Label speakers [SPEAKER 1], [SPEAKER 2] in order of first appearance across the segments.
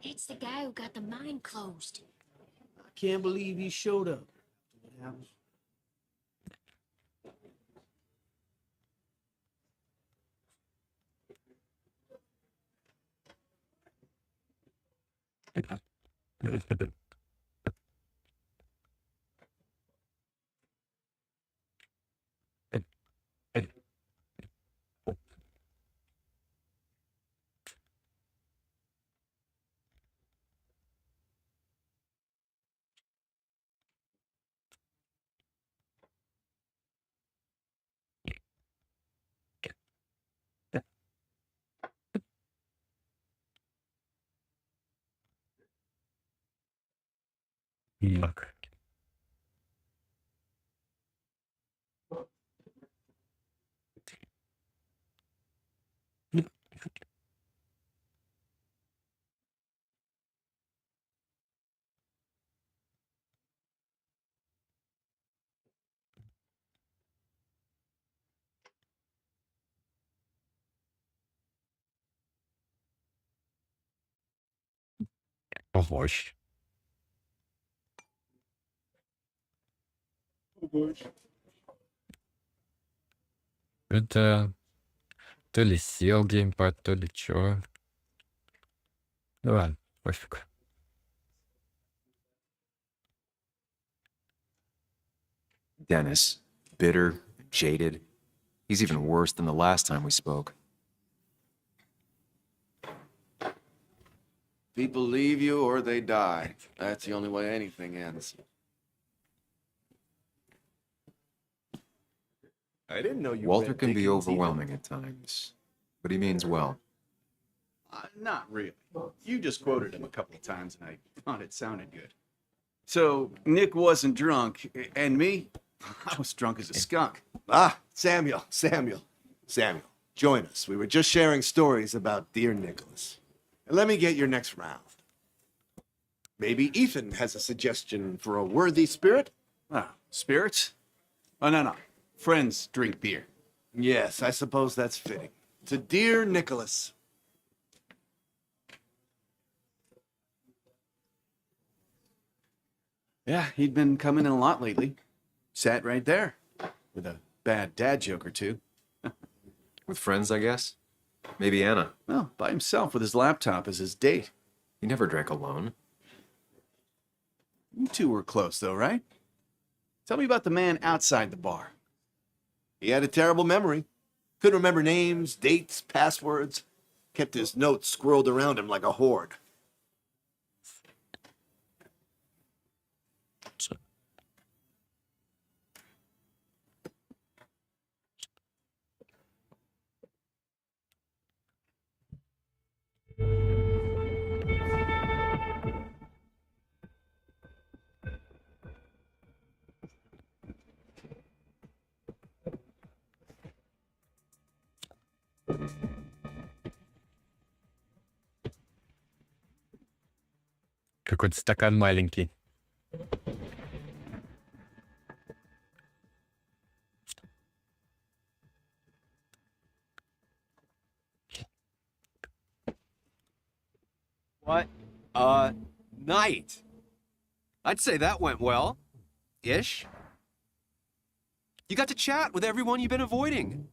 [SPEAKER 1] It's the guy who got the mine closed.
[SPEAKER 2] I can't believe he showed up. What happened?
[SPEAKER 3] Bak. Hoş. Это то ли сел геймпад, то ли чё. Ну ладно, пофиг.
[SPEAKER 4] Dennis, bitter, jaded. He's even worse than the last time we spoke.
[SPEAKER 5] People leave you or they die. That's the only way anything ends.
[SPEAKER 6] I didn't know you
[SPEAKER 4] Walter
[SPEAKER 6] read
[SPEAKER 4] can be
[SPEAKER 6] Dickens
[SPEAKER 4] overwhelming at times, but he means well.
[SPEAKER 6] Not really. You just quoted him a couple of times, and I thought it sounded good. So, Nick wasn't drunk, and me? I was drunk as a skunk.
[SPEAKER 7] Ah, Samuel, join us. We were just sharing stories about dear Nicholas. And let me get your next round. Maybe Ethan has a suggestion for a worthy spirit?
[SPEAKER 6] Ah, spirits? Oh, no. Friends drink beer.
[SPEAKER 7] Yes, I suppose that's fitting. To dear Nicholas.
[SPEAKER 6] Yeah, he'd been coming in a lot lately. Sat right there, with a bad dad joke or two.
[SPEAKER 4] With friends, I guess? Maybe Anna.
[SPEAKER 6] Well, by himself with his laptop as his date.
[SPEAKER 4] He never drank alone.
[SPEAKER 6] You two were close, though, right? Tell me about the man outside the bar.
[SPEAKER 7] He had a terrible memory. Couldn't remember names, dates, passwords. Kept his notes squirreled around him like a hoard.
[SPEAKER 3] Какой-то стакан маленький.
[SPEAKER 8] What? Night. I'd say that went well. Ish. You got to chat with everyone you've been avoiding.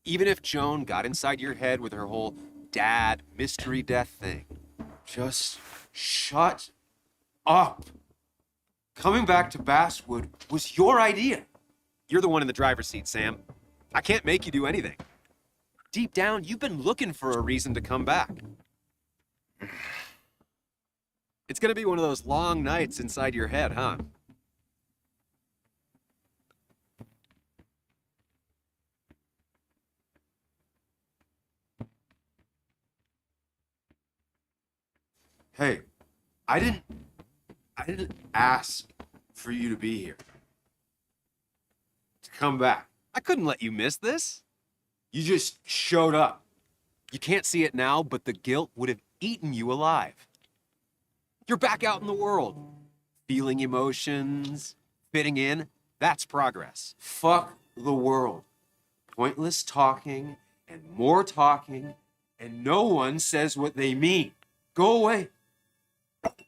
[SPEAKER 8] Even if Joan got inside your head with her whole dad mystery death thing. Just shut up. Coming back to Basswood was your idea. You're the one in the driver's seat, Sam. I can't make you do anything. Deep down, you've been looking for a reason to come back. It's gonna be one of those long nights inside your head, huh?
[SPEAKER 9] Hey, I didn't ask for you to be here. To come back.
[SPEAKER 8] I couldn't let you miss this.
[SPEAKER 9] You just showed up.
[SPEAKER 8] You can't see it now, but the guilt would have eaten you alive. You're back out in the world, feeling emotions, fitting in. That's progress.
[SPEAKER 9] Fuck the world. Pointless talking and more talking, and no one says what they mean. Go away.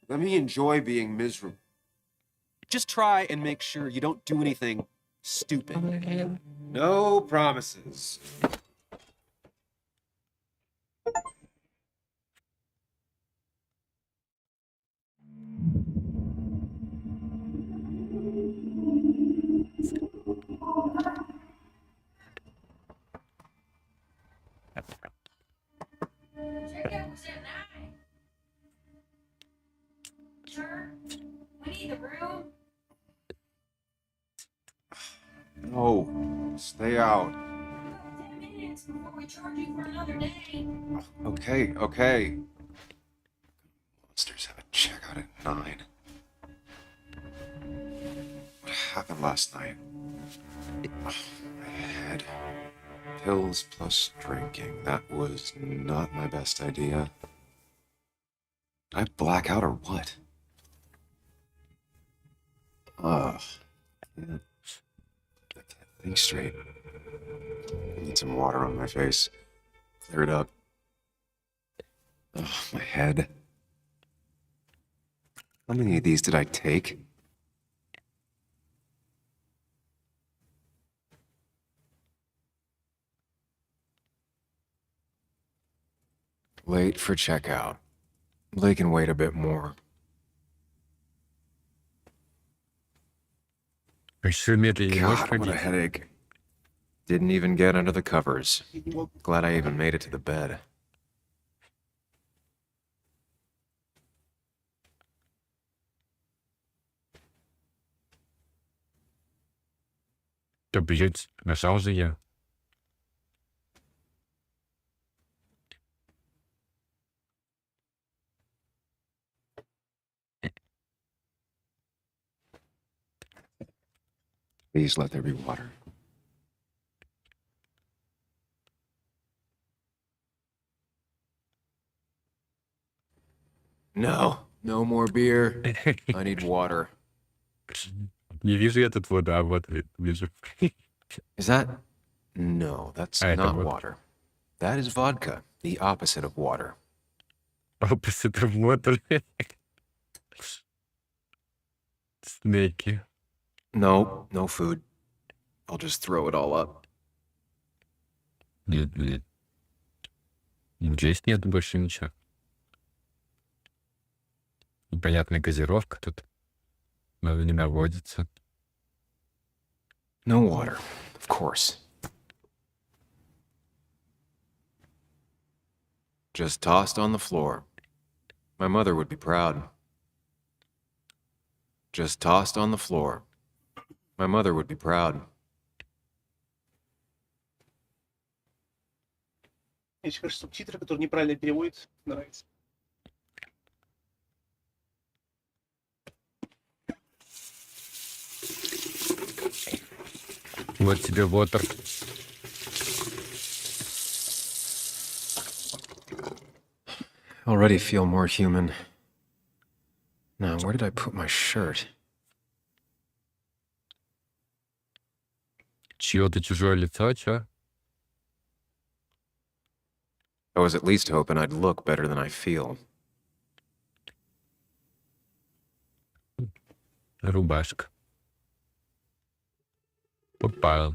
[SPEAKER 9] Let me enjoy being miserable.
[SPEAKER 8] Just try and make sure you don't do anything stupid.
[SPEAKER 9] No promises.
[SPEAKER 1] Checkout was at 9. Sir, we need the room.
[SPEAKER 9] No, stay out.
[SPEAKER 1] 10 minutes before we charge you for another day.
[SPEAKER 9] Okay, okay. Monsters have a checkout at 9. What happened last night? My head. Pills plus drinking. That was not my best idea. Did I black out or what? Ugh. Yeah. I can't think straight. I need some water on my face. Clear it up. Ugh, my head. How many of these did I take? Late for checkout. They can wait a bit more.
[SPEAKER 3] Решил медленно не можешь
[SPEAKER 9] God, what a
[SPEAKER 3] ходить.
[SPEAKER 9] headache. Didn't even get under the covers. Glad I even made it to the bed.
[SPEAKER 3] Да, блядь, нажал же я.
[SPEAKER 9] Please let there be water. No, no more beer. I need water.
[SPEAKER 3] Не вижу я тут воду, а вот вижу.
[SPEAKER 9] Is that? No, that's
[SPEAKER 3] I
[SPEAKER 9] not
[SPEAKER 3] don't-
[SPEAKER 9] water. That is vodka, the opposite of water.
[SPEAKER 3] Opposite of water. Снеки.
[SPEAKER 9] No, no food. I'll just throw it all up.
[SPEAKER 3] Нет, нет. Здесь нет больше ничего. Непонятная газировка тут. Надо не наводится.
[SPEAKER 9] No water, of course. Just tossed on the floor. My mother would be proud. Just tossed on the floor. My mother would be proud.
[SPEAKER 2] Мне еще кажется, субтитры, которые неправильно переводят, нравится.
[SPEAKER 3] Вот тебе water.
[SPEAKER 9] Already feel more human. Now, where did I put my shirt?
[SPEAKER 3] Чье-то чужое лицо, чё?
[SPEAKER 9] I was at least hoping I'd look better than I feel.
[SPEAKER 3] Рубашка. Опа.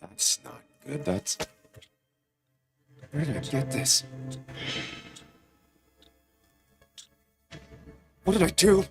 [SPEAKER 9] That's not good. That's... Where did I get this? What did I do?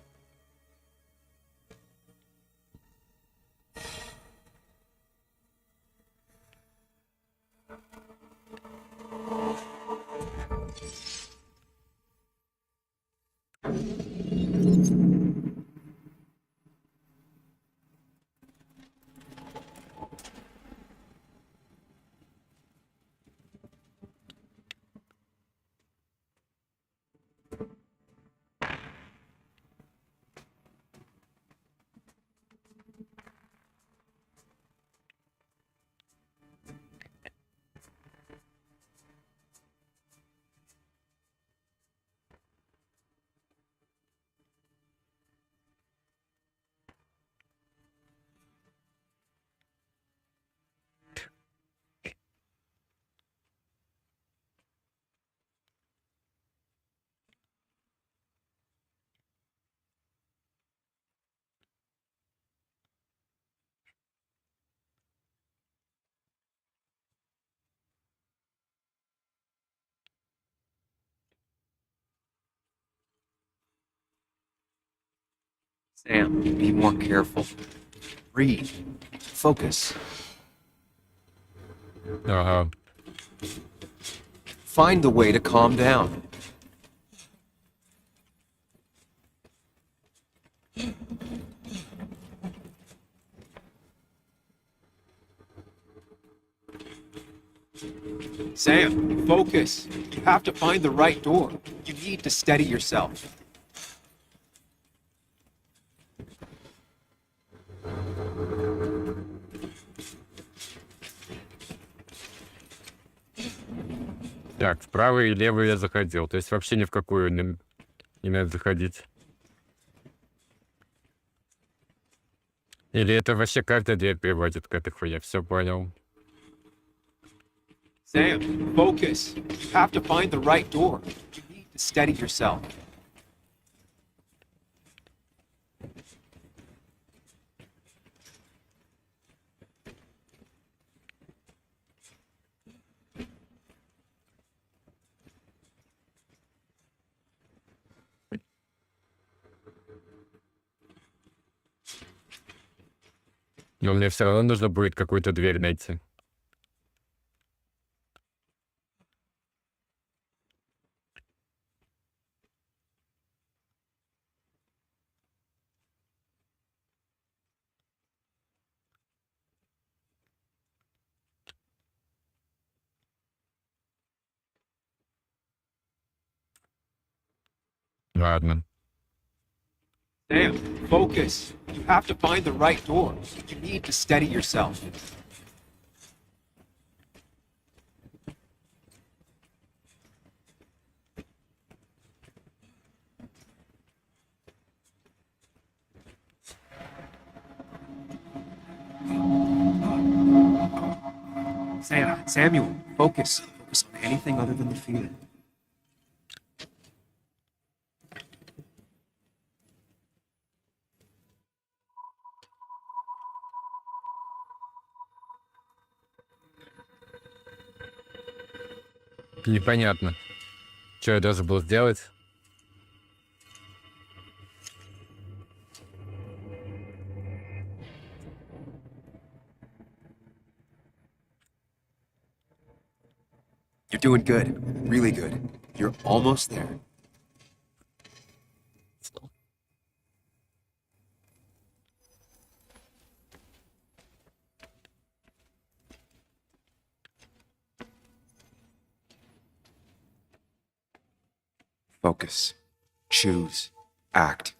[SPEAKER 8] Sam, be more careful.
[SPEAKER 4] Breathe. Focus.
[SPEAKER 3] Ага.
[SPEAKER 4] Find the way to calm down.
[SPEAKER 8] Sam, focus. You have to find the right door. You need to steady yourself.
[SPEAKER 3] Так, вправо и лево я заходил. То есть вообще ни в какую не надо заходить. Или это вообще каждая дверь приводит к этой хуе? Все понял.
[SPEAKER 8] Sam, focus. You have to find the right door. You need to steady yourself.
[SPEAKER 3] Но мне все равно нужно будет какую-то дверь найти. Ладно.
[SPEAKER 8] Sam, focus. You have to find the right door. You need to steady yourself. Samuel, focus. Focus on anything other than the feeling.
[SPEAKER 3] Непонятно. Что я должен был сделать?
[SPEAKER 8] You're doing good. Really good. You're almost there.
[SPEAKER 9] Focus. Choose. Act.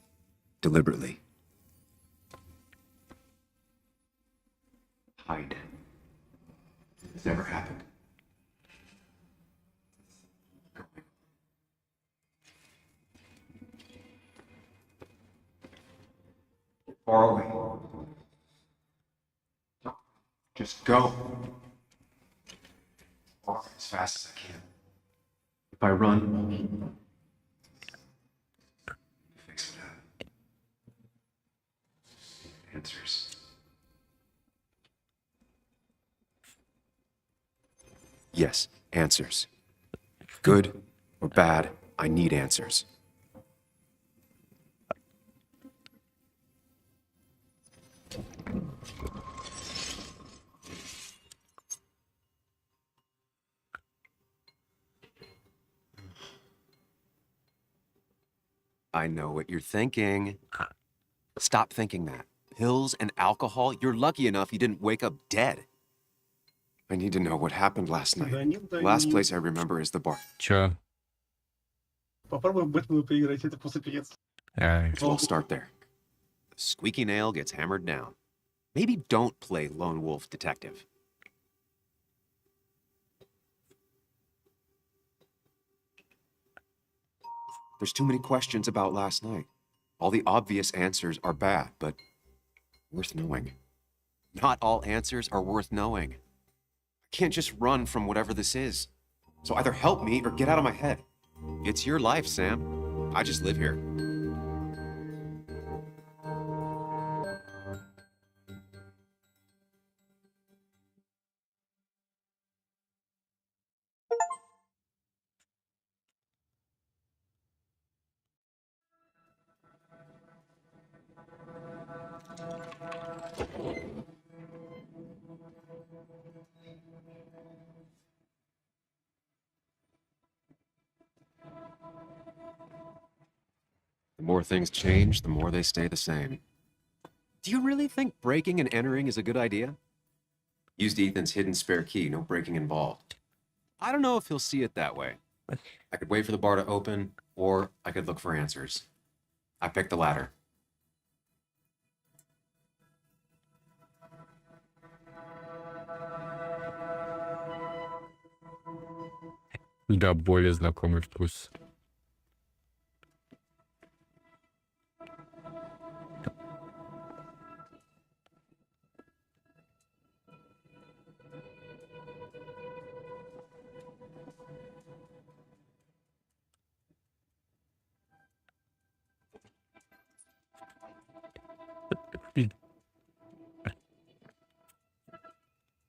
[SPEAKER 9] Deliberately. Hide. It's never happened. Far away. No, just go. Walk as fast as I can. If I run, fix it. Answers. Yes, answers. Good or bad, I need answers.
[SPEAKER 8] I know what you're thinking. Stop thinking that. Pills and alcohol? You're lucky enough you didn't wake up dead.
[SPEAKER 9] I need to know what happened last night.
[SPEAKER 2] Звонил, да
[SPEAKER 9] Last
[SPEAKER 2] не-
[SPEAKER 9] place I remember is the bar.
[SPEAKER 3] Чё?
[SPEAKER 2] Попробуй в Бэтмена поиграть, это просто пиздец.
[SPEAKER 3] Ай,
[SPEAKER 9] So we'll start there.
[SPEAKER 8] The squeaky nail gets hammered down. Maybe don't play lone wolf detective.
[SPEAKER 9] There's too many questions about last night. All the obvious answers are bad, but worth knowing.
[SPEAKER 8] Not all answers are worth knowing.
[SPEAKER 9] I can't just run from whatever this is. So either help me or get out of my head.
[SPEAKER 8] It's your life, Sam. I just live here.
[SPEAKER 9] The more things change, the more they stay the same.
[SPEAKER 8] Do you really think breaking and entering is a good idea?
[SPEAKER 9] Used Ethan's hidden spare key, no breaking involved.
[SPEAKER 8] I don't know if he'll see it that way.
[SPEAKER 9] I could wait for the bar to open, or I could look for answers. I picked the latter.
[SPEAKER 3] да, более знакомый вкус.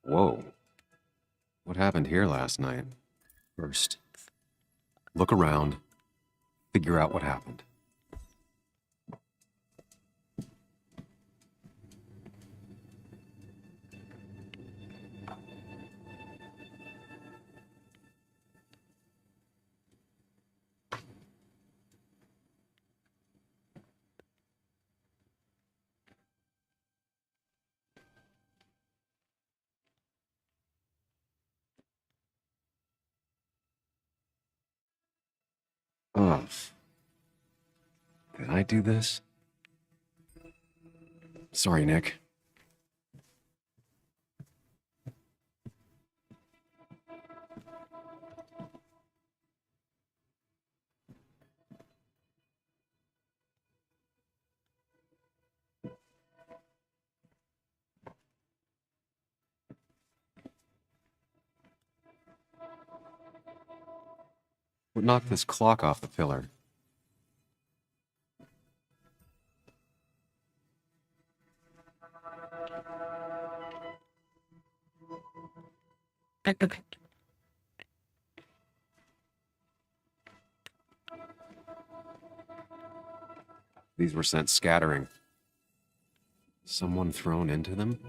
[SPEAKER 9] Whoa. What happened here last night? First, look around, figure out what happened. Oh. Did I do this? Sorry, Nick. What knocked this clock off the pillar? These were sent scattering. Someone thrown into them?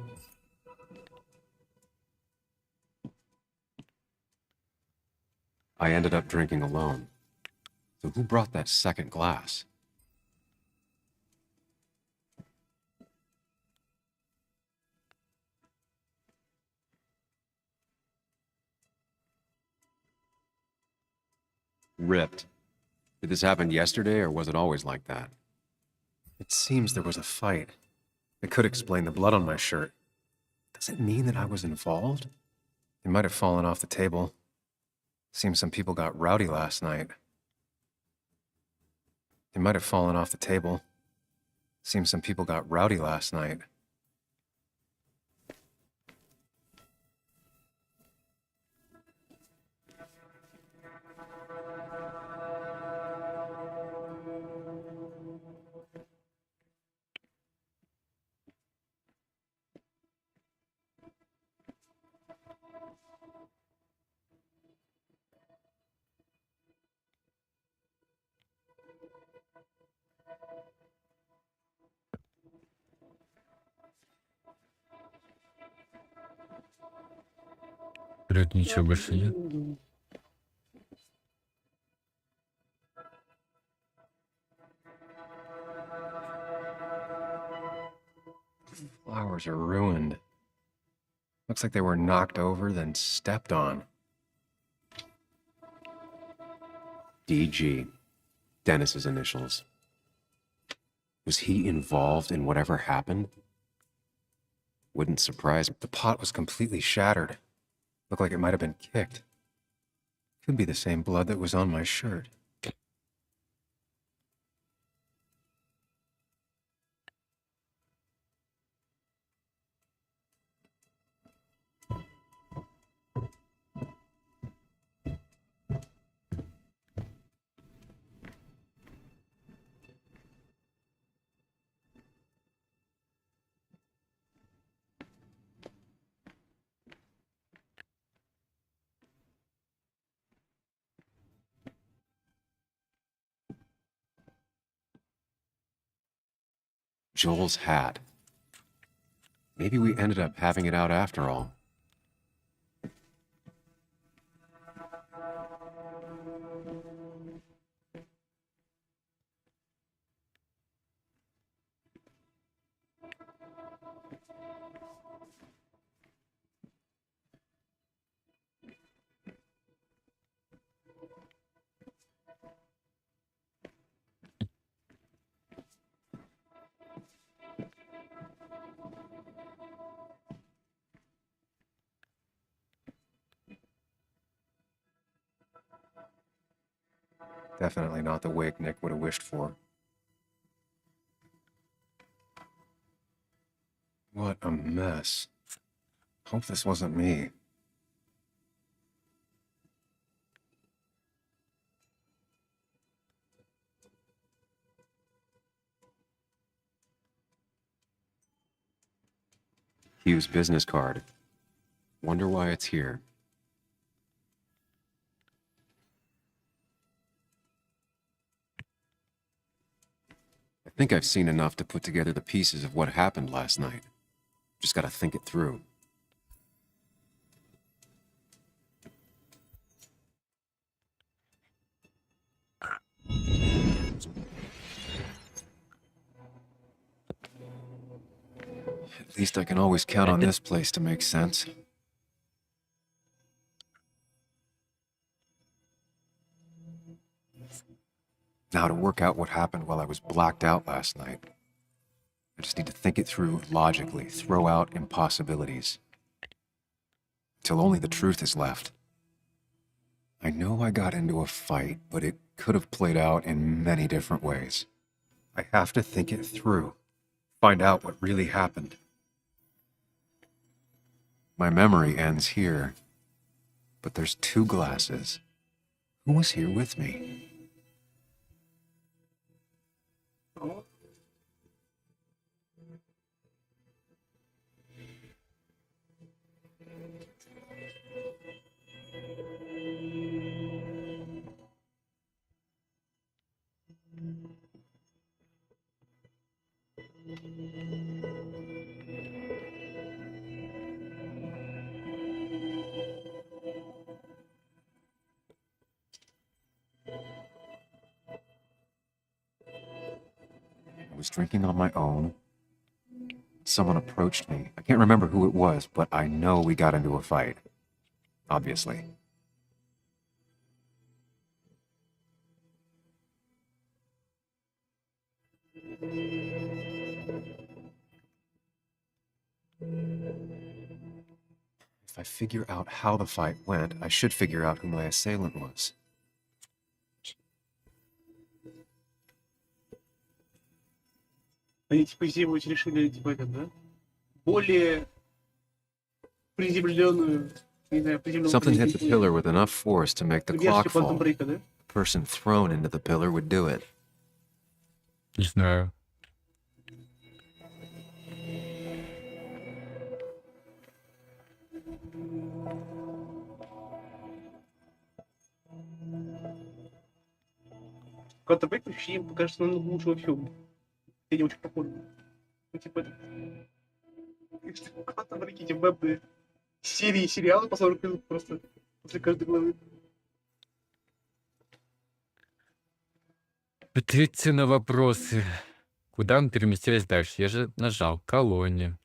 [SPEAKER 9] I ended up drinking alone. So who brought that second glass? Ripped. Did this happen yesterday, or was it always like that?
[SPEAKER 10] It seems there was a fight. It could explain the blood on my shirt. Does it mean that I was involved? It might have fallen off the table. Seems some people got rowdy last night. It might have fallen off the table. Seems some people got rowdy last night.
[SPEAKER 3] Вперед ничего больше нет.
[SPEAKER 10] flowers are ruined. Looks like they were knocked over, then stepped on.
[SPEAKER 9] DG. Dennis's initials. Was he involved in whatever happened? Wouldn't surprise me.
[SPEAKER 10] The pot was completely shattered. Looked like it might have been kicked. Could be the same blood that was on my shirt.
[SPEAKER 9] Joel's hat. Maybe we ended up having it out after all.
[SPEAKER 10] Definitely not the wig Nick would have wished for. What a mess. Hope this wasn't me.
[SPEAKER 9] Hugh's business card. Wonder why it's here. I think I've seen enough to put together the pieces of what happened last night. Just gotta think it through. At least I can always count on this place to make sense. Now to work out what happened while I was blacked out last night. I just need to think it through logically, throw out impossibilities. Till only the truth is left. I know I got into a fight, but it could have played out in many different ways.
[SPEAKER 10] I have to think it through. Find out what really happened.
[SPEAKER 9] My memory ends here. But there's two glasses. Who was here with me? I was drinking on my own. Someone approached me. I can't remember who it was, but I know we got into a fight. Obviously.
[SPEAKER 10] If I figure out how the fight went, I should figure out who my assailant was.
[SPEAKER 2] Они типа сделать решили типа это, да? Более приземленную, не знаю, приземленную.
[SPEAKER 9] Something hit the pillar with enough force to make the clock
[SPEAKER 2] Версию Quantum
[SPEAKER 9] fall.
[SPEAKER 2] Break, да?
[SPEAKER 9] The person thrown into the pillar would do it.
[SPEAKER 3] Не знаю.
[SPEAKER 2] Quantum Break вообще, мне кажется, намного лучше вообще. Я не очень похож. Ну, типа, Quantum Break, эти вебные серии, сериалы по 40 минут просто после каждой главы.
[SPEAKER 3] Ответьте на вопросы. Куда мы переместились дальше? Я же нажал колония.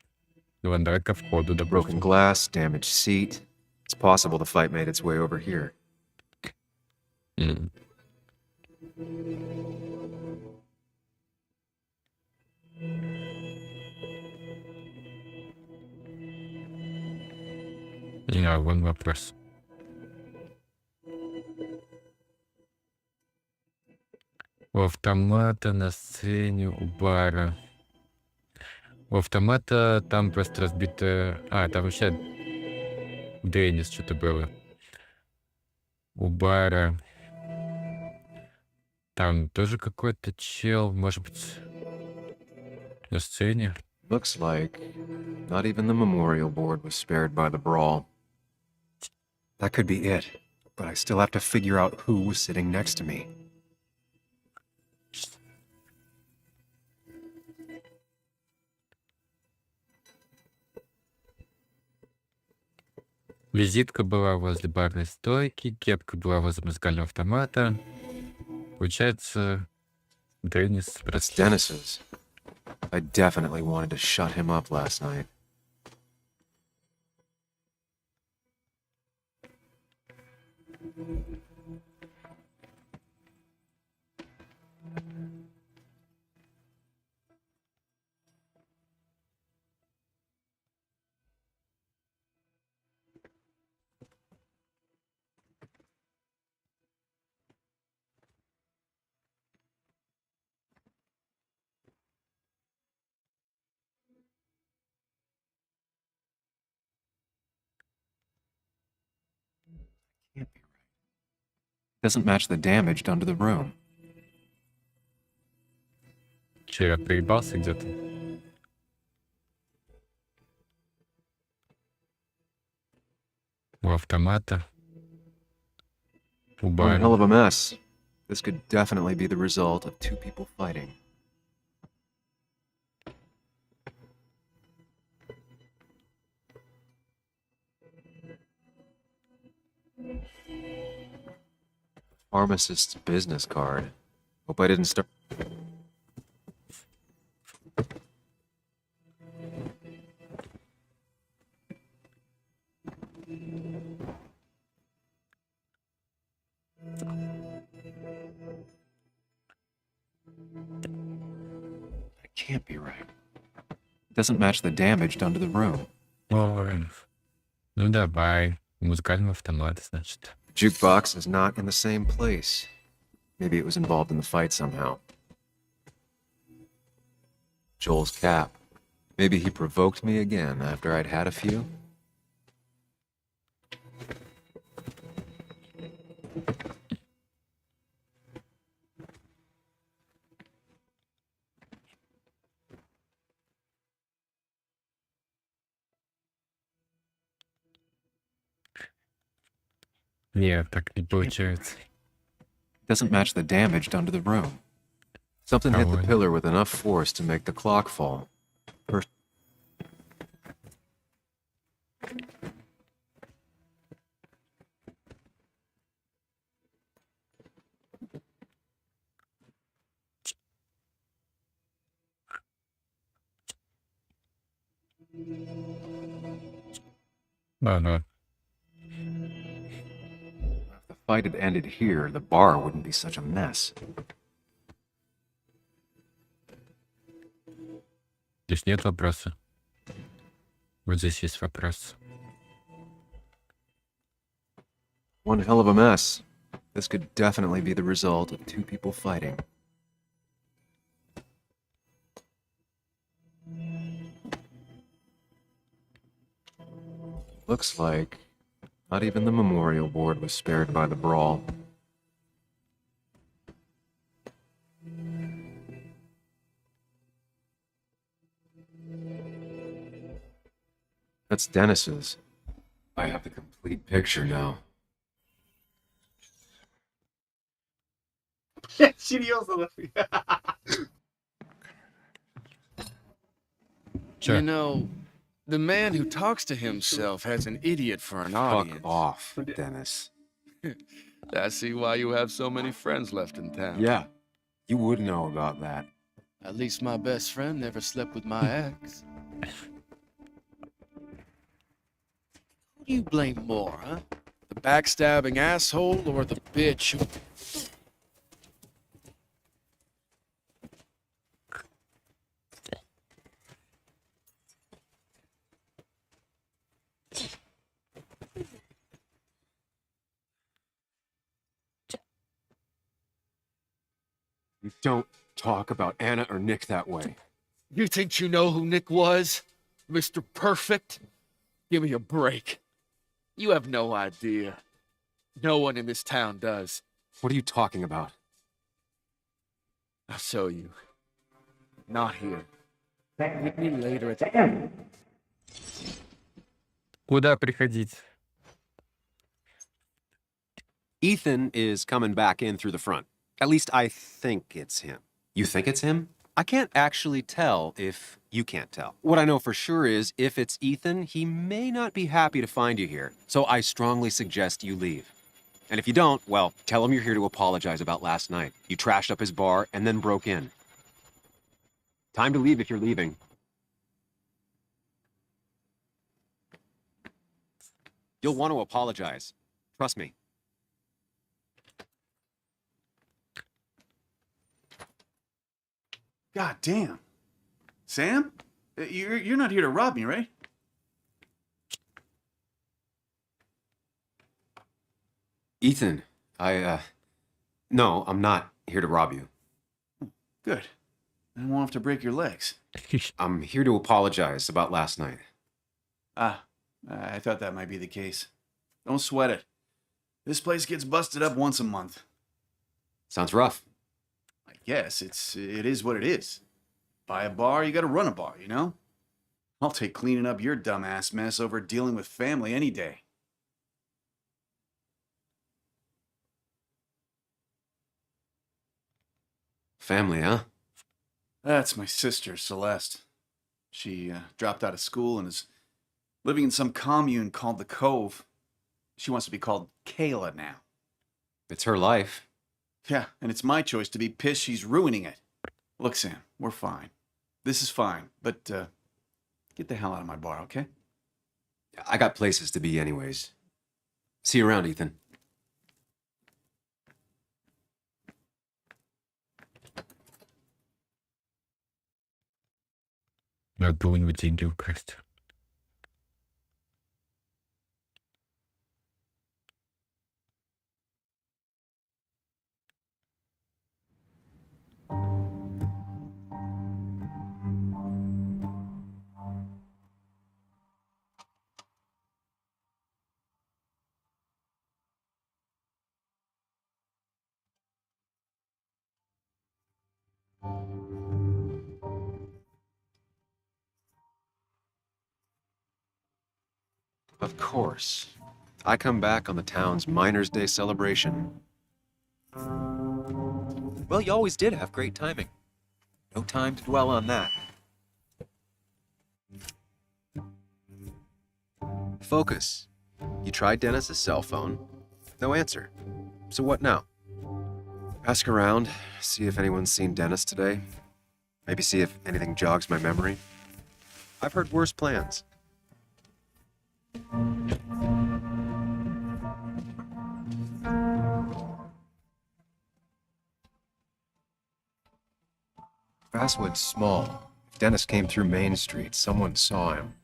[SPEAKER 3] Вон, давай ко входу,
[SPEAKER 4] Broken
[SPEAKER 3] допустим.
[SPEAKER 4] glass, damaged seat. It's possible the fight made its way over here.
[SPEAKER 3] М. Вон вопрос. У автомата, на сцене, у бара. У автомата там просто разбитая... там вообще Деннис что-то было. У бара там тоже какой-то чел, может быть, на сцене.
[SPEAKER 4] Looks like not even the memorial board was spared by the brawl.
[SPEAKER 10] That could be it, but I still have to figure out who was sitting next to me.
[SPEAKER 3] Визитка была возле барной стойки, кепка была возле музыкального автомата. Получается, Деннис
[SPEAKER 4] That's
[SPEAKER 3] просто...
[SPEAKER 4] Dennis's. I definitely wanted to shut him up last night. Can't be right. Doesn't match the damage done to the room.
[SPEAKER 3] Че, я проебался где-то? У автомата. У
[SPEAKER 4] One
[SPEAKER 3] бара.
[SPEAKER 4] hell of a mess. This could definitely be the result of two people fighting. Pharmacist's business card. Hope I didn't start. That can't be right. Doesn't match the damage done to the room.
[SPEAKER 3] Ой. Ну давай. Музыкальный автомат, значит.
[SPEAKER 4] The jukebox is not in the same place. Maybe it was involved in the fight somehow. Joel's cap. Maybe he provoked me again after I'd had a few.
[SPEAKER 3] Нет, так не получается.
[SPEAKER 4] Doesn't match the damage done to the room. Something hit the
[SPEAKER 3] Ой.
[SPEAKER 4] pillar with enough force to make the clock fall.
[SPEAKER 3] Ага.
[SPEAKER 4] If the fight had ended here, the bar wouldn't be such a mess.
[SPEAKER 3] Здесь нет вопроса. Вот здесь есть вопрос.
[SPEAKER 4] One hell of a mess. This could definitely be the result of two people fighting. Looks like not even the memorial board was spared by the brawl. That's Dennis's. I have the complete picture now.
[SPEAKER 2] Серьезно, нахуй.
[SPEAKER 3] Че?
[SPEAKER 5] You know, the man who talks to himself has an idiot for an audience.
[SPEAKER 9] Fuck off, Dennis.
[SPEAKER 5] I see why you have so many friends left in town.
[SPEAKER 9] Yeah, you would know about that.
[SPEAKER 5] At least my best friend never slept with my ex. Who do you blame more, huh? The backstabbing asshole or the bitch who...
[SPEAKER 8] You don't talk about Anna or Nick that way.
[SPEAKER 5] You think you know who Nick was? Mr. Perfect? Give me a break. You have no idea. No one in this town does.
[SPEAKER 8] What are you talking about?
[SPEAKER 5] I'll show you. Not here. Meet me later at the end.
[SPEAKER 3] Куда приходить?
[SPEAKER 8] Ethan is coming back in through the front. At least I think it's him. You think it's him? I can't actually tell if you can't tell. What I know for sure is if it's Ethan, he may not be happy to find you here. So I strongly suggest you leave. And if you don't, well, tell him you're here to apologize about last night. You trashed up his bar and then broke in. Time to leave if you're leaving. You'll want to apologize. Trust me.
[SPEAKER 6] God damn. Sam? You're not here to rob me, right?
[SPEAKER 8] Ethan, no, I'm not here to rob you.
[SPEAKER 6] Good. I won't have to break your legs.
[SPEAKER 8] I'm here to apologize about last night.
[SPEAKER 6] Ah, I thought that might be the case. Don't sweat it. This place gets busted up once a month.
[SPEAKER 8] Sounds rough.
[SPEAKER 6] I guess it is what it is. Buy a bar, you gotta run a bar, you know? I'll take cleaning up your dumbass mess over dealing with family any day.
[SPEAKER 8] Family, huh?
[SPEAKER 6] That's my sister, Celeste. She dropped out of school and is living in some commune called the Cove. She wants to be called Kayla now.
[SPEAKER 8] It's her life.
[SPEAKER 6] Yeah, and it's my choice to be pissed she's ruining it. Look, Sam, we're fine. This is fine, but get the hell out of my bar, okay?
[SPEAKER 8] I got places to be anyways. See you around, Ethan.
[SPEAKER 3] Надо у него деньги украсть.
[SPEAKER 8] Of course. I come back on the town's Miners' Day celebration. Well, you always did have great timing. No time to dwell on that. Focus. You tried Dennis's cell phone. No answer. So what now? Ask around, see if anyone's seen Dennis today. Maybe see if anything jogs my memory. I've heard worse plans.
[SPEAKER 10] Basswood's small. If Dennis came through Main Street, someone saw him.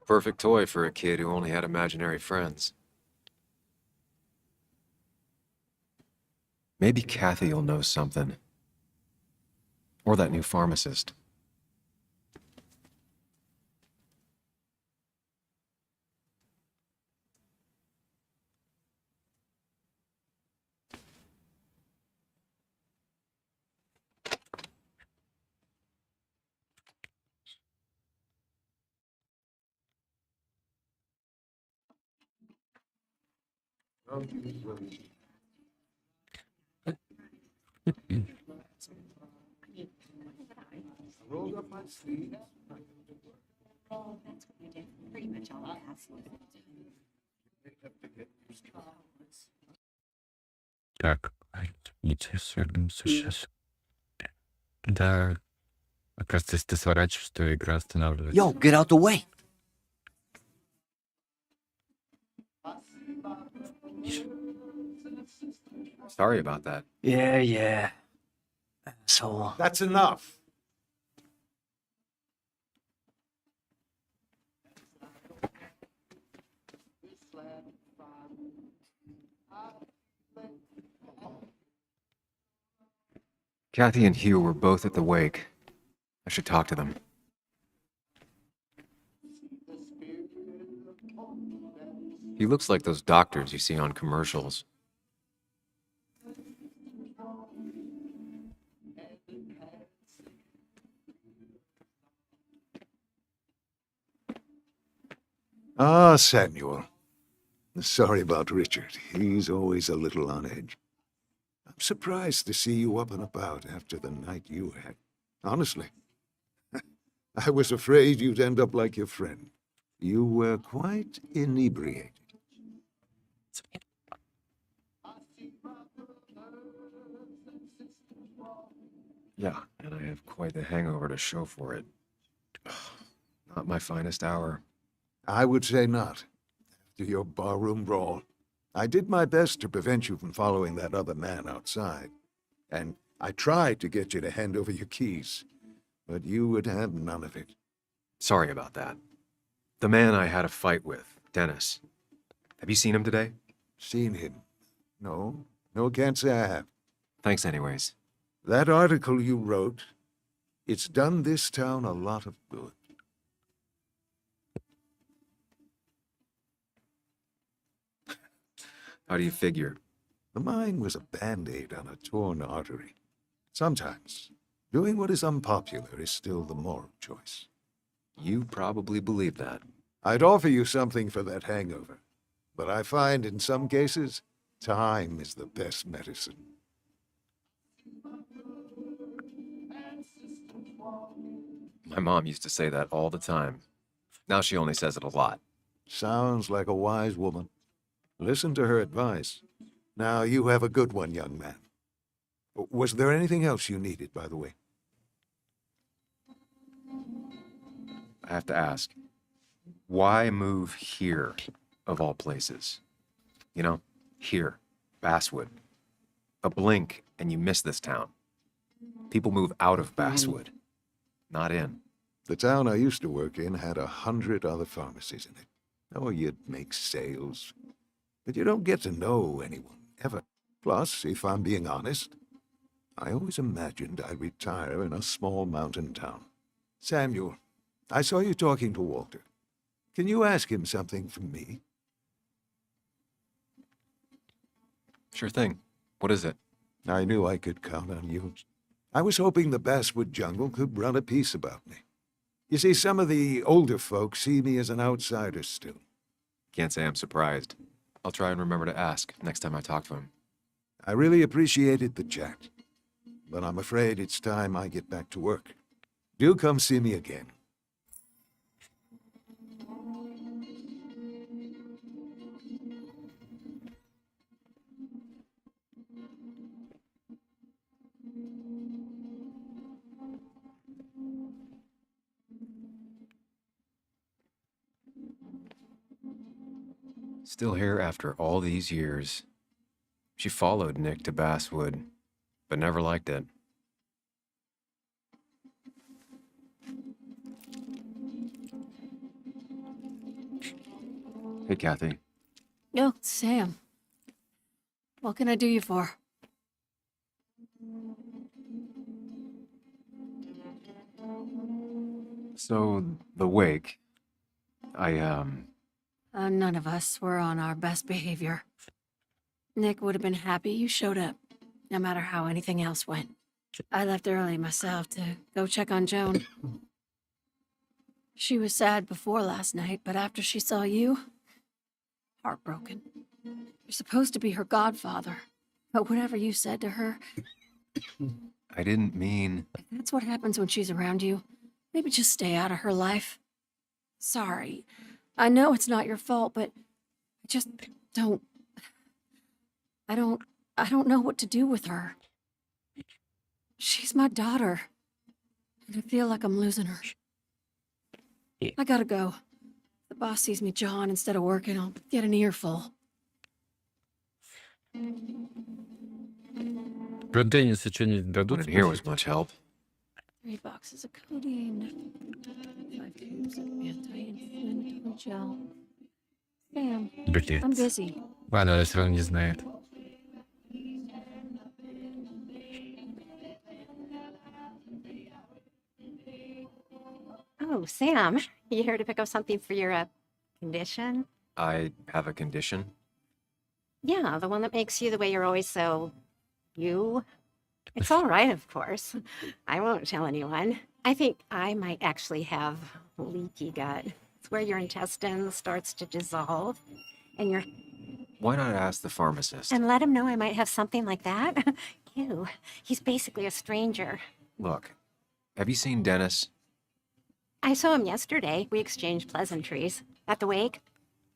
[SPEAKER 8] Perfect toy for a kid who only had imaginary friends.
[SPEAKER 10] Maybe Kathy'll know something. Or that new pharmacist.
[SPEAKER 1] Well, that's what I did. Pretty much all the cast.
[SPEAKER 3] Так, видите, свернемся сейчас. Да, оказывается, если ты сворачиваешь, то игра останавливается.
[SPEAKER 11] Yo, get out the way.
[SPEAKER 10] Sorry about that.
[SPEAKER 11] Yeah. Asshole.
[SPEAKER 7] That's enough.
[SPEAKER 10] Kathy and Hugh were both at the wake. I should talk to them. He looks like those doctors you see on commercials.
[SPEAKER 12] Ah, Samuel. Sorry about Richard. He's always a little on edge. I'm surprised to see you up and about after the night you had. Honestly. I was afraid you'd end up like your friend. You were quite inebriated.
[SPEAKER 10] Yeah, and I have quite the hangover to show for it. Not my finest hour.
[SPEAKER 12] I would say not. After your barroom brawl, I did my best to prevent you from following that other man outside. And I tried to get you to hand over your keys, but you would have none of it.
[SPEAKER 10] Sorry about that. The man I had a fight with, Dennis. Have you seen him today?
[SPEAKER 12] Seen him? No, can't say I have.
[SPEAKER 10] Thanks anyways.
[SPEAKER 12] That article you wrote, it's done this town a lot of good.
[SPEAKER 10] How do you figure?
[SPEAKER 12] The mine was a band-aid on a torn artery. Sometimes, doing what is unpopular is still the moral choice.
[SPEAKER 10] You probably believe that.
[SPEAKER 12] I'd offer you something for that hangover, but I find in some cases, time is the best medicine.
[SPEAKER 10] My mom used to say that all the time. Now she only says it a lot.
[SPEAKER 12] Sounds like a wise woman. Listen to her advice. Now you have a good one, young man. Was there anything else you needed, by the way?
[SPEAKER 10] I have to ask, why move here, of all places? You know, here, Basswood. A blink and you miss this town. People move out of Basswood, not in.
[SPEAKER 12] The town I used to work in had 100 other pharmacies in it. Oh, you'd make sales. But you don't get to know anyone, ever. Plus, if I'm being honest, I always imagined I'd retire in a small mountain town. Samuel, I saw you talking to Walter. Can you ask him something from me?
[SPEAKER 10] Sure thing. What is it?
[SPEAKER 12] I knew I could count on you. I was hoping the Basswood jungle could run a piece about me. You see, some of the older folks see me as an outsider still.
[SPEAKER 10] Can't say I'm surprised. I'll try and remember to ask next time I talk to him.
[SPEAKER 12] I really appreciated the chat, but I'm afraid it's time I get back to work. Do come see me again.
[SPEAKER 10] Still here after all these years. She followed Nick to Basswood, but never liked it. Hey, Kathy.
[SPEAKER 13] Oh, Sam. What can I do you for?
[SPEAKER 10] So, the wake.
[SPEAKER 13] None of us were on our best behavior. Nick would have been happy you showed up, no matter how anything else went. I left early myself to go check on Joan. She was sad before last night, but after she saw you, heartbroken. You're supposed to be her godfather, but whatever you said to her...
[SPEAKER 10] I didn't mean...
[SPEAKER 13] That's what happens when she's around you. Maybe just stay out of her life. Sorry. I know it's not your fault, but I just don't. I don't know what to do with her. She's my daughter. And I feel like I'm losing her. I gotta go. The boss sees me jawing instead of working, I'll get an earful.
[SPEAKER 3] Про Денниса что-нибудь дадут?
[SPEAKER 4] Wouldn't hear was
[SPEAKER 3] спросить?
[SPEAKER 4] much help.
[SPEAKER 13] 3 boxes of codeine. 5 tubes of anti-inflammatory gel. Sam,
[SPEAKER 3] Блин.
[SPEAKER 13] I'm busy.
[SPEAKER 3] Ладно, она все равно не знает.
[SPEAKER 14] Oh, Sam, you here to pick up something for your condition?
[SPEAKER 4] I have a condition.
[SPEAKER 14] Yeah, the one that makes you the way you're always so you. It's all right, of course. I won't tell anyone. I think I might actually have leaky gut. It's where your intestine starts to dissolve and your
[SPEAKER 4] Why not ask the pharmacist?
[SPEAKER 14] and let him know I might have something like that. Ew, he's basically a stranger.
[SPEAKER 4] Look, have you seen Dennis?
[SPEAKER 14] I saw him yesterday. We exchanged pleasantries at the wake.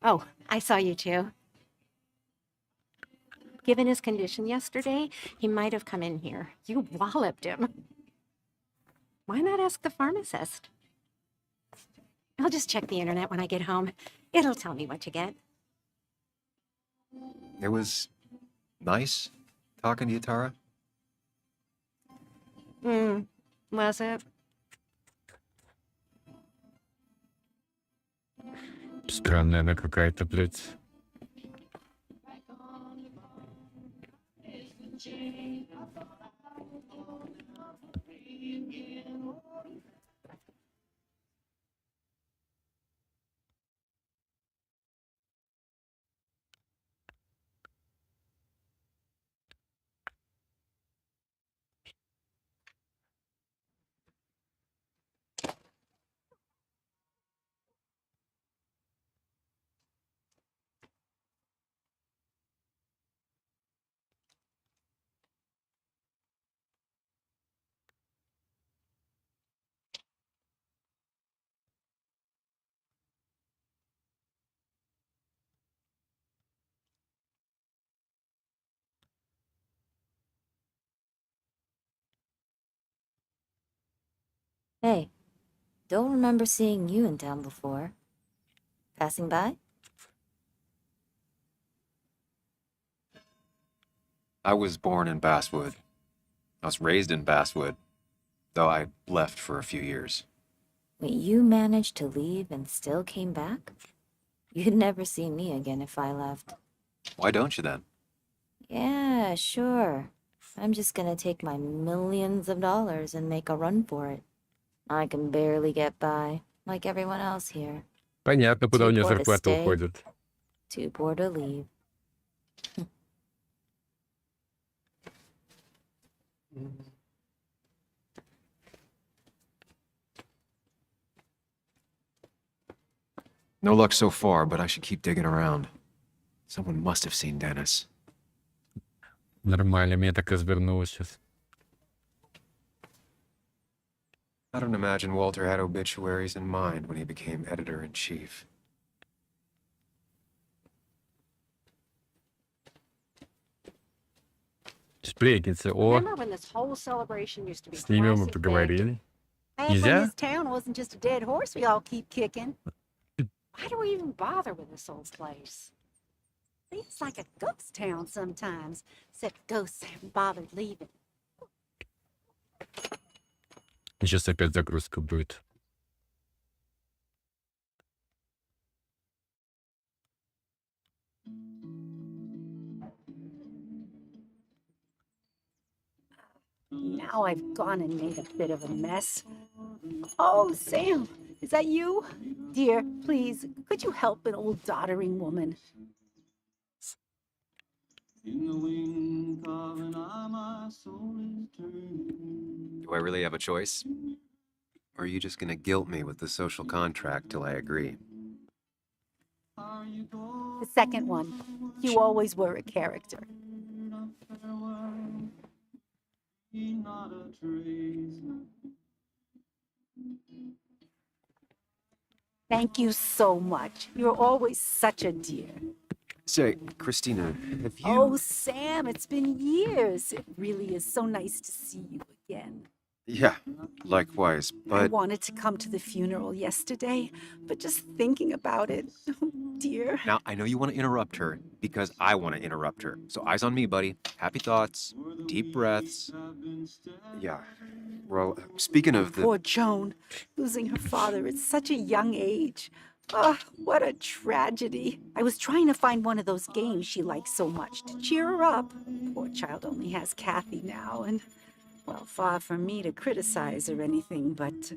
[SPEAKER 14] Oh, I saw you too. Given his condition yesterday, he might have come in here. You walloped him. Why not ask the pharmacist? I'll just check the internet when I get home. It'll tell me what to get.
[SPEAKER 4] It was nice talking to you, Tara.
[SPEAKER 14] Was it?
[SPEAKER 3] Странная она какая-то, блядь.
[SPEAKER 15] Hey, don't remember seeing you in town before. Passing by?
[SPEAKER 4] I was born in Basswood. I was raised in Basswood, though I left for a few years.
[SPEAKER 15] Wait, you managed to leave and still came back? You'd never see me again if I left.
[SPEAKER 4] Why don't you then?
[SPEAKER 15] Yeah, sure. I'm just gonna take my millions of dollars and make a run for it. I can barely get by, like everyone else here.
[SPEAKER 3] Понятно, куда у
[SPEAKER 15] Too
[SPEAKER 3] нее
[SPEAKER 15] poor to
[SPEAKER 3] зарплата
[SPEAKER 15] stay,
[SPEAKER 3] уходит.
[SPEAKER 15] too poor to leave.
[SPEAKER 4] No luck so far, but I should keep digging around. Someone must have seen Dennis.
[SPEAKER 3] Нормально, мне так развернулось сейчас.
[SPEAKER 4] I don't imagine Walter had obituaries in mind when he became editor-in-chief.
[SPEAKER 3] Сплетница. О,
[SPEAKER 14] Remember when this whole celebration used to be
[SPEAKER 3] с ними мы
[SPEAKER 14] classic
[SPEAKER 3] поговорили.
[SPEAKER 16] Back when
[SPEAKER 3] Нельзя?
[SPEAKER 16] this town wasn't just a dead horse we all keep kicking.
[SPEAKER 14] Why do we even bother with this old place?
[SPEAKER 16] Seems like a ghost town sometimes, except ghosts haven't bothered leaving.
[SPEAKER 3] Сейчас опять загрузка будет.
[SPEAKER 16] Now I've gone and made a bit of a mess. Oh, Sam, is that you? Dear, please, could you help an old doddering woman?
[SPEAKER 4] Do I really have a choice? Or are you just gonna guilt me with the social contract till I agree?
[SPEAKER 16] The second one. You always were a character. Thank you so much. You're always such a dear.
[SPEAKER 8] Say, Christina, have you...
[SPEAKER 16] Oh, Sam, it's been years. It really is so nice to see you again.
[SPEAKER 8] Yeah, likewise,
[SPEAKER 16] I
[SPEAKER 8] but...
[SPEAKER 16] wanted to come to the funeral yesterday, but just thinking about it, oh dear.
[SPEAKER 8] Now, I know you want to interrupt her, because I want to interrupt her. So eyes on me, buddy. Happy thoughts, deep breaths. Yeah. Well, speaking of the...
[SPEAKER 16] Poor Joan, losing her father at such a young age. Oh, what a tragedy. I was trying to find one of those games she likes so much to cheer her up. Poor child only has Kathy now, and, well, far from me to criticize or anything, but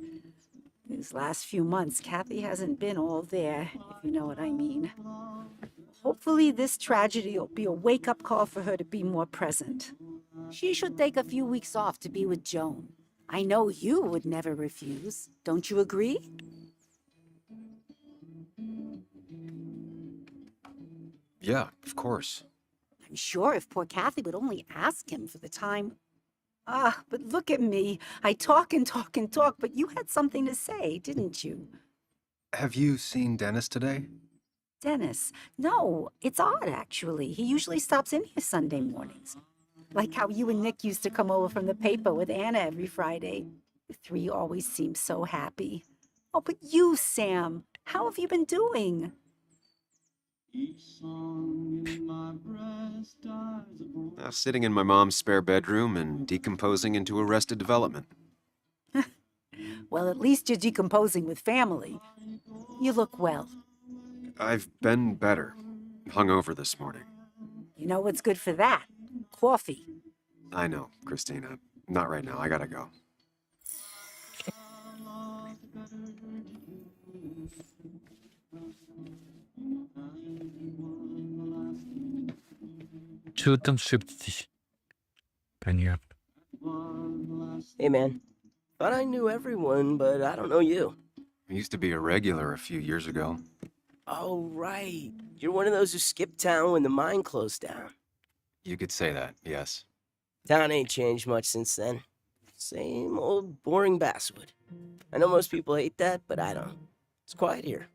[SPEAKER 16] these last few months, Kathy hasn't been all there, if you know what I mean. Hopefully this tragedy will be a wake-up call for her to be more present. She should take a few weeks off to be with Joan. I know you would never refuse. Don't you agree?
[SPEAKER 8] Yeah, of course.
[SPEAKER 16] I'm sure if poor Kathy would only ask him for the time. Ah, but look at me. I talk and talk and talk, but you had something to say, didn't you?
[SPEAKER 10] Have you seen Dennis today?
[SPEAKER 16] Dennis. No, it's odd, actually. He usually stops in here Sunday mornings. Like how you and Nick used to come over from the paper with Anna every Friday. The three always seem so happy. Oh, but you, Sam, how have you been doing?
[SPEAKER 8] Sitting in my mom's spare bedroom and decomposing into Arrested Development.
[SPEAKER 16] Well, at least you're decomposing with family. You look well.
[SPEAKER 8] I've been better. Hungover this morning.
[SPEAKER 16] You know what's good for that? Coffee.
[SPEAKER 8] I know, Christina. Not right now. I gotta go.
[SPEAKER 3] Чего там шептитесь? Понятно.
[SPEAKER 17] Hey, man. Thought I knew everyone, but I don't know you.
[SPEAKER 8] I used to be a regular a few years ago.
[SPEAKER 17] Oh, right. You're one of those who skipped town when the mine closed down.
[SPEAKER 8] You could say that, yes.
[SPEAKER 17] Town ain't changed much since then. Same old boring basswood. I know most people hate that, but I don't. It's quiet here.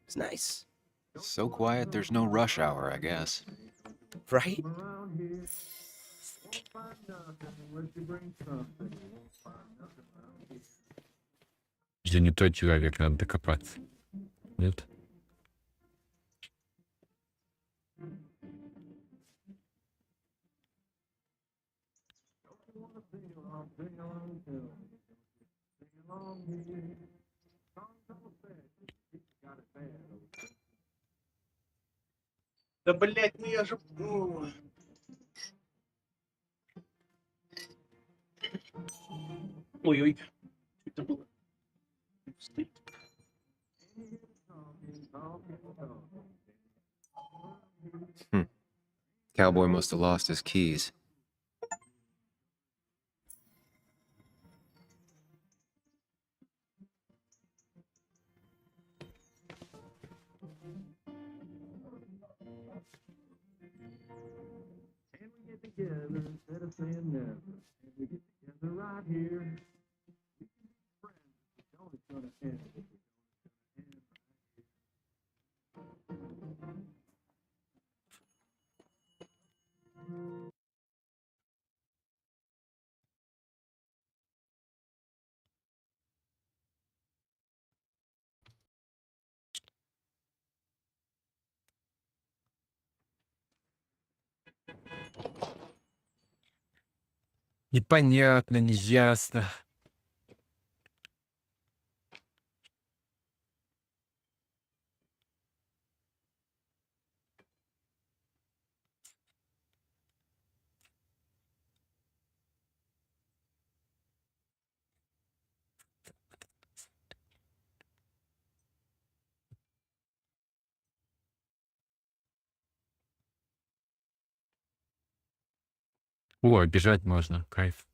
[SPEAKER 17] It's nice.
[SPEAKER 8] So quiet, there's no rush hour, I guess.
[SPEAKER 17] Right?
[SPEAKER 3] Где не тот человек, надо докопаться. Нет?
[SPEAKER 2] Да, блядь, ну я же... Ой. Ой-ой. Что это было? Стоит.
[SPEAKER 8] Cowboy must have lost his keys.
[SPEAKER 18] Together instead of saying never. And we get together right here. We can be friends. It's always gonna end.
[SPEAKER 3] Непонятно, неясно. О, бежать можно, кайф.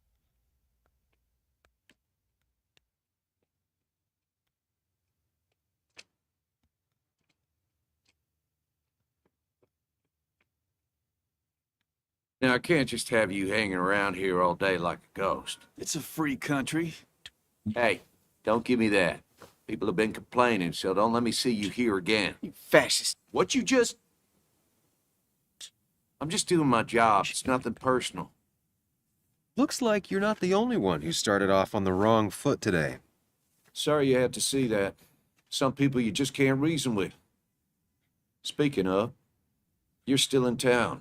[SPEAKER 19] Now, I can't just have you hanging around here all day like a ghost.
[SPEAKER 6] It's a free country.
[SPEAKER 19] Hey, don't give me that. People have been complaining, so don't let me see you here again.
[SPEAKER 5] You fascist.
[SPEAKER 19] What you just... I'm just doing my job. It's nothing personal.
[SPEAKER 10] Looks like you're not the only one who started off on the wrong foot today.
[SPEAKER 19] Sorry you had to see that. Some people you just can't reason with. Speaking of, you're still in town.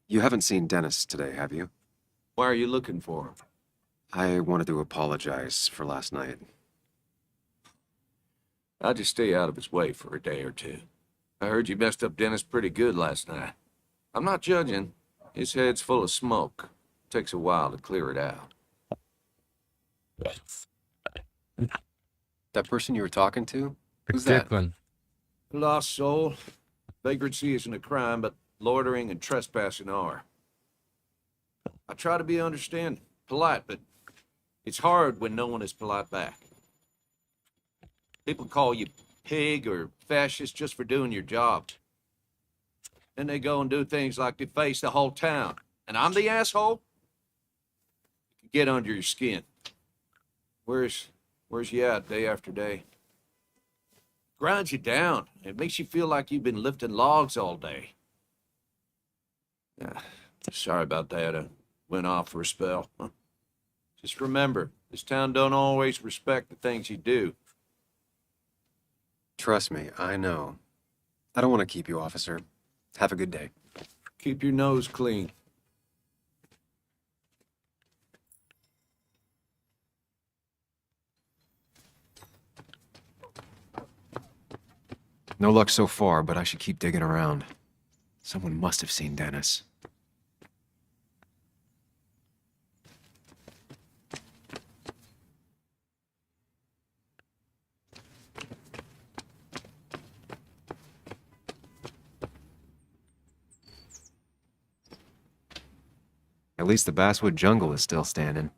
[SPEAKER 10] You haven't seen Dennis today, have you?
[SPEAKER 19] Why are you looking for him?
[SPEAKER 10] I wanted to apologize for last night.
[SPEAKER 19] I'll just stay out of his way for a day or two. I heard you messed up Dennis pretty good last night. I'm not judging. His head's full of smoke. Takes a while to clear it out.
[SPEAKER 10] That person you were talking to? Who's
[SPEAKER 3] That
[SPEAKER 10] that?
[SPEAKER 3] one.
[SPEAKER 19] Lost soul. Vagrancy isn't a crime, but loitering and trespassing are. I try to be understanding, polite, but it's hard when no one is polite back. People call you pig or fascist just for doing your job. Then they go and do things like deface the whole town. And I'm the asshole? It can get under your skin. Where's you at day after day? Grinds you down. It makes you feel like you've been lifting logs all day. Sorry about that. I went off for a spell. Just remember, this town don't always respect the things you do.
[SPEAKER 10] Trust me, I know. I don't want to keep you, officer. Have a good day.
[SPEAKER 19] Keep your nose clean.
[SPEAKER 10] No luck so far, but I should keep digging around. Someone must have seen Dennis. At least the basswood jungle is still standing.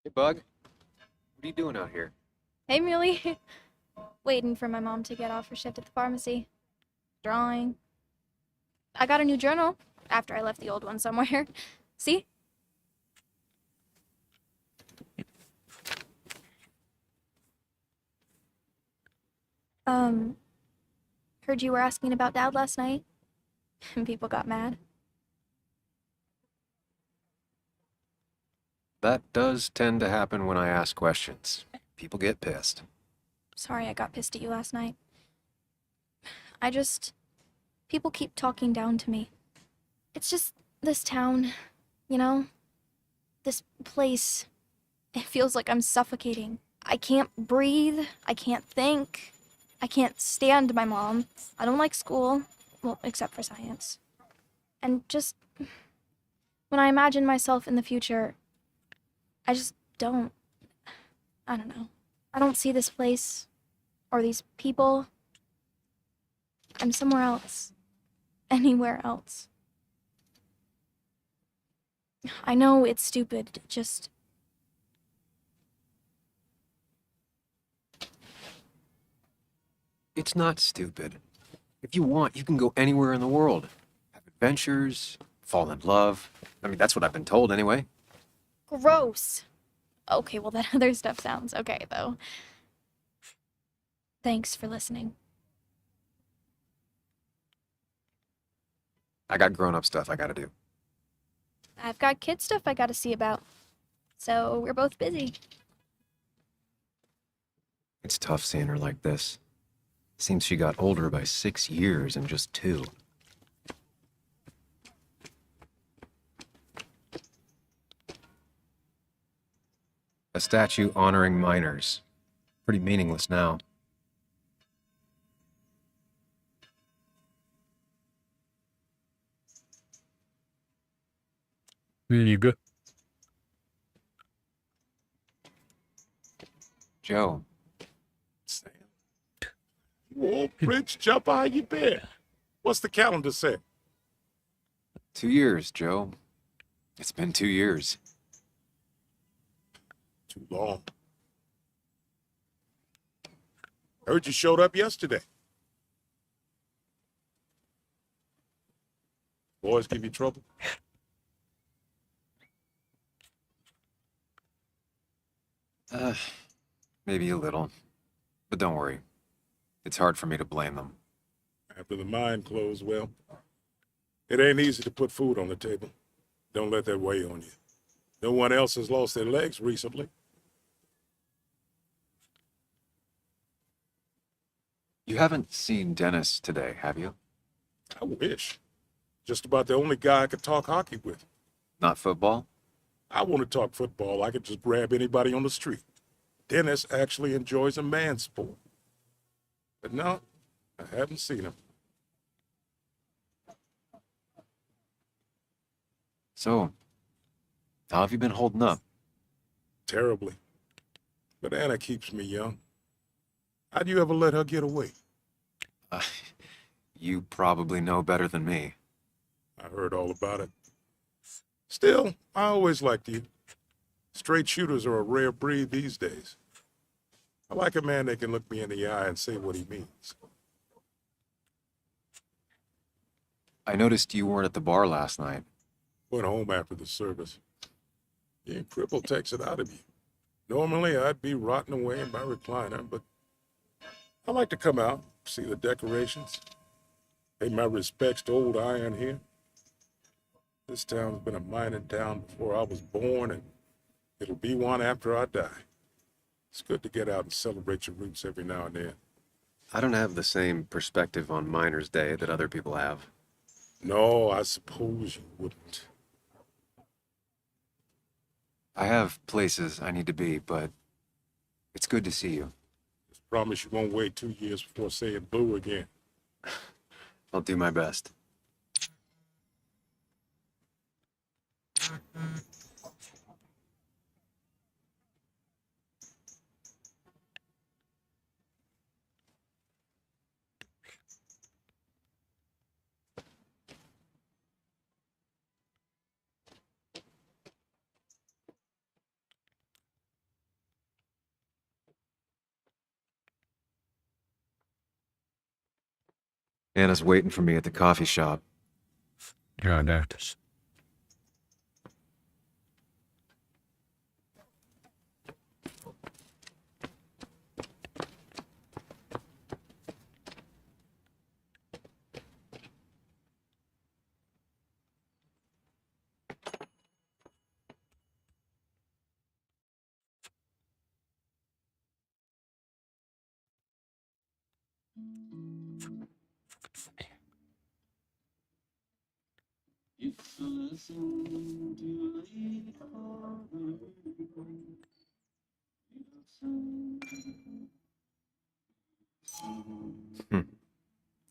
[SPEAKER 10] Hey, Bug. What are you doing out here?
[SPEAKER 20] Hey, Muley. Waiting for my mom to get off her shift at the pharmacy. Drawing. I got a new journal after I left the old one somewhere. See? Heard you were asking about Dad last night, and people got mad.
[SPEAKER 10] That does tend to happen when I ask questions. People get pissed.
[SPEAKER 20] Sorry I got pissed at you last night. People keep talking down to me. It's just this town, you know? This place. It feels like I'm suffocating. I can't breathe. I can't think. I can't stand my mom. I don't like school. Well, except for science. And just when I imagine myself in the future, I just don't. I don't know. I don't see this place or these people. I'm somewhere else. Anywhere else. I know it's stupid, just...
[SPEAKER 10] It's not stupid. If you want, you can go anywhere in the world. Have adventures, fall in love. I mean, that's what I've been told anyway.
[SPEAKER 20] Gross. Okay, well, that other stuff sounds okay, though. Thanks for listening.
[SPEAKER 10] I got grown-up stuff I gotta do.
[SPEAKER 20] I've got kid stuff I gotta see about. So we're both busy.
[SPEAKER 10] It's tough seeing her like this. Seems she got older by 6 years in just 2. A statue honoring minors. Pretty meaningless now.
[SPEAKER 3] There you go.
[SPEAKER 4] Joe,
[SPEAKER 21] Old Prince Jumper, how you been? What's the calendar say?
[SPEAKER 4] 2 years, Joe. It's been 2 years.
[SPEAKER 21] Too long. Heard you showed up yesterday. Boys give you trouble?
[SPEAKER 4] Maybe a little. But don't worry. It's hard for me to blame them.
[SPEAKER 21] After the mine closed, well, it ain't easy to put food on the table. Don't let that weigh on you. No one else has lost their legs recently.
[SPEAKER 4] You haven't seen Dennis today, have you?
[SPEAKER 21] I wish. Just about the only guy I could talk hockey with.
[SPEAKER 4] Not football?
[SPEAKER 21] I want to talk football. I could just grab anybody on the street. Dennis actually enjoys a man's sport. But no, I haven't seen him.
[SPEAKER 4] So, how have you been holding up?
[SPEAKER 21] Terribly. But Anna keeps me young. How'd you ever let her get away?
[SPEAKER 4] You probably know better than me.
[SPEAKER 21] I heard all about it. Still, I always liked you. Straight shooters are a rare breed these days. I like a man that can look me in the eye and say what he means.
[SPEAKER 4] I noticed you weren't at the bar last night.
[SPEAKER 21] Went home after the service. Being crippled takes it out of you. Normally, I'd be rotting away in my recliner, but I like to come out, see the decorations, pay my respects to old Iron here. This town's been a mining town before I was born, and it'll be one after I die. It's good to get out and celebrate your roots every now and then.
[SPEAKER 10] I don't have the same perspective on Miners' Day that other people have.
[SPEAKER 21] No, I suppose you wouldn't.
[SPEAKER 4] I have places I need to be, but it's good to see you.
[SPEAKER 21] Just promise you won't wait 2 years before saying boo again.
[SPEAKER 10] I'll do my best. Anna's waiting for me at the coffee shop.
[SPEAKER 3] Ja, dat is.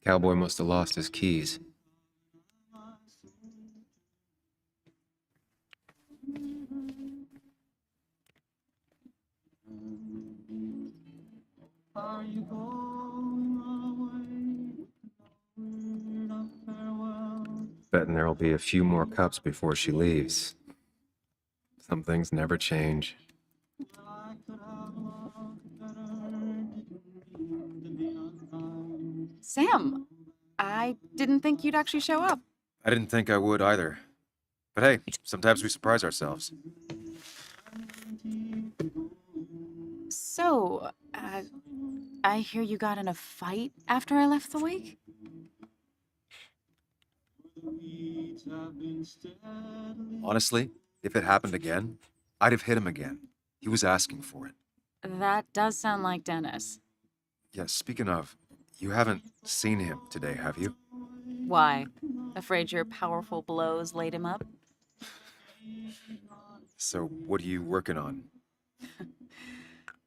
[SPEAKER 10] Cowboy must have lost his keys. Betting there'll be a few more cups before she leaves. Some things never change.
[SPEAKER 22] Sam, I didn't think you'd actually show up.
[SPEAKER 10] I didn't think I would either. But hey, sometimes we surprise ourselves.
[SPEAKER 22] So, I hear you got in a fight after I left the wake?
[SPEAKER 4] Honestly, if it happened again, I'd have hit him again. He was asking for it.
[SPEAKER 22] That does sound like Dennis.
[SPEAKER 4] Yeah, speaking of, you haven't seen him today, have you?
[SPEAKER 22] Why? Afraid your powerful blows laid him up?
[SPEAKER 4] So, what are you working on?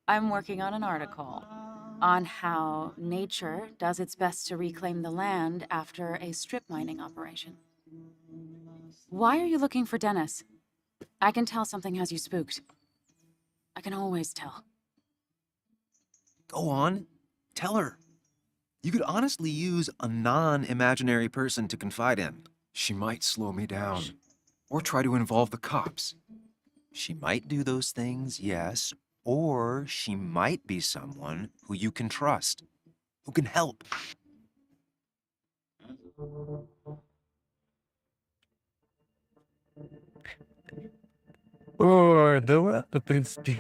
[SPEAKER 22] I'm working on an article on how nature does its best to reclaim the land after a strip mining operation. Why are you looking for Dennis? I can tell something has you spooked. I can always tell.
[SPEAKER 4] Go on. Tell her. You could honestly use a non-imaginary person to confide in. She might slow me down. Or try to involve the cops. She might do those things, yes. Or she might be someone who you can trust. Who can help.
[SPEAKER 3] Ой, да ладно, в принципе.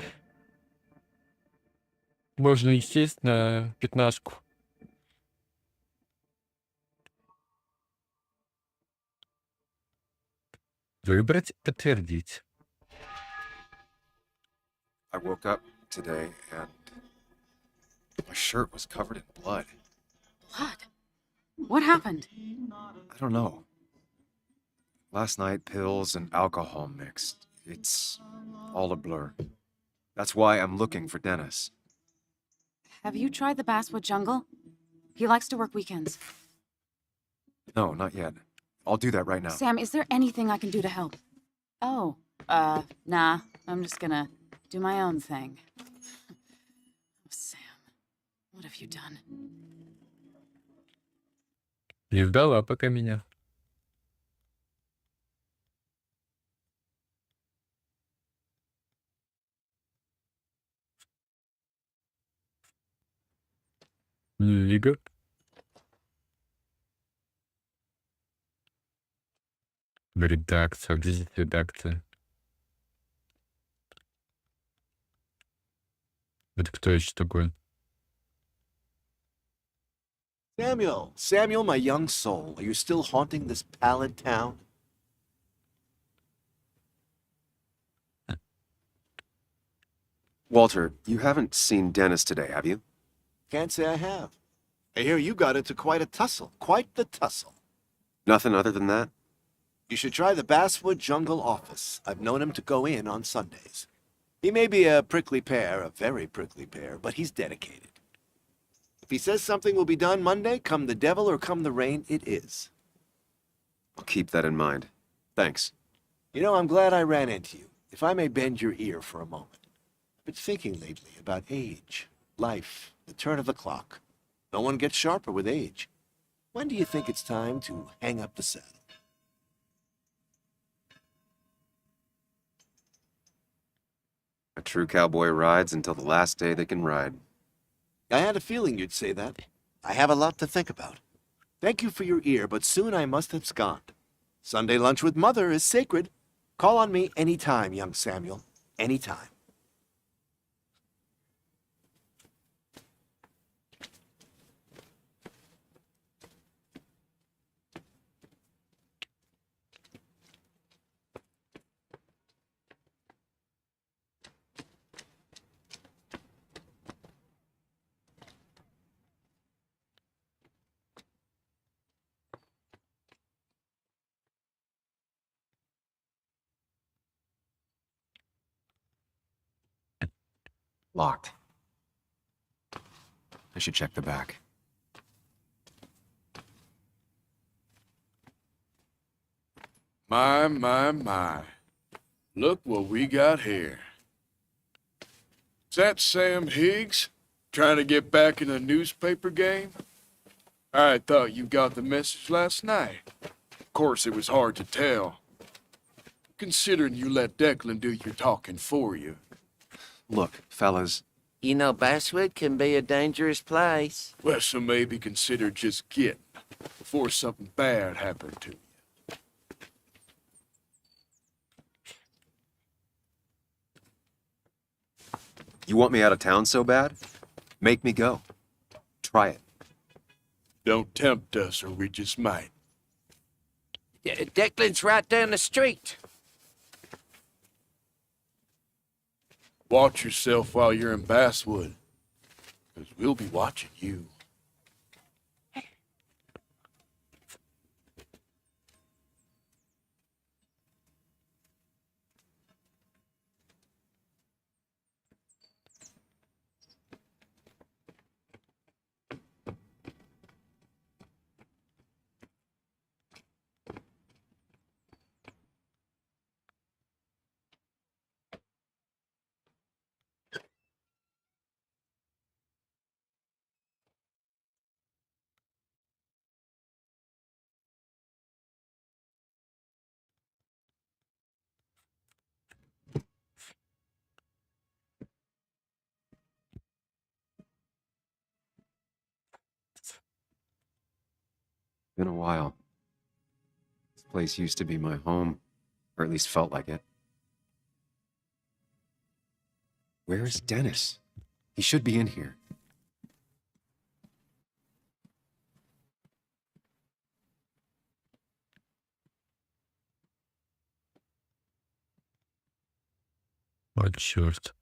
[SPEAKER 3] Можно и сесть на пятнашку. Выбрать, подтвердить.
[SPEAKER 10] I woke up today and my shirt was covered in blood.
[SPEAKER 22] Blood? What happened?
[SPEAKER 10] I don't know. Last night, pills and alcohol mixed. It's all a blur. That's why I'm looking for Dennis.
[SPEAKER 22] Have you tried the Basswood Jungle? He likes to work weekends.
[SPEAKER 10] No, not yet. I'll do that right now.
[SPEAKER 22] Sam, is there anything I can do to help? Oh, nah. I'm just gonna do my own thing. Oh, Sam, what have you done?
[SPEAKER 3] И ждала пока меня. Лига. Редакция. Где здесь редакция? Это кто еще такой?
[SPEAKER 7] Samuel, my young soul, are you still haunting this pallid town?
[SPEAKER 10] Walter, you haven't seen Dennis today, have you?
[SPEAKER 7] Can't say I have. I hear you got into quite a tussle. Quite the tussle.
[SPEAKER 10] Nothing other than that?
[SPEAKER 7] You should try the Basswood Jungle office. I've known him to go in on Sundays. He may be a prickly pear, a very prickly pear, but he's dedicated. If he says something will be done Monday, come the devil or come the rain, it is.
[SPEAKER 10] I'll keep that in mind. Thanks.
[SPEAKER 7] You know, I'm glad I ran into you. If I may bend your ear for a moment. I've been thinking lately about age, life, the turn of the clock. No one gets sharper with age. When do you think it's time to hang up the saddle?
[SPEAKER 10] A true cowboy rides until the last day they can ride.
[SPEAKER 7] I had a feeling you'd say that. I have a lot to think about. Thank you for your ear, but soon I must abscond. Sunday lunch with Mother is sacred. Call on me any time, young Samuel. Any time.
[SPEAKER 10] Locked. I should check the back.
[SPEAKER 21] My. Look what we got here. Is that Sam Higgs? Trying to get back in the newspaper game? I thought you got the message last night. Of course, it was hard to tell. Considering you let Declan do your talking for you.
[SPEAKER 10] Look, fellas.
[SPEAKER 17] You know, Basswood can be a dangerous place.
[SPEAKER 21] Well, so maybe consider just getting before something bad happened to you.
[SPEAKER 10] You want me out of town so bad? Make me go. Try it.
[SPEAKER 21] Don't tempt us or we just might.
[SPEAKER 17] Declan's right down the street.
[SPEAKER 21] Watch yourself while you're in Basswood, because we'll be watching you.
[SPEAKER 10] Been a while. This place used to be my home, or at least felt like it. Where is Dennis? He should be in here.
[SPEAKER 3] What черт.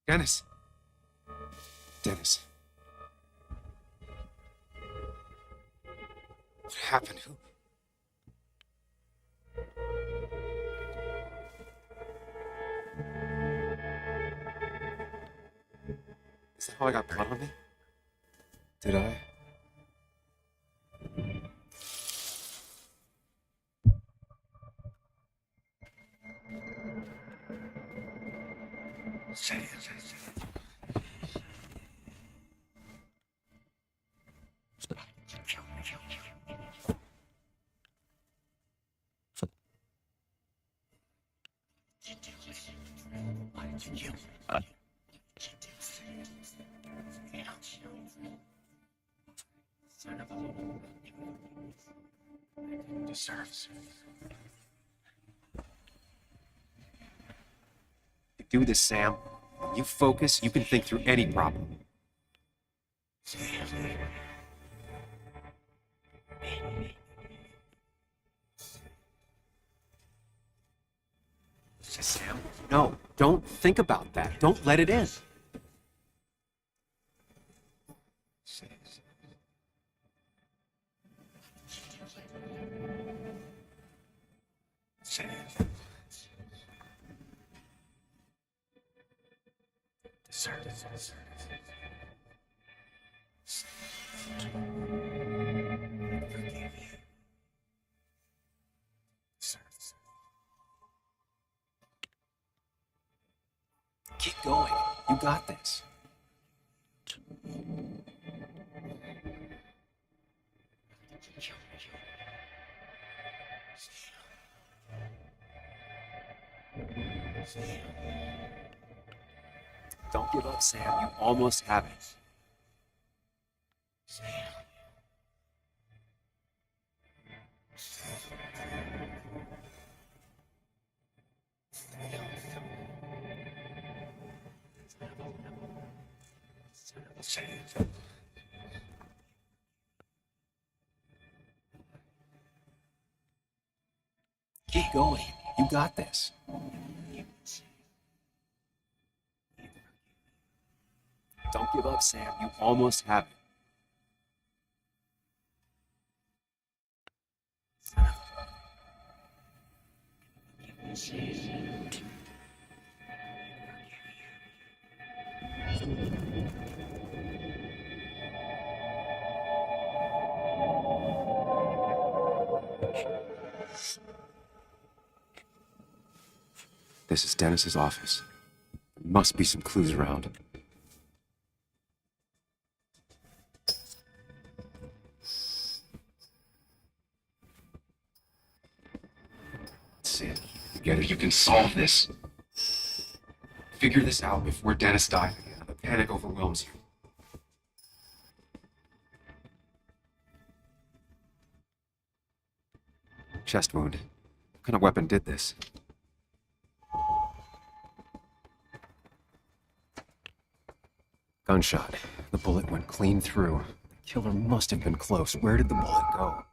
[SPEAKER 10] Dennis! Dennis. What happened? Who? Is that how I got blood on me? Did I? You do this, Sam. When you focus, you can think through any problem. Sam, no, don't think about that. Don't let it in. Keep going. You got this. Don't give up, Sam. You almost have it. Keep going. You got this. Don't give up, Sam. You almost have it. This is Dennis's office. There must be some clues around. That's it. Together you can solve this. Figure this out before Dennis dies again and the panic overwhelms you. Chest wound. What kind of weapon did this? Gunshot. The bullet went clean through. The killer must have been close. Where did the bullet go?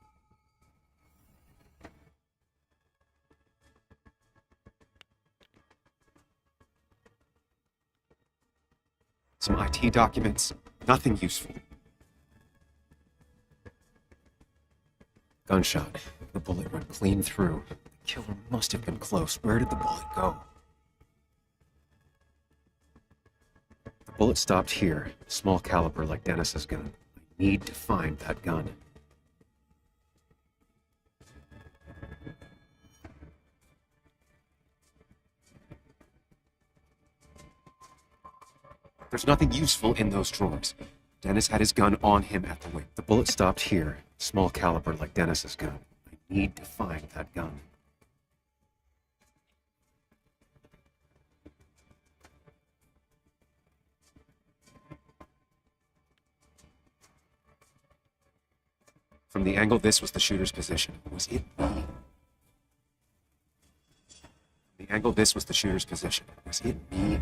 [SPEAKER 10] Some IT documents. Nothing useful. Gunshot. The bullet went clean through. The killer must have been close. Where did the bullet go? The bullet stopped here. Small caliber like Dennis's gun. I need to find that gun. There's nothing useful in those drawers. Dennis had his gun on him at the wing. The bullet stopped here. Small caliber like Dennis's gun. I need to find that gun. From the angle this was the shooter's position. Was it me? From the angle this was the shooter's position. Was it me?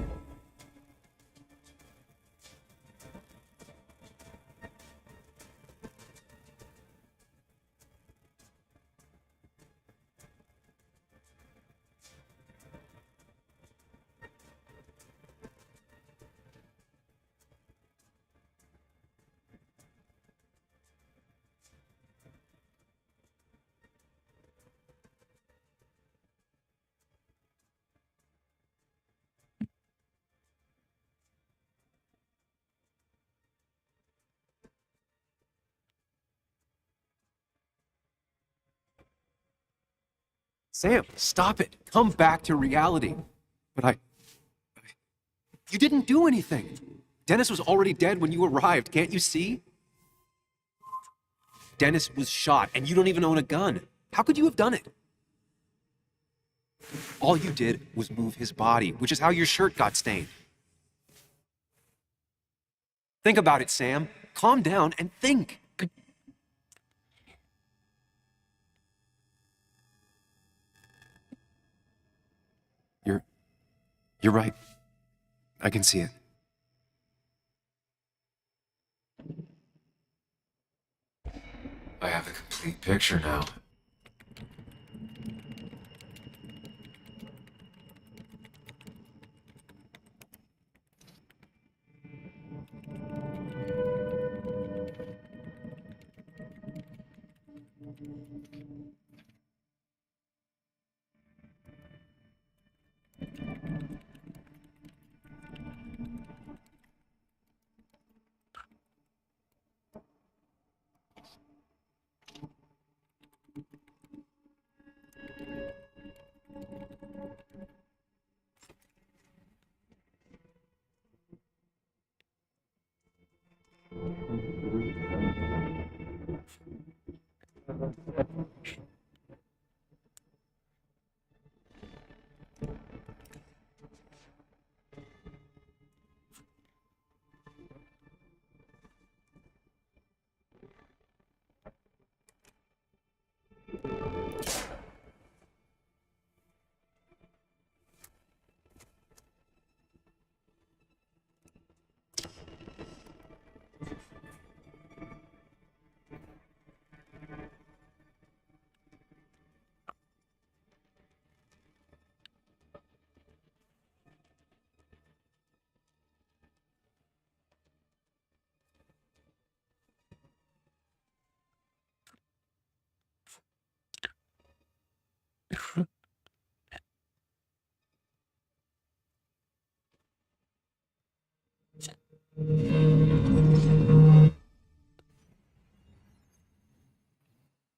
[SPEAKER 10] Sam, stop it. Come back to reality. But you didn't do anything. Dennis was already dead when you arrived. Can't you see? Dennis was shot, and you don't even own a gun. How could you have done it? All you did was move his body, which is how your shirt got stained. Think about it, Sam. Calm down and think. You're right. I can see it. I have the complete picture now.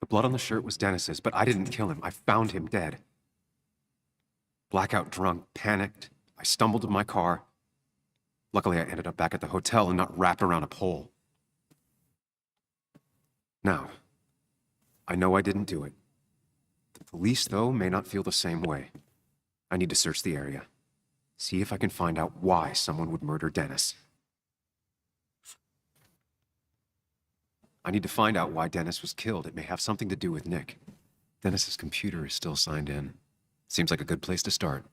[SPEAKER 10] The blood on the shirt was Dennis's, but I didn't kill him. I found him dead. Blackout drunk, panicked. I stumbled to my car. Luckily, I ended up back at the hotel and not wrapped around a pole. Now, I know I didn't do it. The police, though, may not feel the same way. I need to search the area. See if I can find out why someone would murder Dennis. I need to find out why Dennis was killed. It may have something to do with Nick. Dennis's computer is still signed in. Seems like a good place to start.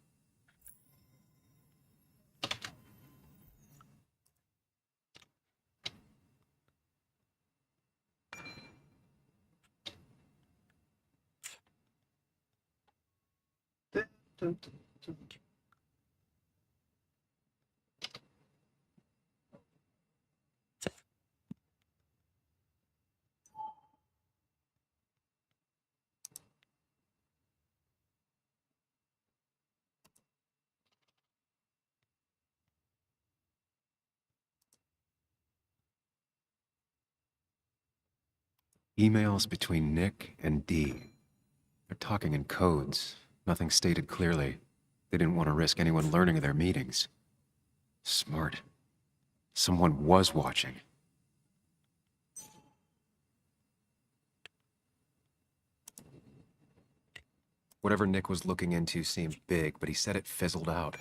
[SPEAKER 10] Emails between Nick and Dee. They're talking in codes. Nothing stated clearly. They didn't want to risk anyone learning of their meetings. Smart. Someone was watching. Whatever Nick was looking into seemed big, but he said it fizzled out.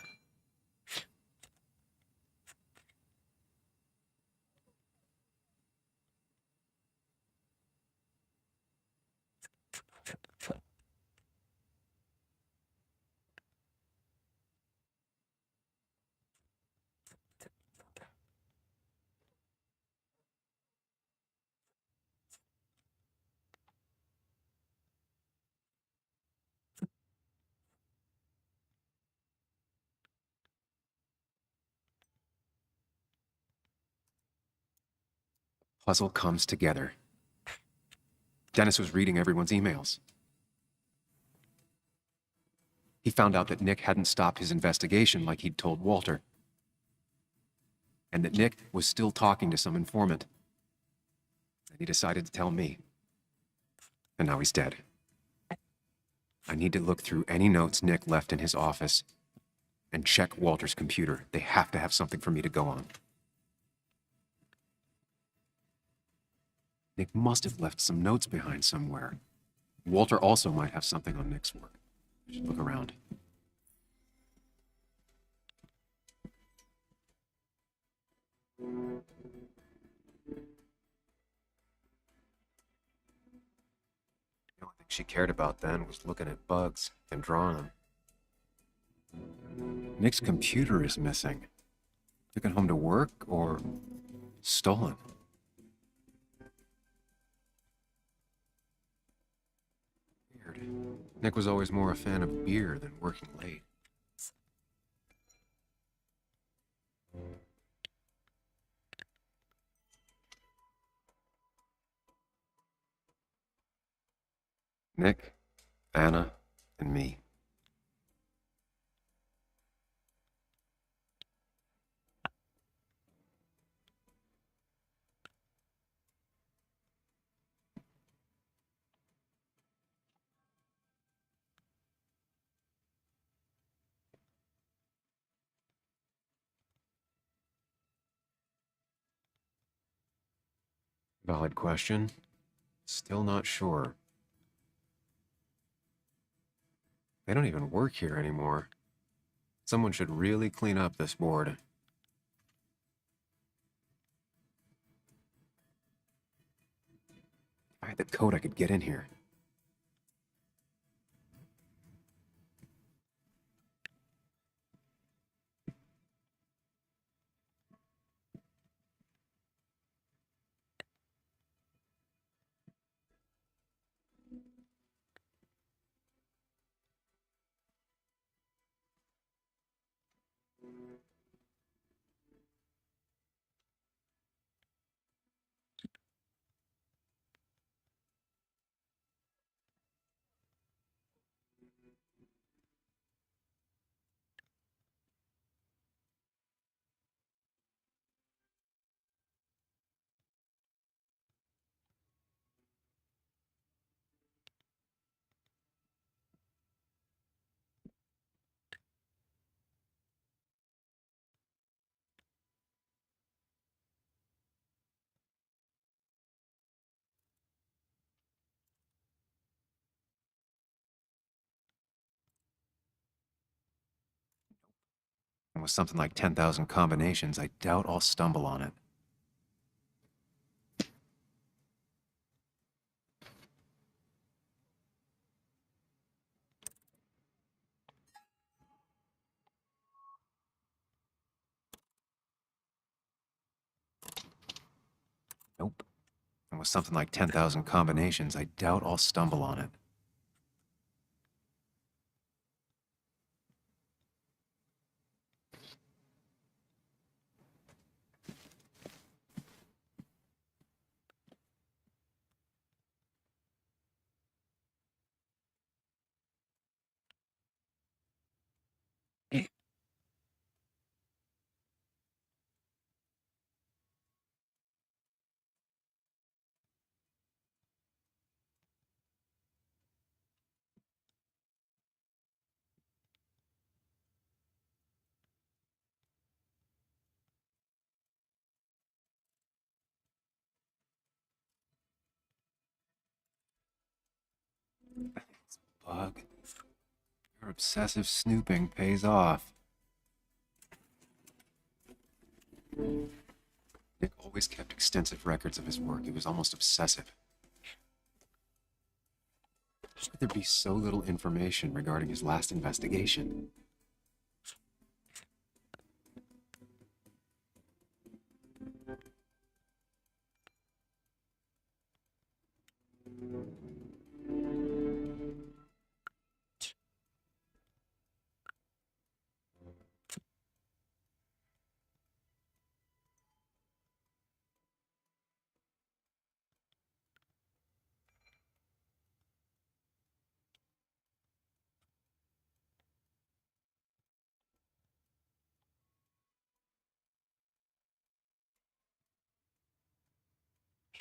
[SPEAKER 10] puzzle comes together. Dennis was reading everyone's emails. He found out that Nick hadn't stopped his investigation like he'd told Walter. And that Nick was still talking to some informant. And he decided to tell me. And now he's dead. I need to look through any notes Nick left in his office and check Walter's computer. They have to have something for me to go on. Nick must have left some notes behind somewhere. Walter also might have something on Nick's work. I should look around. The only thing she cared about then was looking at bugs and drawing them. Nick's computer is missing. Took it home to work or stolen? Weird. Nick was always more a fan of beer than working late. Nick, Anna, and me. Valid question. Still not sure. They don't even work here anymore. Someone should really clean up this board. If I had the code, I could get in here. And with something like 10,000 combinations, I doubt I'll stumble on it. Nope. And with something like 10,000 combinations, I doubt I'll stumble on it. Bug. Your obsessive snooping pays off. Nick always kept extensive records of his work. He was almost obsessive. How could there be so little information regarding his last investigation?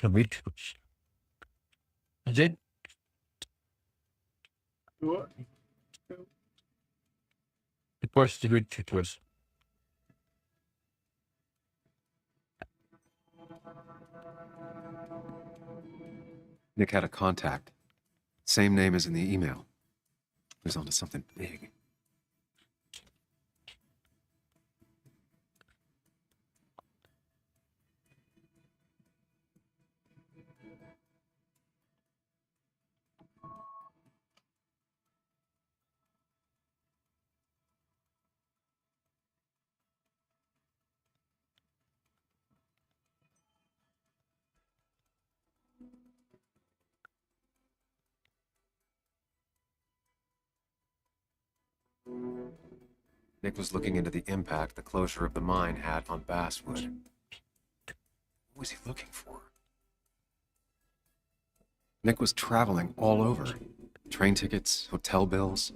[SPEAKER 3] Wait. Is it?
[SPEAKER 2] What?
[SPEAKER 3] It was the good it was.
[SPEAKER 10] Nick had a contact. Same name as in the email. He was onto something big. Nick was looking into the impact the closure of the mine had on Basswood. What was he looking for? Nick was traveling all over. Train tickets, hotel bills,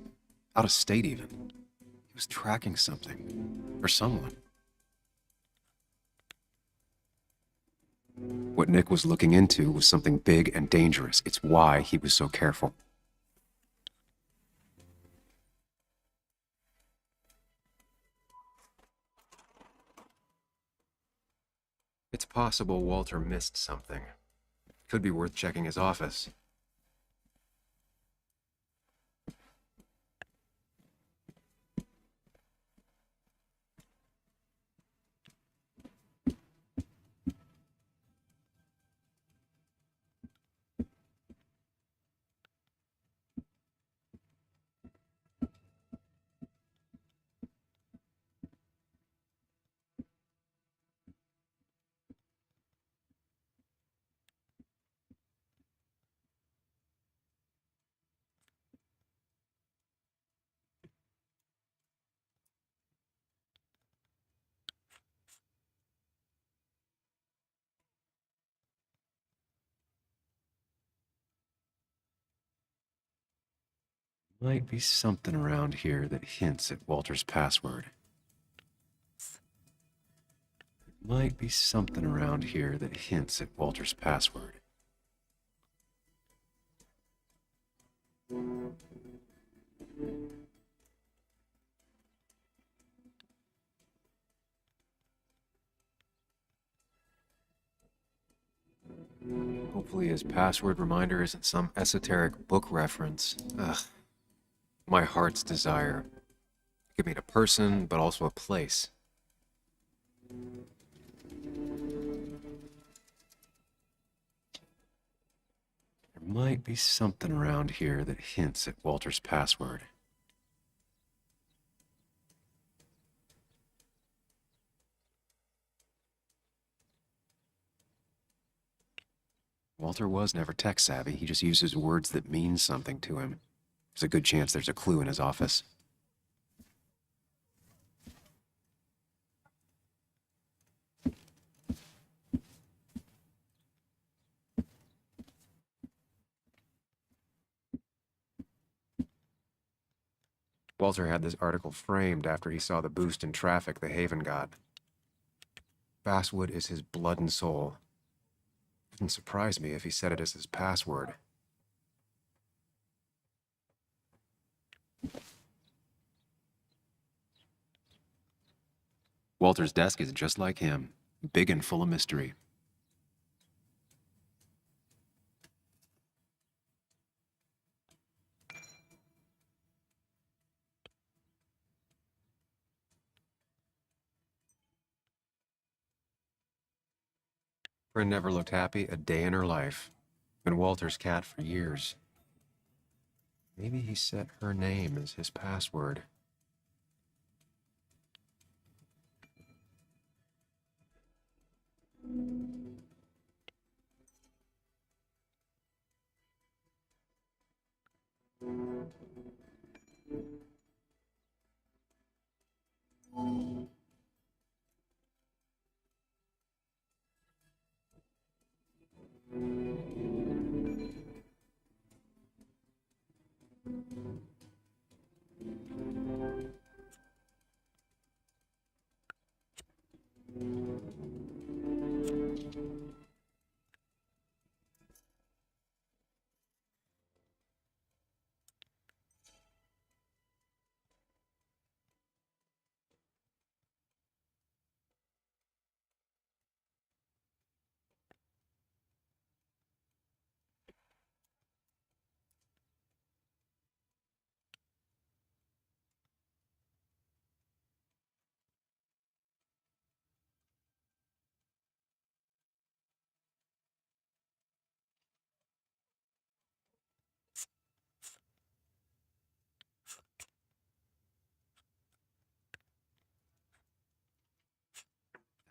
[SPEAKER 10] out of state even. He was tracking something, or someone. What Nick was looking into was something big and dangerous. It's why he was so careful. It's possible Walter missed something. Could be worth checking his office. Might be something around here that hints at Walter's password. Might be something around here that hints at Walter's password. Hopefully his password reminder isn't some esoteric book reference. Ugh. My heart's desire. It could mean a person, but also a place. There might be something around here that hints at Walter's password. Walter was never tech savvy. He just uses words that mean something to him. There's a good chance there's a clue in his office. Walter had this article framed after he saw the boost in traffic the Haven got. Basswood is his blood and soul. It wouldn't surprise me if he said it as his password. Walter's desk is just like him, big and full of mystery. Fran never looked happy a day in her life. Been Walter's cat for years. Maybe he set her name as his password.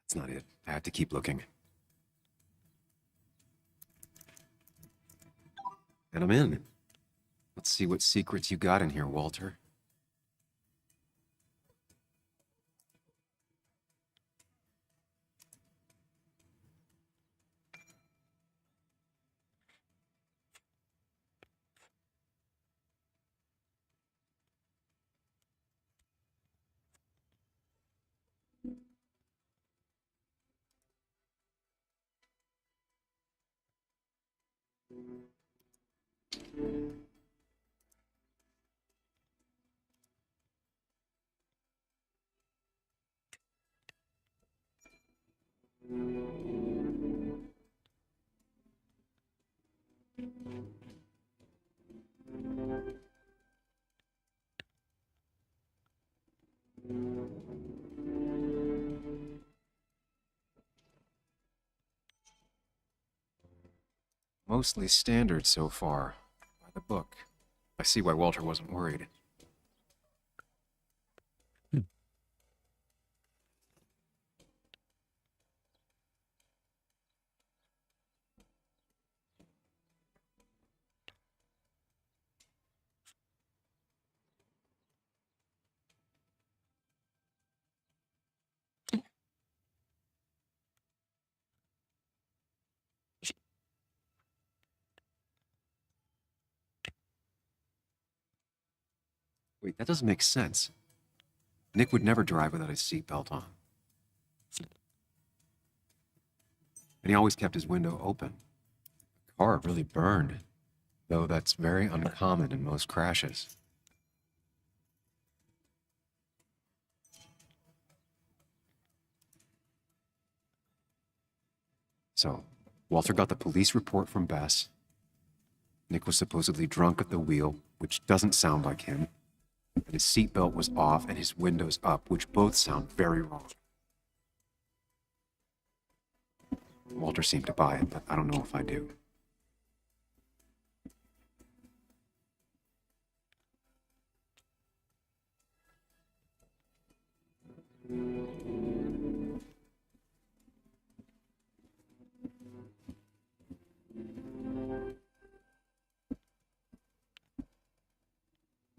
[SPEAKER 10] It's not it. I have to keep looking. And I'm in. Let's see what secrets you got in here, Walter. Mostly standard so far. By the book. I see why Walter wasn't worried. Wait, that doesn't make sense. Nick would never drive without his seatbelt on. And he always kept his window open. The car really burned, though that's very uncommon in most crashes. So, Walter got the police report from Bess. Nick was supposedly drunk at the wheel, which doesn't sound like him. And his seatbelt was off and his windows up, which both sound very wrong. Walter seemed to buy it, but I don't know if I do.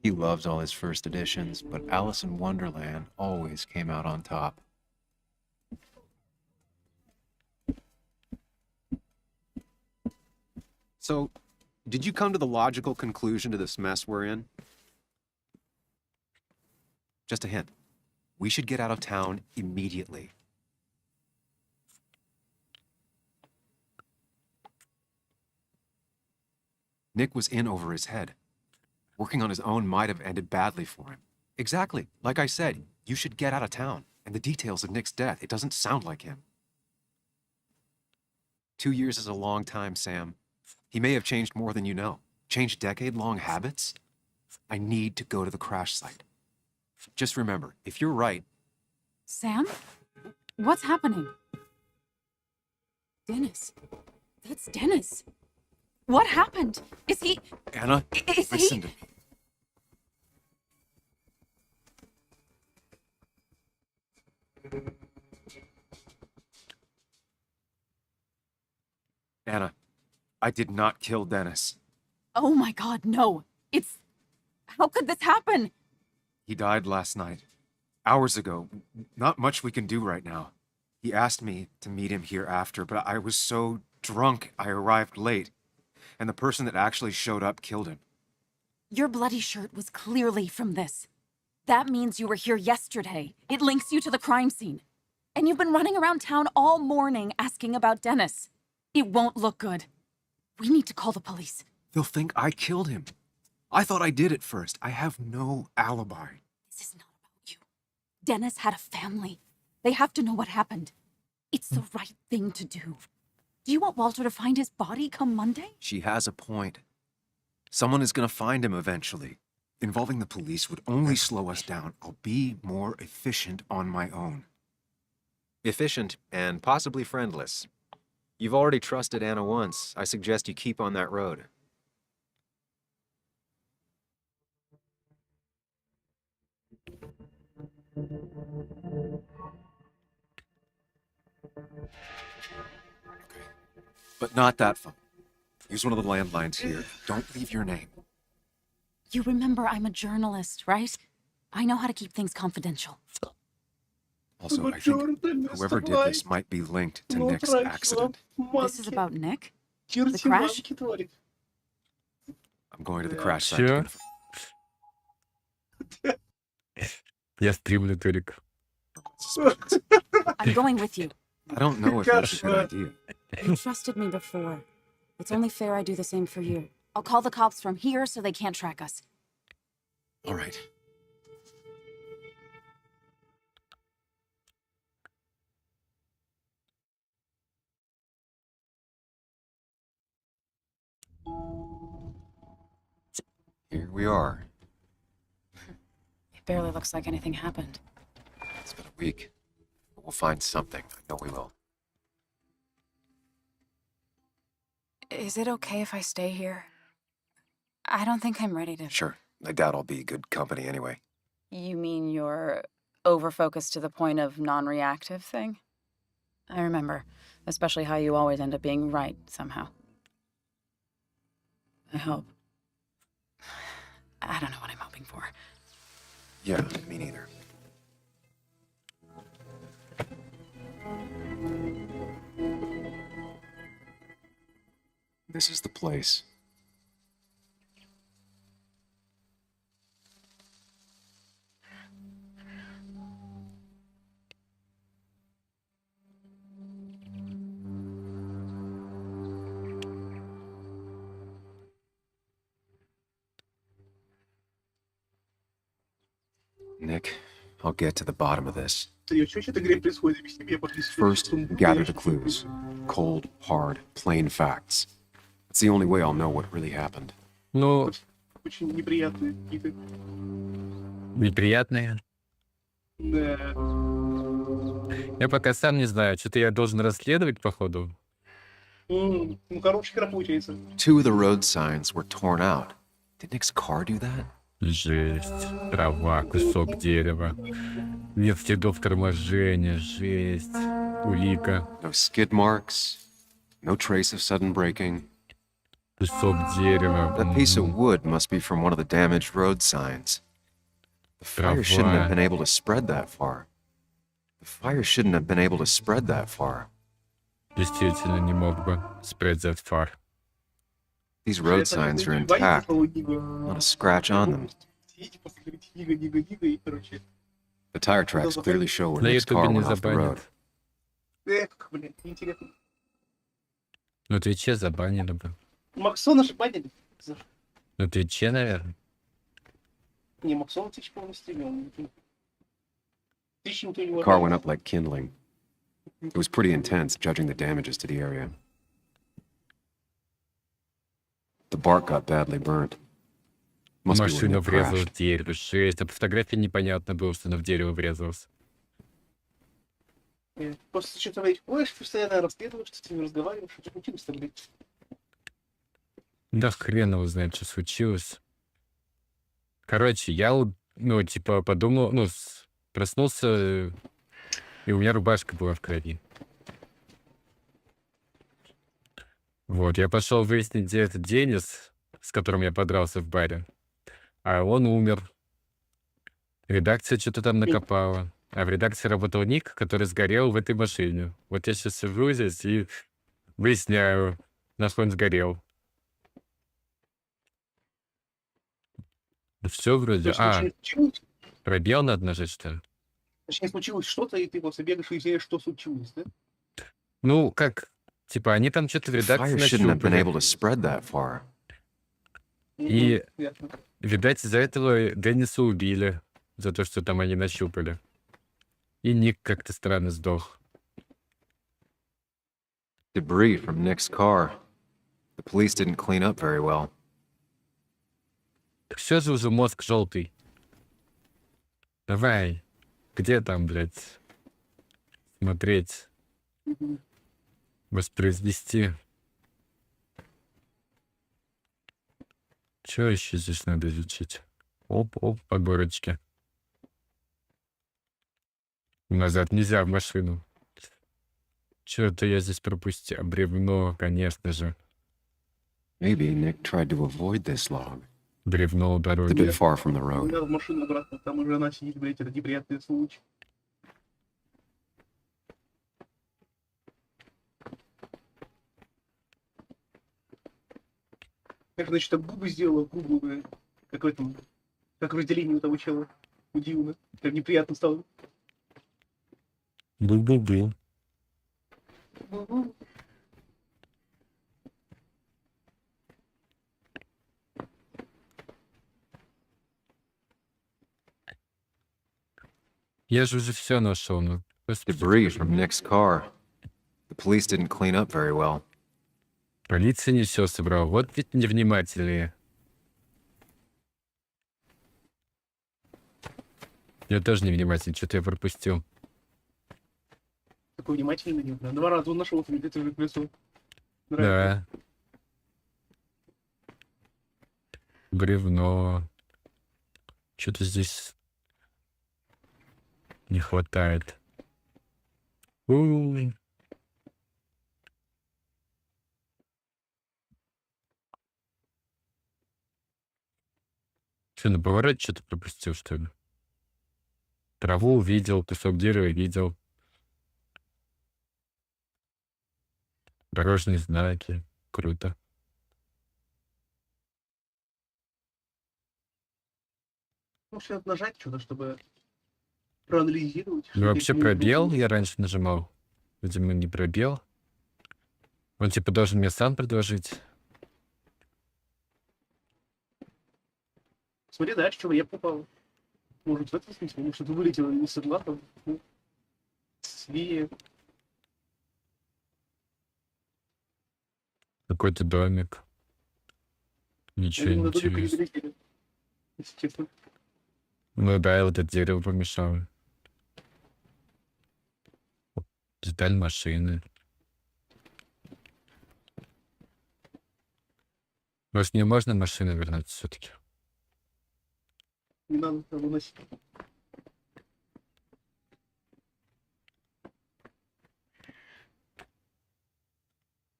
[SPEAKER 10] He loves all his first editions, but Alice in Wonderland always came out on top. So, did you come to the logical conclusion to this mess we're in? Just a hint. We should get out of town immediately. Nick was in over his head. Working on his own might have ended badly for him. Exactly. Like I said, you should get out of town. And the details of Nick's death, it doesn't sound like him. 2 years is a long time, Sam. He may have changed more than you know. Changed decade-long habits? I need to go to the crash site. Just remember, if you're right...
[SPEAKER 22] Sam? What's happening? Dennis. That's Dennis. What happened? Is he...
[SPEAKER 10] Anna,
[SPEAKER 22] Is
[SPEAKER 10] listen
[SPEAKER 22] he...
[SPEAKER 10] to me. Anna, I did not kill Dennis.
[SPEAKER 22] Oh my God, no. It's... How could this happen?
[SPEAKER 10] He died last night. Hours ago. Not much we can do right now. He asked me to meet him here after, but I was so drunk I arrived late. And the person that actually showed up killed him.
[SPEAKER 22] Your bloody shirt was clearly from this. That means you were here yesterday. It links you to the crime scene. And you've been running around town all morning asking about Dennis. It won't look good. We need to call the police.
[SPEAKER 10] They'll think I killed him. I thought I did at first. I have no alibi.
[SPEAKER 22] This is not about you. Dennis had a family. They have to know what happened. It's the right thing to do. Do you want Walter to find his body come Monday?
[SPEAKER 10] She has a point. Someone is gonna find him eventually. Involving the police would only slow us down. I'll be more efficient on my own. Efficient and possibly friendless. You've already trusted Anna once. I suggest you keep on that road. But not that phone. Use one of the landlines here. Don't leave your name.
[SPEAKER 22] You remember I'm a journalist, right? I know how to keep things confidential.
[SPEAKER 10] Also, I think whoever did this might be linked to Nick's accident.
[SPEAKER 22] This is about Nick? The crash?
[SPEAKER 10] I'm going to the crash site to
[SPEAKER 3] Чё?
[SPEAKER 10] confirm.
[SPEAKER 3] Я стримлю, Толик.
[SPEAKER 22] I'm going with you.
[SPEAKER 10] I don't know if that's a good idea.
[SPEAKER 22] You trusted me before. It's only fair I do the same for you. I'll call the cops from here so they can't track us.
[SPEAKER 10] All right. Here we are.
[SPEAKER 22] It barely looks like anything happened.
[SPEAKER 10] It's been a week. But we'll find something. I know we will.
[SPEAKER 22] Is it okay if I stay here? I don't think I'm ready to...
[SPEAKER 10] Sure. I doubt I'll be good company anyway.
[SPEAKER 22] You mean you're over-focused to the point of non-reactive thing? I remember, especially how you always end up being right somehow. I hope. I don't know what I'm hoping for.
[SPEAKER 10] Yeah, me neither. This is the place. Nick, I'll get to the bottom of this. First, gather the clues. Cold, hard, plain facts. That's the only way I'll know what really happened.
[SPEAKER 3] Ну,
[SPEAKER 2] Очень неприятные какие-то.
[SPEAKER 3] неприятные.
[SPEAKER 2] Да.
[SPEAKER 3] Я пока сам не знаю, что-то я должен расследовать, походу.
[SPEAKER 2] Ну, хорошая игра получается.
[SPEAKER 10] 2 of the road signs were torn out. Did Nick's car do that?
[SPEAKER 3] Жесть. Трава, кусок дерева. Нет следов торможения. Жесть. Улика.
[SPEAKER 10] No skid marks. No trace of sudden braking.
[SPEAKER 3] Кусок дерева.
[SPEAKER 10] That piece of wood must be from one of the damaged road signs. The fire shouldn't have been able to spread that far. The fire shouldn't have been able to spread that far.
[SPEAKER 3] Действительно не мог бы spread that far.
[SPEAKER 10] These road signs are intact. Not a scratch on them. The tire tracks clearly show where
[SPEAKER 3] На
[SPEAKER 10] Nick's
[SPEAKER 3] ютубе
[SPEAKER 10] car
[SPEAKER 3] не
[SPEAKER 10] went off the road.
[SPEAKER 3] забанят.
[SPEAKER 2] Эх, блин, интересно.
[SPEAKER 3] На Твиче забанили бы.
[SPEAKER 2] Максона же банили.
[SPEAKER 3] На Твиче, наверное.
[SPEAKER 2] Не, Максон тысяч, по-моему, стримил. Тысяч никто не
[SPEAKER 10] The car went up like kindling. It was pretty intense, judging the damages to the area. The bark got badly burnt. Must be where
[SPEAKER 3] Машина
[SPEAKER 10] Nick
[SPEAKER 3] врезалась
[SPEAKER 10] crashed.
[SPEAKER 3] в дерево. Жесть. А по фотографии непонятно было, что она в дерево врезалась.
[SPEAKER 2] Просто что-то говорить, ой, постоянно расследуешь, что ты не разговариваешь, что случилось с тобой?
[SPEAKER 3] Да хрен его знает, что случилось. Короче, я, ну, типа, подумал, ну, проснулся, и у меня рубашка была в крови. Вот, я пошел выяснить, где этот Денис, с которым я подрался в баре. А он умер. Редакция что-то там накопала. А в редакции работал Ник, который сгорел в этой машине. Вот я сейчас сижу здесь и выясняю, на что он сгорел. Да все вроде.
[SPEAKER 2] То есть ничего не случилось?
[SPEAKER 3] Пробел надо нажать, что ли?
[SPEAKER 2] Точнее, случилось что-то, и ты просто бегаешь и выясняешь, что случилось, да?
[SPEAKER 3] Ну, как? Типа, они там что-то в
[SPEAKER 10] The
[SPEAKER 3] редакции
[SPEAKER 10] fire shouldn't have been
[SPEAKER 3] нащупали.
[SPEAKER 10] able to spread that far.
[SPEAKER 3] И,
[SPEAKER 2] Ясно.
[SPEAKER 3] видать, из-за этого Денниса убили. За то, что там они нащупали. И Ник как-то странно сдох.
[SPEAKER 10] Debris from Nick's car. The police didn't clean up very well.
[SPEAKER 3] Все же уже мозг желтый. Давай. Где там, блядь? Смотреть. Воспроизвести. Что еще здесь надо изучить? Оп-оп, по горочке. Назад нельзя в машину. Что-то я здесь пропустил. Бревно, конечно же.
[SPEAKER 10] Maybe Nick tried to avoid this log.
[SPEAKER 3] Бревно у
[SPEAKER 10] It's a
[SPEAKER 3] дороги.
[SPEAKER 10] bit far from the
[SPEAKER 2] Не
[SPEAKER 10] road.
[SPEAKER 2] надо в машину обратно, там уже она сидит, блядь, это неприятный случай. Как, значит, так губы сделала, губы, блядь, как в этом, как в разделении у того чела. Удивно. Как неприятно стало.
[SPEAKER 3] Бу-бу-бу. Я же уже все нашел, ну.
[SPEAKER 10] Debris from Nick's car. The police didn't clean up very well.
[SPEAKER 3] Полиция не все собрала. Вот ведь невнимательные. Я тоже невнимательный, что-то я пропустил.
[SPEAKER 2] Такой внимательный, не знаю. 2 раза он нашел себе где-то в лесу.
[SPEAKER 3] Да. Бревно. Что-то здесь не хватает. У-у-у. Что, на повороте что-то пропустил, что ли? Траву увидел, кусок дерева видел. Дорожные знаки. Круто.
[SPEAKER 2] Может, надо нажать что-то, чтобы проанализировать.
[SPEAKER 3] Ну, вообще пробел я раньше нажимал. Видимо, не пробел. Он типа должен мне сам предложить.
[SPEAKER 2] Смотри дальше, чего я попал. Может, в этом смысле, может, это вылетело из седла, там, ну, слие.
[SPEAKER 3] Какой-то домик. Ничего
[SPEAKER 2] Они
[SPEAKER 3] не
[SPEAKER 2] на домик не
[SPEAKER 3] интересно.
[SPEAKER 2] долетели, если честно.
[SPEAKER 3] Ну да, вот это дерево помешало. Деталь машины. Может, мне можно машину вернуть все-таки?
[SPEAKER 2] Не надо там выносить.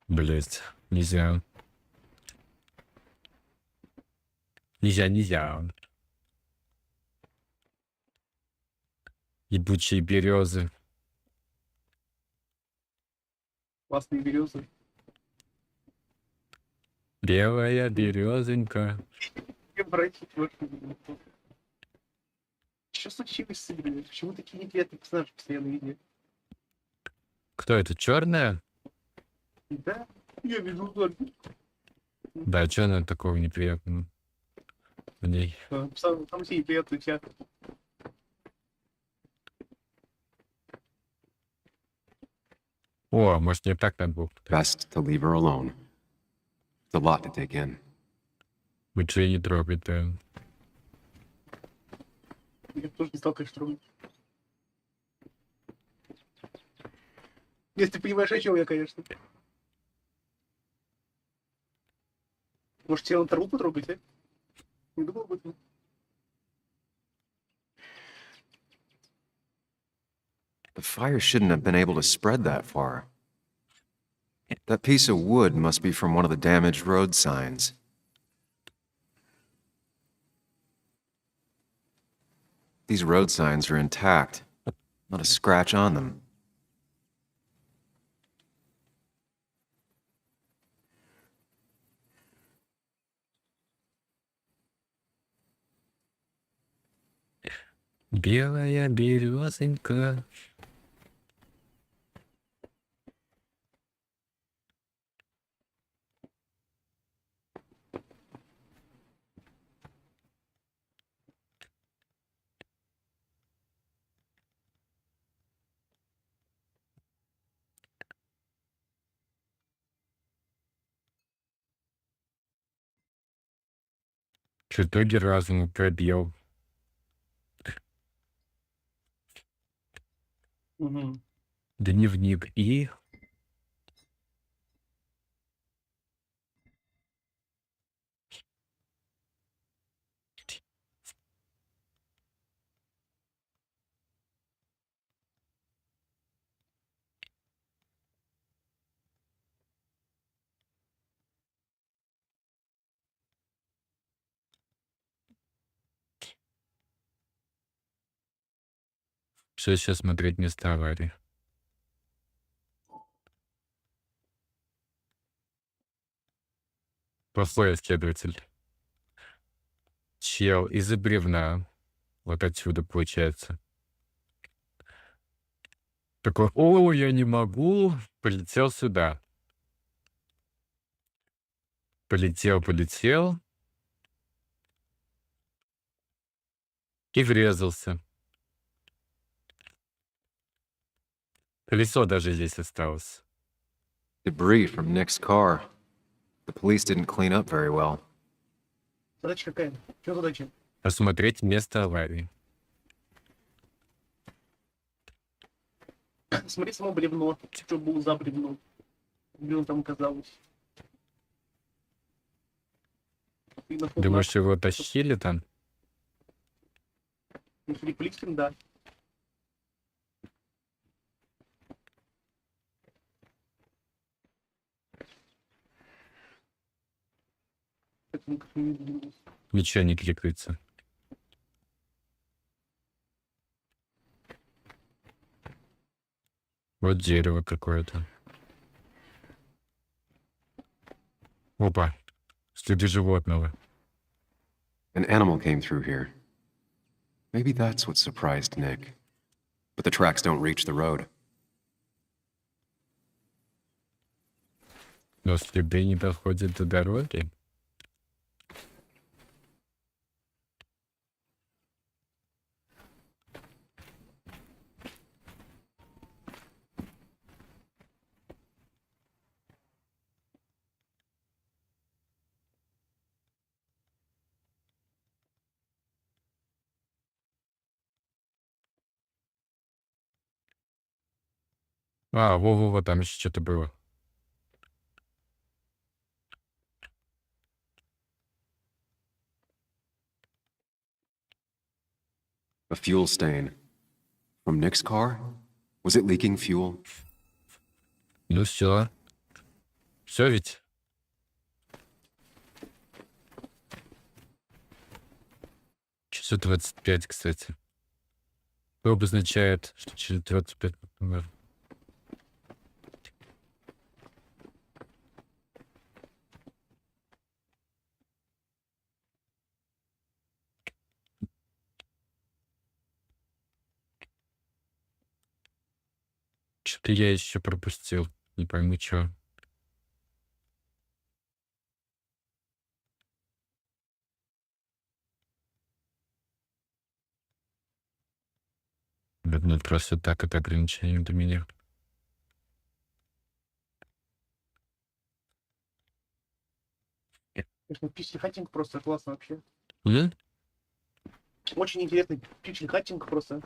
[SPEAKER 3] Блять, нельзя. Нельзя. Ебучие березы.
[SPEAKER 2] Классные березы.
[SPEAKER 3] Белая березонька.
[SPEAKER 2] Обратить машину. Что случилось с игрой? Почему такие неприятные персонажи постоянно видны?
[SPEAKER 3] Кто это? Черная?
[SPEAKER 2] Да, я вижу только.
[SPEAKER 3] Да, что она такого неприятного в ней?
[SPEAKER 2] Там все неприятные вся.
[SPEAKER 3] О, может, мне так надо было.
[SPEAKER 10] Best to leave her alone. It's a lot to take in.
[SPEAKER 3] Лучше не трогать, да.
[SPEAKER 2] Я тоже не стал, конечно, трогать. Если ты понимаешь, о чем я, конечно. Может, тебе на траву потрогать, а? Не думал об этом.
[SPEAKER 10] The fire shouldn't have been able to spread that far. That piece of wood must be from one of the damaged road signs. These road signs are intact. Not a scratch on them.
[SPEAKER 3] Белая березонька. В итоге разум пробел.
[SPEAKER 2] Угу.
[SPEAKER 3] Дневник и... Что еще смотреть место аварии? Плохой исследователь. Чел из-за бревна. Вот отсюда получается. Такой, о, я не могу. Полетел сюда. Полетел. И врезался. Колесо даже здесь осталось.
[SPEAKER 10] Debris from Nick's car. The police didn't clean up very well.
[SPEAKER 2] Задача какая? Что задача?
[SPEAKER 3] Осмотреть место аварии.
[SPEAKER 2] Смотри само бревно. Что было за бревно? Бревно там оказалось. И нашел
[SPEAKER 3] Думаешь,
[SPEAKER 2] знак.
[SPEAKER 3] его тащили там?
[SPEAKER 2] Ну, судя по листьям, да. Это никак не видно.
[SPEAKER 3] Ничего не кликается. Вот дерево какое-то. Опа. Следы животного.
[SPEAKER 10] An animal came through here. Maybe that's what surprised Nick. But the tracks don't reach the road.
[SPEAKER 3] Но следы не доходят до дороги. А, во-во-во, там еще что-то было.
[SPEAKER 10] A fuel stain. From Nick's car? Was it leaking fuel?
[SPEAKER 3] Ну все. Все ведь? Часов 25, кстати. Что обозначает, что через 25 минут. Что-то я еще пропустил. Не пойму, что. Видно, просто так это ограничение для меня.
[SPEAKER 2] Конечно, пиксель-хантинг просто классно вообще.
[SPEAKER 3] М?
[SPEAKER 2] Очень интересный пиксель-хантинг просто.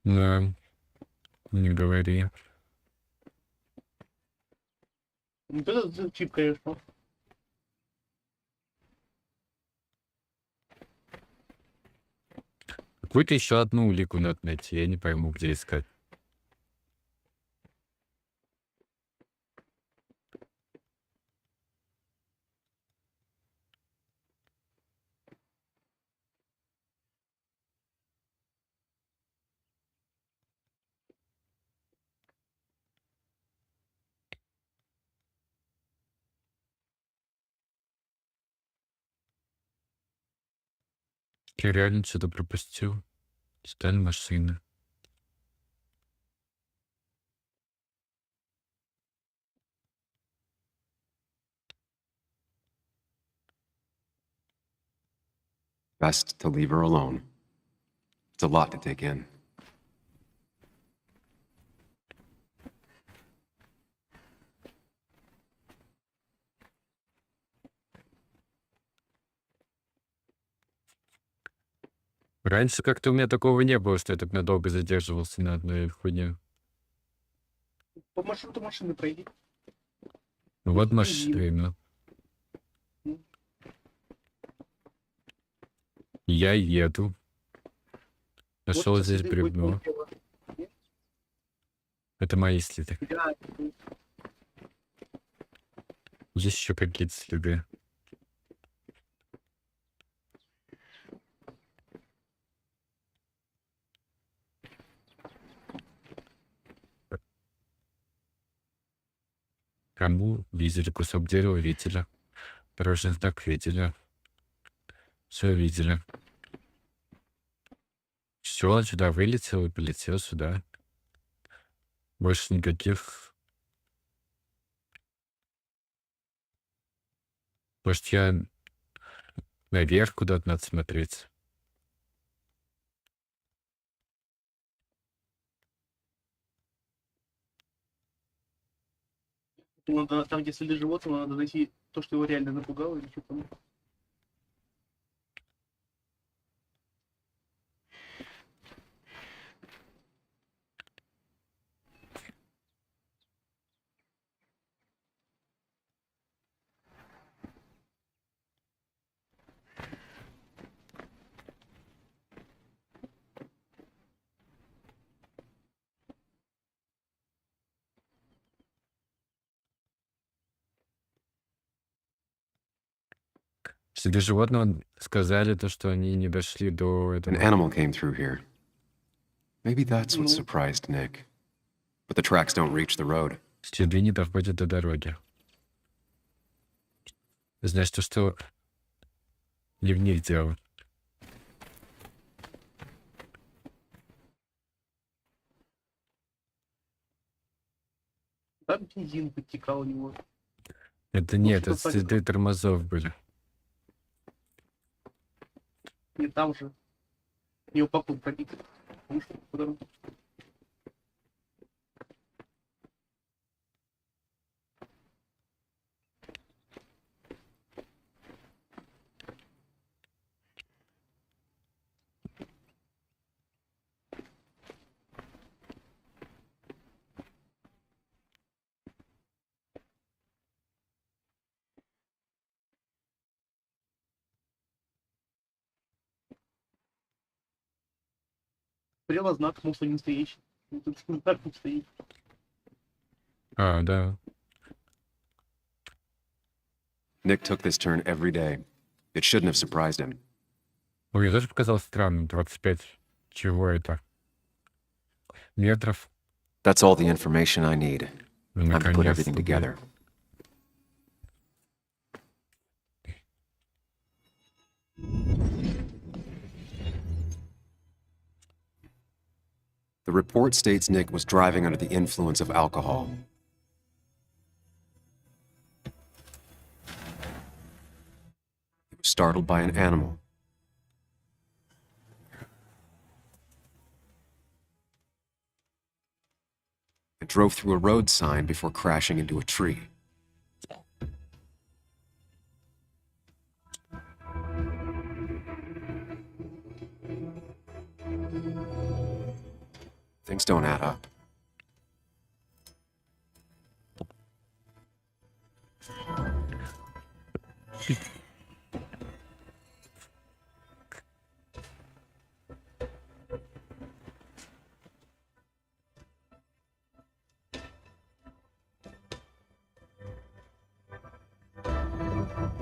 [SPEAKER 3] Да, не говори.
[SPEAKER 2] Вот это чип, конечно.
[SPEAKER 3] Какую-то еще одну улику надо найти. Я не пойму, где искать. Я реально что-то пропустил. Сталь машины.
[SPEAKER 10] Best to leave her alone. It's a lot to take in.
[SPEAKER 3] Раньше как-то у меня такого не было, что я так надолго задерживался на одной хуйне.
[SPEAKER 2] По маршруту машины пройди.
[SPEAKER 3] Вот машина. Я еду. Нашел
[SPEAKER 2] Вот
[SPEAKER 3] здесь
[SPEAKER 2] следы
[SPEAKER 3] бревно.
[SPEAKER 2] будет дело.
[SPEAKER 3] Это мои следы.
[SPEAKER 2] Да.
[SPEAKER 3] Здесь еще какие-то следы. Кому видели кусок дерева, видели. Дорожный знак видели. Все видели. Все, он сюда вылетел и полетел сюда. Больше никаких. Может, я наверх куда-то надо смотреть.
[SPEAKER 2] Надо, там, где следы животного, надо найти то, что его реально напугало, или что там.
[SPEAKER 3] Следы животного сказали то, что они не дошли до
[SPEAKER 10] An
[SPEAKER 3] этого.
[SPEAKER 10] animal came through here. Maybe that's what surprised Nick. But the tracks don't reach the road.
[SPEAKER 3] Следы не доходят до дороги. Значит, то, что не в них дело.
[SPEAKER 2] Там бензин подтекал у него.
[SPEAKER 3] Это нет, это следы тормозов были.
[SPEAKER 2] Не там же. Не упакован пробит. Стрела знак, может, он не настоящий. Тут знак тут стоит.
[SPEAKER 3] А, да.
[SPEAKER 10] Nick took this turn every day. It shouldn't have surprised him.
[SPEAKER 3] Ой, мне тоже показалось странным. 25. Чего это? Метров.
[SPEAKER 10] That's all the information I need. Time to put everything
[SPEAKER 3] Наконец-то,
[SPEAKER 10] together. The report states Nick was driving under the influence of alcohol. He was startled by an animal. And drove through a road sign before crashing into a tree. Things don't add up.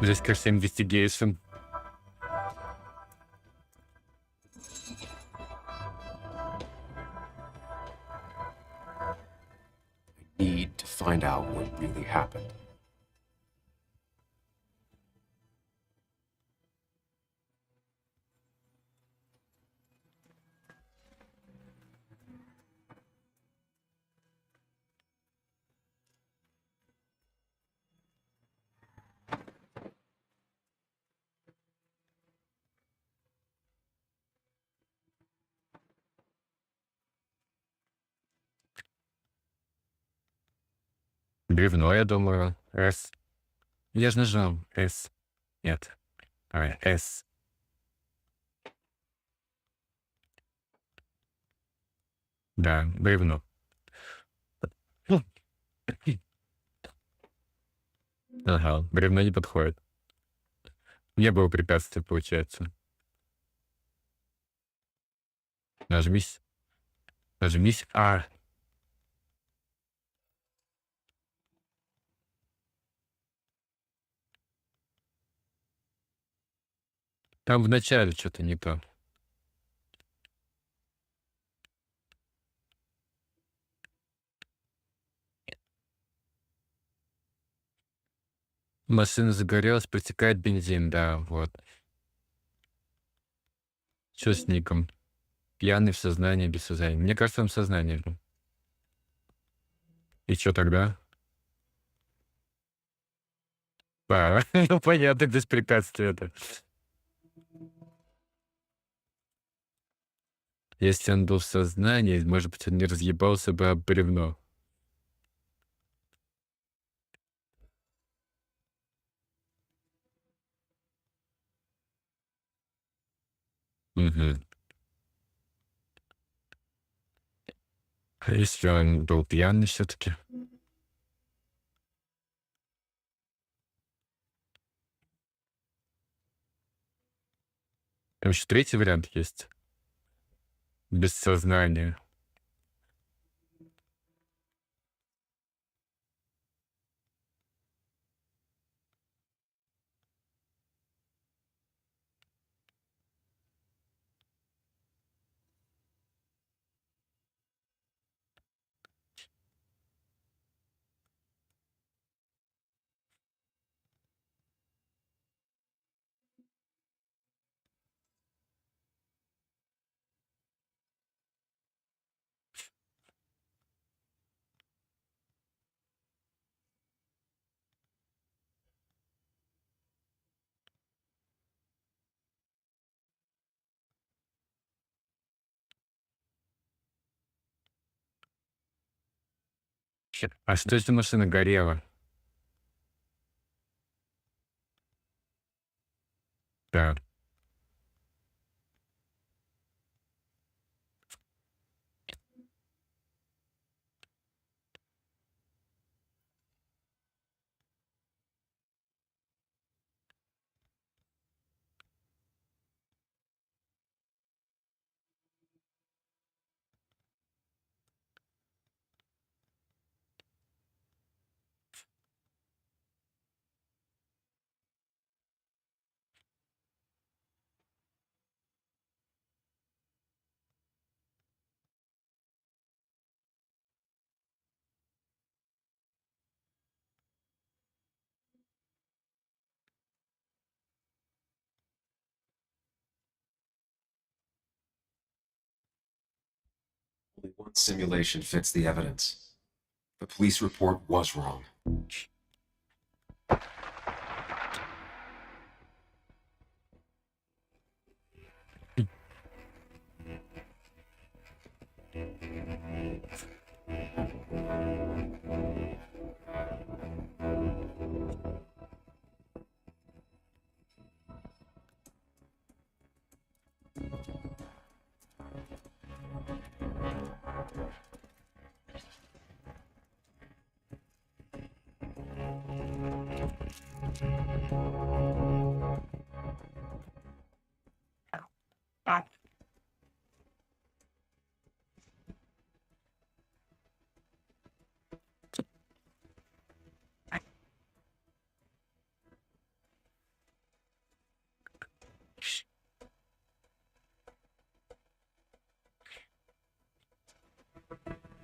[SPEAKER 3] Здесь, кажется, investigation.
[SPEAKER 10] I need to find out what really happened.
[SPEAKER 3] Бревно, я думаю. S. Я же нажал. S. Нет. Давай, S. Да, бревно. Ага, бревно не подходит. Не было препятствия, получается. Нажмись. Нажмись. А. Там в начале что-то не то. Машина загорелась, протекает бензин, да, вот. Что с Ником? Пьяный, в сознании, без сознания. Мне кажется, он в сознании. И что тогда? Ну понятно, без препятствий это. Если он был в сознании, может быть, он не разъебался бы об бревно. Мгм. А если он был пьяный все-таки? Там еще третий вариант есть. Без сознания. А что если машина горела? Да.
[SPEAKER 10] Only one simulation fits the evidence. The police report was wrong.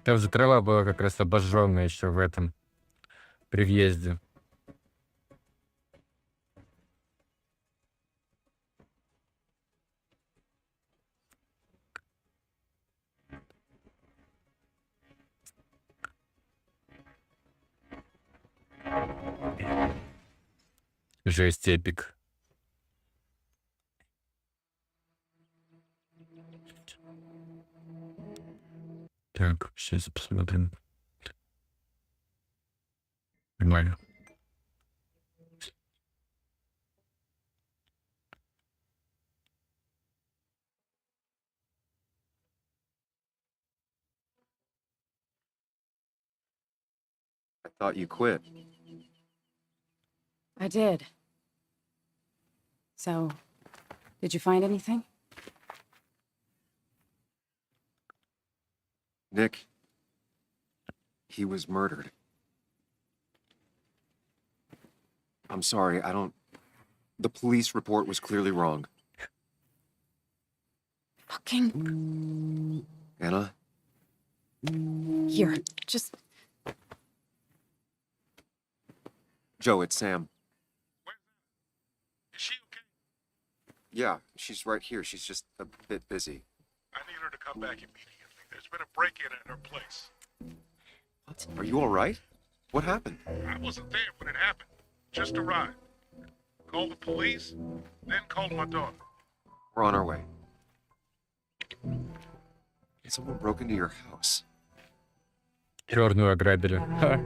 [SPEAKER 3] Там же трава была как раз обожженная еще в этом, при въезде. Жесть, эпик. Так, сейчас посмотрим. Нормально.
[SPEAKER 10] I thought you quit.
[SPEAKER 22] I did. So, did you find anything?
[SPEAKER 10] Nick, he was murdered. I'm sorry, I don't... The police report was clearly wrong.
[SPEAKER 22] Fucking...
[SPEAKER 10] Anna?
[SPEAKER 22] Here, just...
[SPEAKER 10] Joe, it's Sam. Yeah, she's right here. She's just a bit busy.
[SPEAKER 21] I need her to come back immediately. There's been a break-in at her place.
[SPEAKER 10] What? Are you all right? What happened?
[SPEAKER 21] I wasn't there when it happened. Just arrived. Called the police, then called my daughter.
[SPEAKER 10] We're on our way. Someone broke into your house.
[SPEAKER 3] Черную ограбили. Ха.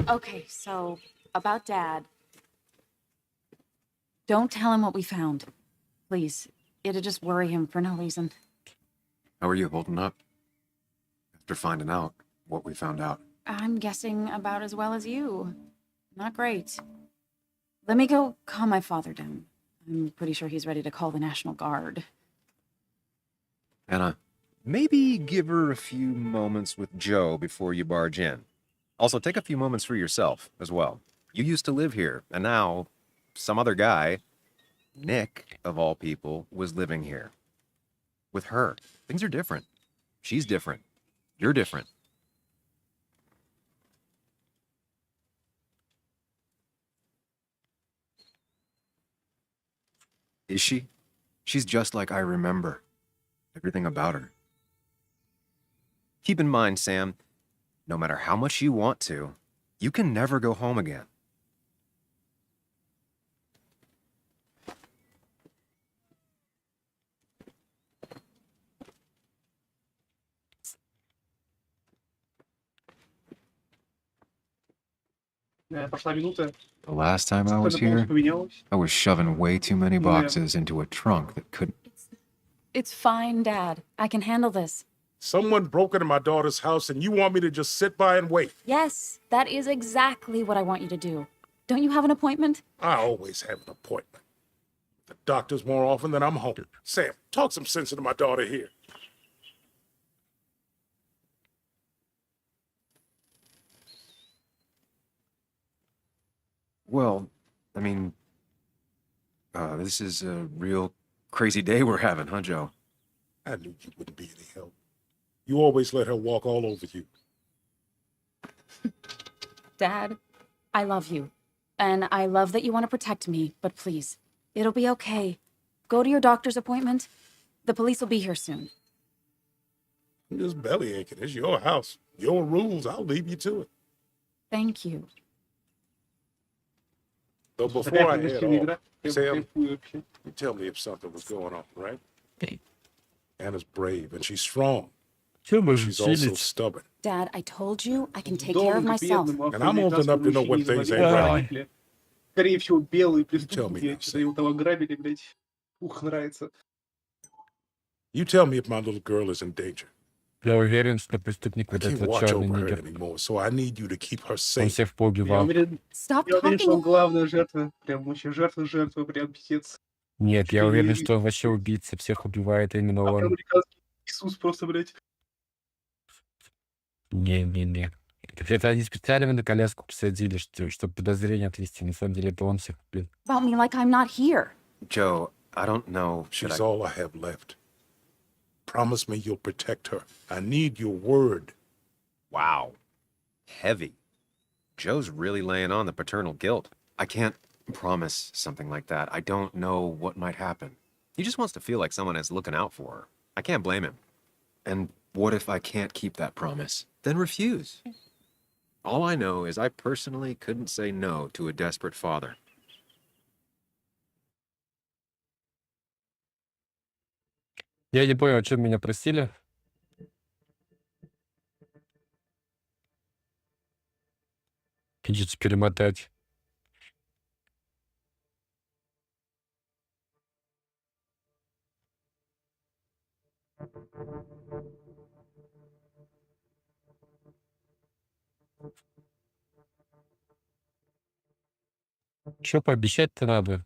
[SPEAKER 22] Okay, so about Dad. Don't tell him what we found. Please. It'd just worry him for no reason.
[SPEAKER 10] How are you holding up? After finding out what we found out.
[SPEAKER 22] I'm guessing about as well as you. Not great. Let me go calm my father down. I'm pretty sure he's ready to call the National Guard.
[SPEAKER 10] Anna, maybe give her a few moments with Joe before you barge in. Also, take a few moments for yourself as well. You used to live here, and now some other guy, Nick, of all people, was living here. With her. Things are different. She's different. You're different. Is she? She's just like I remember. Everything about her. Keep in mind, Sam, no matter how much you want to, you can never go home again.
[SPEAKER 2] Прошла минута.
[SPEAKER 10] The last time I was here, I was shoving way too many boxes into a trunk that couldn't.
[SPEAKER 22] It's fine, Dad. I can handle this.
[SPEAKER 21] Someone broke into my daughter's house and you want me to just sit by and wait?
[SPEAKER 22] Yes, that is exactly what I want you to do. Don't you have an appointment?
[SPEAKER 21] I always have an appointment. The doctor's more often than I'm home. Sam, talk some sense into my daughter here.
[SPEAKER 10] Well, I mean, this is a real crazy day we're having, huh, Joe?
[SPEAKER 21] I knew you wouldn't be any help. You always let her walk all over you.
[SPEAKER 22] Dad, I love you. And I love that you want to protect me, but please, it'll be okay. Go to your doctor's appointment. The police will be here soon.
[SPEAKER 21] I'm just belly aching. It's your house. Your rules. I'll leave you to it.
[SPEAKER 22] Thank you.
[SPEAKER 21] So before I head off, Sam, you tell me if something was going on, right?
[SPEAKER 3] Okay.
[SPEAKER 21] Anna's brave and she's strong. She's also stubborn.
[SPEAKER 22] Dad, I told you I can take care of myself.
[SPEAKER 21] And I'm old enough to know when things ain't right.
[SPEAKER 2] Скорее всего, белые преступники, что его там ограбили, блядь. Ух, нравится.
[SPEAKER 21] You tell me if my little girl is in danger.
[SPEAKER 3] Я уверен, что преступник
[SPEAKER 21] I
[SPEAKER 3] вот
[SPEAKER 21] can't
[SPEAKER 3] этот
[SPEAKER 21] watch
[SPEAKER 3] черный
[SPEAKER 21] over her
[SPEAKER 3] нигер.
[SPEAKER 21] anymore, so I need you to keep her
[SPEAKER 3] Он
[SPEAKER 21] safe.
[SPEAKER 3] всех
[SPEAKER 2] Я
[SPEAKER 3] поубивал.
[SPEAKER 2] уверен, что он главная жертва. Прям вообще жертва, прям писец.
[SPEAKER 3] Нет, я уверен, что он вообще убийца. Всех убивает именно он.
[SPEAKER 2] Американский Иисус просто, блядь.
[SPEAKER 3] Не. Это они специально на коляску посадили, чтобы подозрение отвести. На самом деле, это он всех, блин.
[SPEAKER 22] About me like I'm not here.
[SPEAKER 10] Joe, I don't know.
[SPEAKER 21] She's all I have left. Promise me you'll protect her. I need your word.
[SPEAKER 10] Wow. Heavy. Joe's really laying on the paternal guilt. I can't promise something like that. I don't know what might happen. He just wants to feel like someone is looking out for her. I can't blame him. And what if I can't keep that promise? Then refuse. All I know is I personally couldn't say no to a desperate father.
[SPEAKER 3] Я не понял, о чем меня просили. Придется перемотать. Что пообещать-то надо?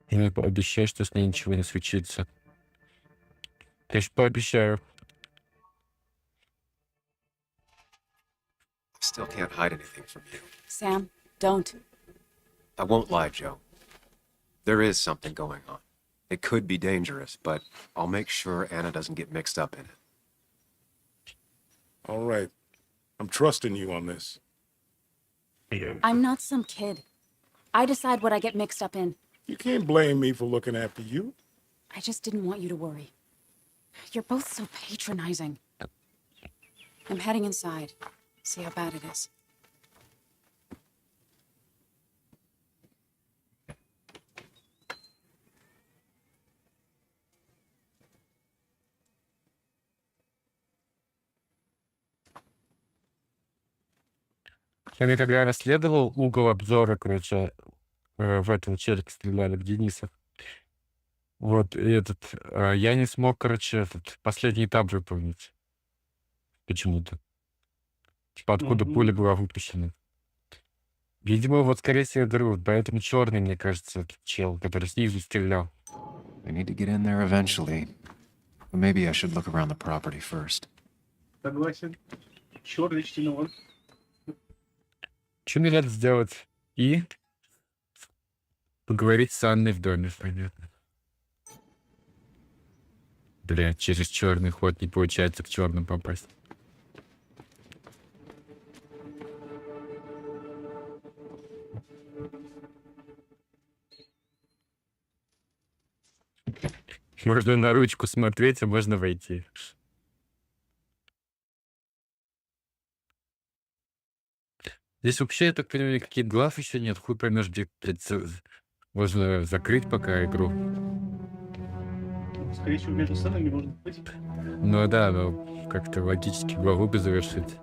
[SPEAKER 3] Или пообещать, что с ней ничего не случится. Я ж пообещаю.
[SPEAKER 10] Still can't hide anything from you.
[SPEAKER 22] Sam, don't.
[SPEAKER 10] I won't lie, Joe. There is something going on. It could be dangerous, but I'll make sure Anna doesn't get mixed up in it.
[SPEAKER 21] All right. I'm trusting you on this.
[SPEAKER 22] I'm not some kid. I decide what I get mixed up in.
[SPEAKER 21] You can't blame me for looking after you.
[SPEAKER 22] I just didn't want you to worry. You're both so patronizing. I'm heading inside. See how bad it is.
[SPEAKER 3] Я когда расследовал угол обзора, короче, в этом челике стреляли, в Дениса. Вот, и я не смог, короче, последний этап выполнить. Почему-то. Типа, откуда пуля была выпущена. Видимо, вот, скорее всего, говорю, поэтому черный, мне кажется, этот чел, который снизу стрелял.
[SPEAKER 10] I need to get in there eventually. But maybe I should look around the property first.
[SPEAKER 2] Согласен. Черный чтенован.
[SPEAKER 3] Что мне надо сделать? И поговорить с Анной в доме, понятно. Бля, через черный ход не получается к черным попасть. Можно на ручку смотреть, а можно войти. Здесь вообще, я так понимаю, никаких глав еще нет. Хуй поймешь, где можно закрыть пока игру.
[SPEAKER 2] Скорее всего, между сценами можно быть.
[SPEAKER 3] Ну да, но как-то логически главу бы завершить.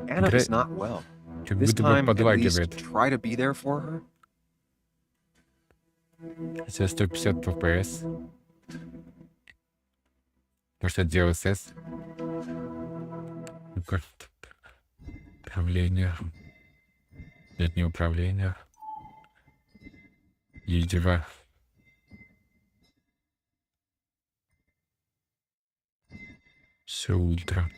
[SPEAKER 10] Anna is not well.
[SPEAKER 3] Как
[SPEAKER 10] This
[SPEAKER 3] будто бы
[SPEAKER 10] time, at least
[SPEAKER 3] подлагивает.
[SPEAKER 10] try to be there for her.
[SPEAKER 3] Сейчас 150 ppс. Может, это DLSS? Ну-ка. Управление. Нет, не управление. Едва. Все ультра.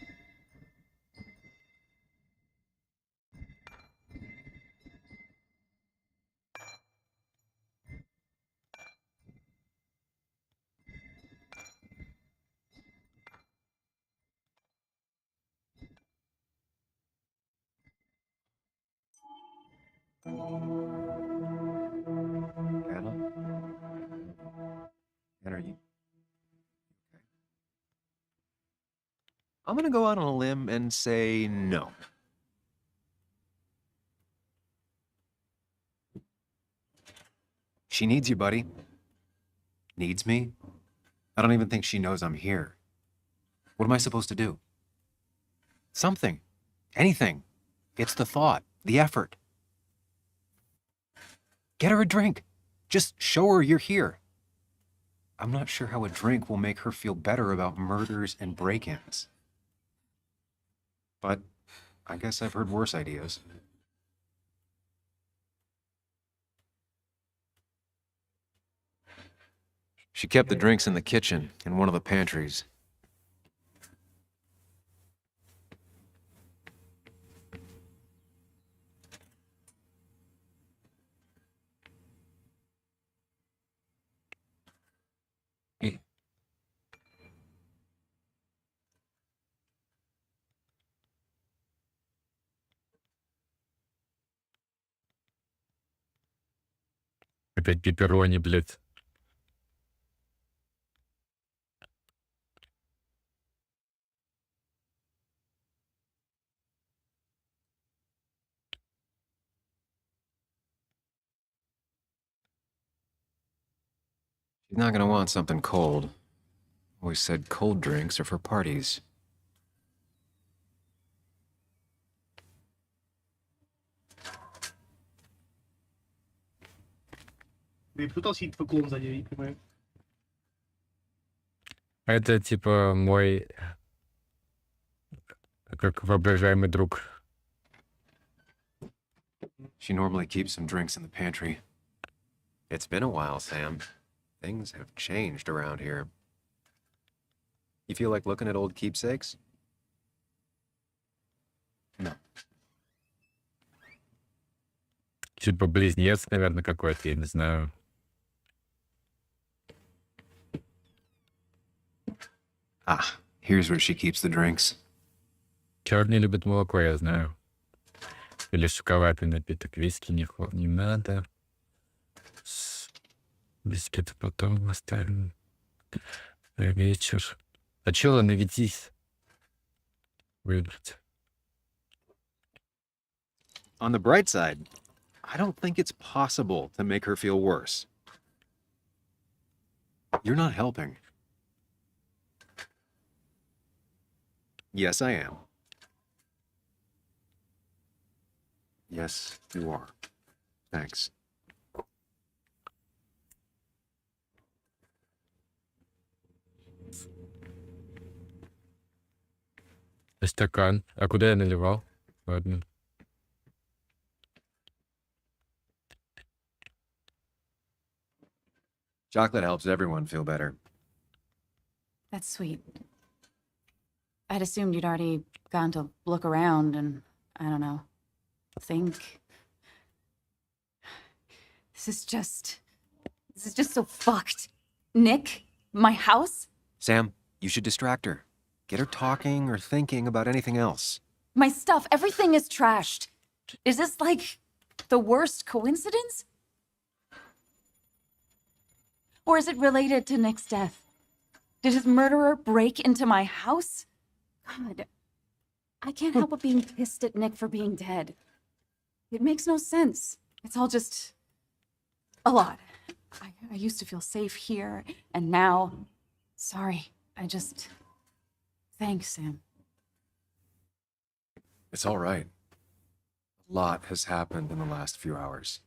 [SPEAKER 10] Anna? Anna, are you? Okay. I'm gonna go out on a limb and say no. She needs you, buddy. Needs me? I don't even think she knows I'm here. What am I supposed to do? Something. Anything. It's the thought, the effort. Get her a drink. Just show her you're here. I'm not sure how a drink will make her feel better about murders and break-ins. But I guess I've heard worse ideas. She kept the drinks in the kitchen, in one of the pantries.
[SPEAKER 3] Опять пепперони, блядь.
[SPEAKER 10] She's not gonna want something cold. Always said cold drinks are for parties.
[SPEAKER 2] Да и кто-то сидит в клон сзади, я не понимаю.
[SPEAKER 3] Это типа мой как воображаемый друг.
[SPEAKER 10] She normally keeps some drinks in the pantry. It's been a while, Sam. Things have changed around here. You feel like looking at old keepsakes? No.
[SPEAKER 3] Типа близнец, наверное, какой-то, я не знаю.
[SPEAKER 10] Ah, here's where she keeps the drinks.
[SPEAKER 3] Черный любит молоко, я знаю. Или шоколадный напиток. Виски не надо. Бискеты потом оставим на вечер. А чё, наведись. Выбрать.
[SPEAKER 10] On the bright side, I don't think it's possible to make her feel worse. You're not helping. Yes, I am. Yes, you are. Thanks.
[SPEAKER 3] Стакан. А куда я наливал? Ладно.
[SPEAKER 10] Chocolate helps everyone feel better.
[SPEAKER 22] That's sweet. I'd assumed you'd already gone to look around and, I don't know, think. This is just so fucked. Nick, my house,
[SPEAKER 10] Sam, you should distract her. Get her talking or thinking about anything else.
[SPEAKER 22] my stuff, everything is trashed. Is this like the worst coincidence? Or is it related to Nick's death? Did his murderer break into my house? God, I can't help but being pissed at Nick for being dead. It makes no sense. It's all just a lot. I used to feel safe here, and now, sorry, thanks, Sam.
[SPEAKER 10] It's all right. A lot has happened in the last few hours.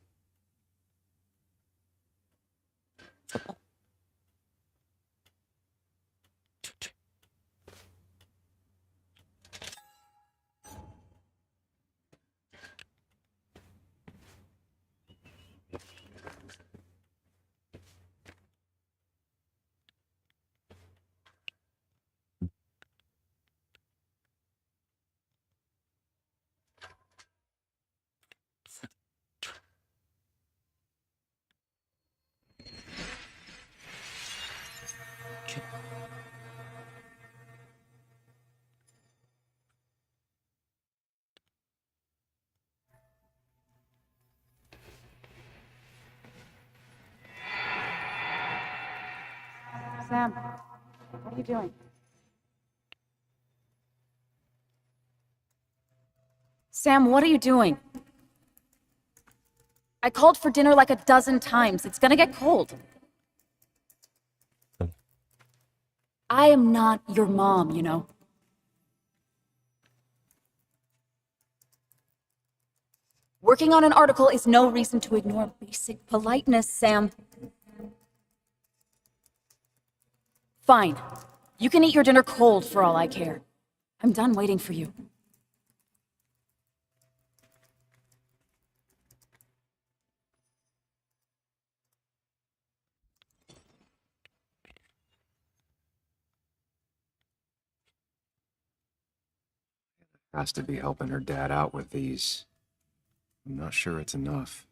[SPEAKER 22] Sam, what are you doing? Sam, what are you doing? I called for dinner like a dozen times. It's gonna get cold. I am not your mom, you know. Working on an article is no reason to ignore basic politeness, Sam. Fine. You can eat your dinner cold for all I care. I'm done waiting for you.
[SPEAKER 10] Has to be helping her dad out with these. I'm not sure it's enough.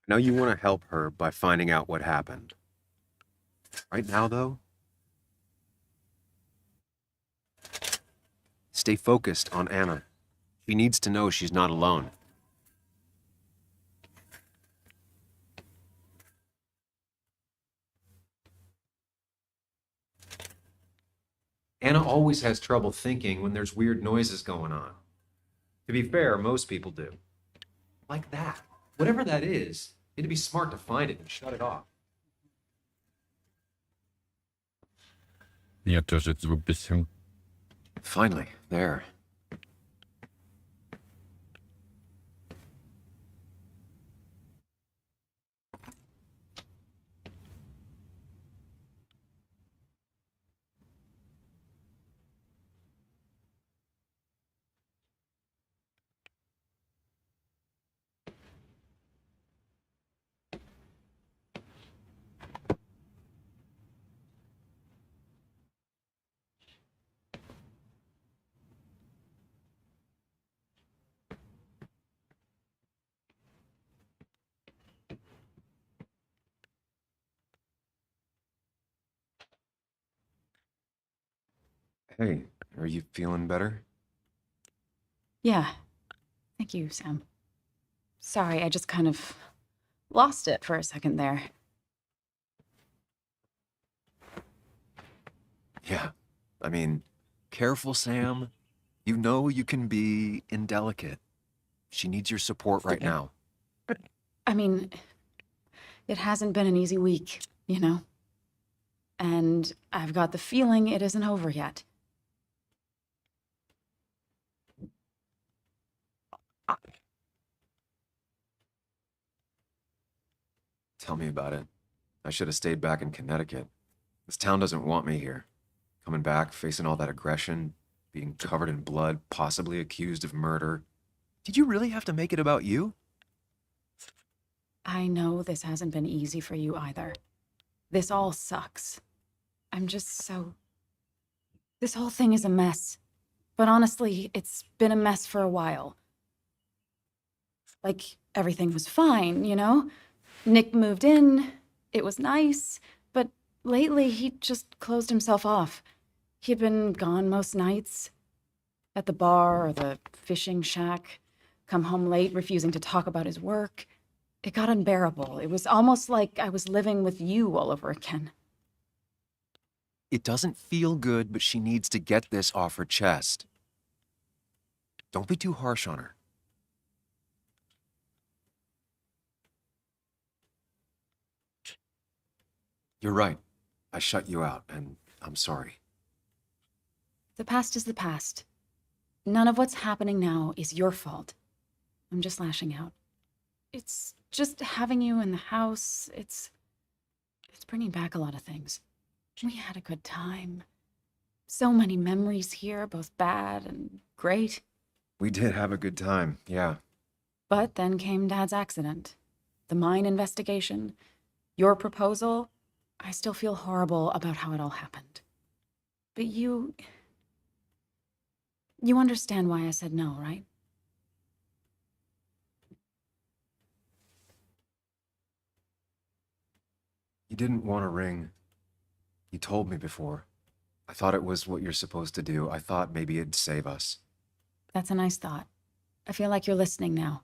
[SPEAKER 10] I know you want to help her by finding out what happened. Right now, though, stay focused on Anna. She needs to know she's not alone. Anna always has trouble thinking when there's weird noises going on. To be fair, most people do. Like that. Whatever that is, it'd be smart to find it and shut it off.
[SPEAKER 3] Я тоже звук бесил.
[SPEAKER 10] Finally, there. Hey, are you feeling better?
[SPEAKER 22] Yeah. Thank you, Sam. Sorry, I just kind of lost it for a second there.
[SPEAKER 10] Yeah. I mean, careful, Sam. You know you can be indelicate. She needs your support right now.
[SPEAKER 22] I mean, it hasn't been an easy week, you know? And I've got the feeling it isn't over yet.
[SPEAKER 10] Tell me about it. I should have stayed back in Connecticut. This town doesn't want me here. Coming back, facing all that aggression, being covered in blood, possibly accused of murder. Did you really have to make it about you?
[SPEAKER 22] I know this hasn't been easy for you either. This all sucks. I'm just so... This whole thing is a mess. But honestly, it's been a mess for a while. Like, everything was fine, you know? Nick moved in, it was nice, but lately he just closed himself off. He'd been gone most nights. At the bar or the fishing shack. Come home late, refusing to talk about his work. It got unbearable. It was almost like I was living with you all over again.
[SPEAKER 10] It doesn't feel good, but she needs to get this off her chest. Don't be too harsh on her. You're right. I shut you out, and I'm sorry.
[SPEAKER 22] The past is the past. None of what's happening now is your fault. I'm just lashing out. It's just having you in the house. It's bringing back a lot of things. We had a good time. So many memories here, both bad and great.
[SPEAKER 10] We did have a good time, yeah.
[SPEAKER 22] But then came Dad's accident. The mine investigation. Your proposal. I still feel horrible about how it all happened. But you understand why I said no, right?
[SPEAKER 10] You didn't want a ring. You told me before. I thought it was what you're supposed to do. I thought maybe it'd save us.
[SPEAKER 22] That's a nice thought. I feel like you're listening now.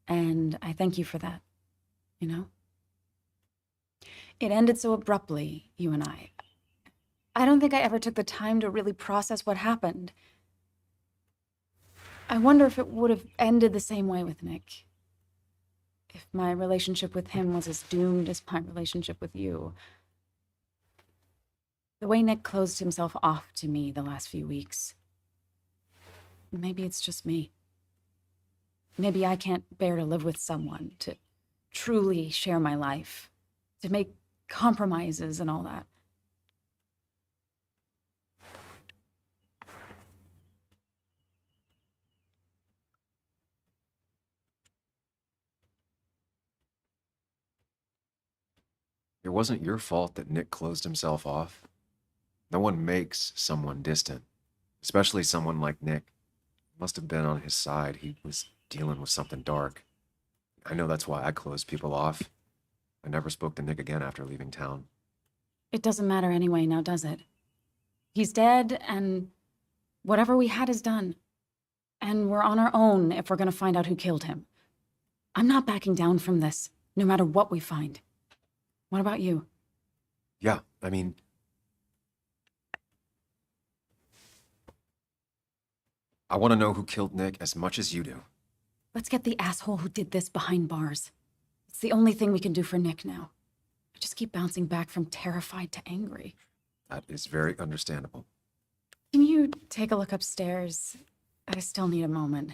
[SPEAKER 22] And I thank you for that. You know? It ended so abruptly, you and I. I don't think I ever took the time to really process what happened. I wonder if it would have ended the same way with Nick. If my relationship with him was as doomed as my relationship with you. The way Nick closed himself off to me the last few weeks. Maybe it's just me. Maybe I can't bear to live with someone, to truly share my life, to make compromises and all that.
[SPEAKER 10] It wasn't your fault that Nick closed himself off. No one makes someone distant, especially someone like Nick. Must have been on his side. He was dealing with something dark. I know that's why I closed people off. I never spoke to Nick again after leaving town.
[SPEAKER 22] It doesn't matter anyway, now does it? He's dead, and whatever we had is done. And we're on our own if we're gonna find out who killed him. I'm not backing down from this, no matter what we find. What about you?
[SPEAKER 10] Yeah, I mean... I want to know who killed Nick as much as you do.
[SPEAKER 22] Let's get the asshole who did this behind bars. It's the only thing we can do for Nick now. I just keep bouncing back from terrified to angry.
[SPEAKER 10] That is very understandable.
[SPEAKER 22] Can you take a look upstairs? I still need a moment.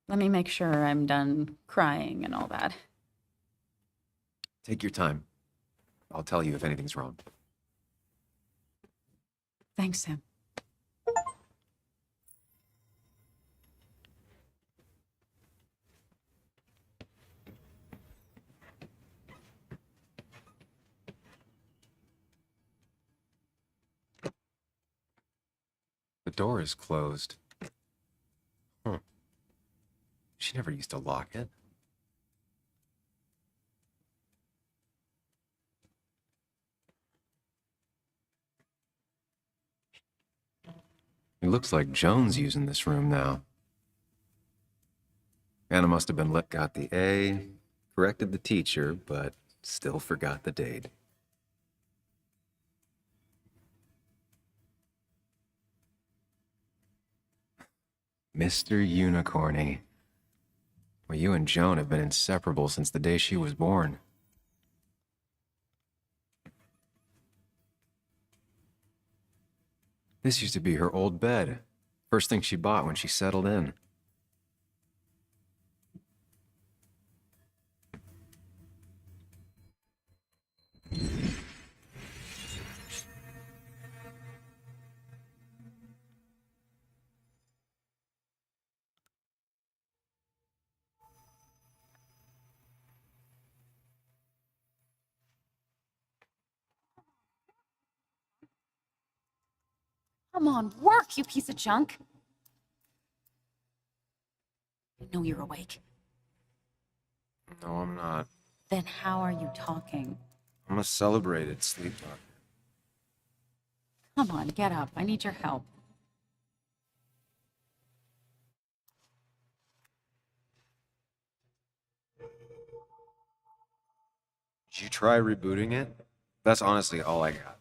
[SPEAKER 22] Let me make sure I'm done crying and all that.
[SPEAKER 10] Take your time. I'll tell you if anything's wrong.
[SPEAKER 22] Thanks, Sam.
[SPEAKER 10] The door is closed. Huh. She never used to lock it. It looks like Joan's using this room now. Anna must have got the A, corrected the teacher, but still forgot the date. Mr. Unicorny. Well, you and Joan have been inseparable since the day she was born. This used to be her old bed. First thing she bought when she settled in.
[SPEAKER 22] Come on, work, you piece of junk! I know you're awake.
[SPEAKER 10] No, I'm not.
[SPEAKER 22] Then how are you talking?
[SPEAKER 10] I'm a celebrated sleepwalker.
[SPEAKER 22] Come on, get up. I need your help.
[SPEAKER 10] Did you try rebooting it? That's honestly all I got.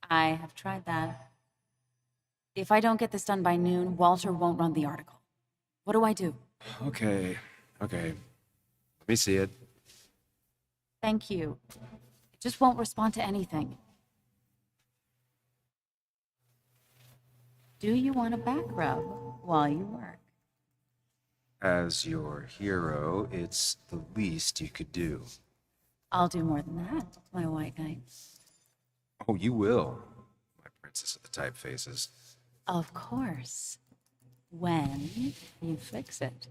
[SPEAKER 22] I have tried that. If I don't get this done by noon, Walter won't run the article. What do I do?
[SPEAKER 10] Okay. Let me see it.
[SPEAKER 22] Thank you. It just won't respond to anything. Do you want a back rub while you work?
[SPEAKER 10] As your hero, it's the least you could do.
[SPEAKER 22] I'll do more than that, my white knight.
[SPEAKER 10] Oh, you will. My princess of the typefaces.
[SPEAKER 22] Of course. When you fix it.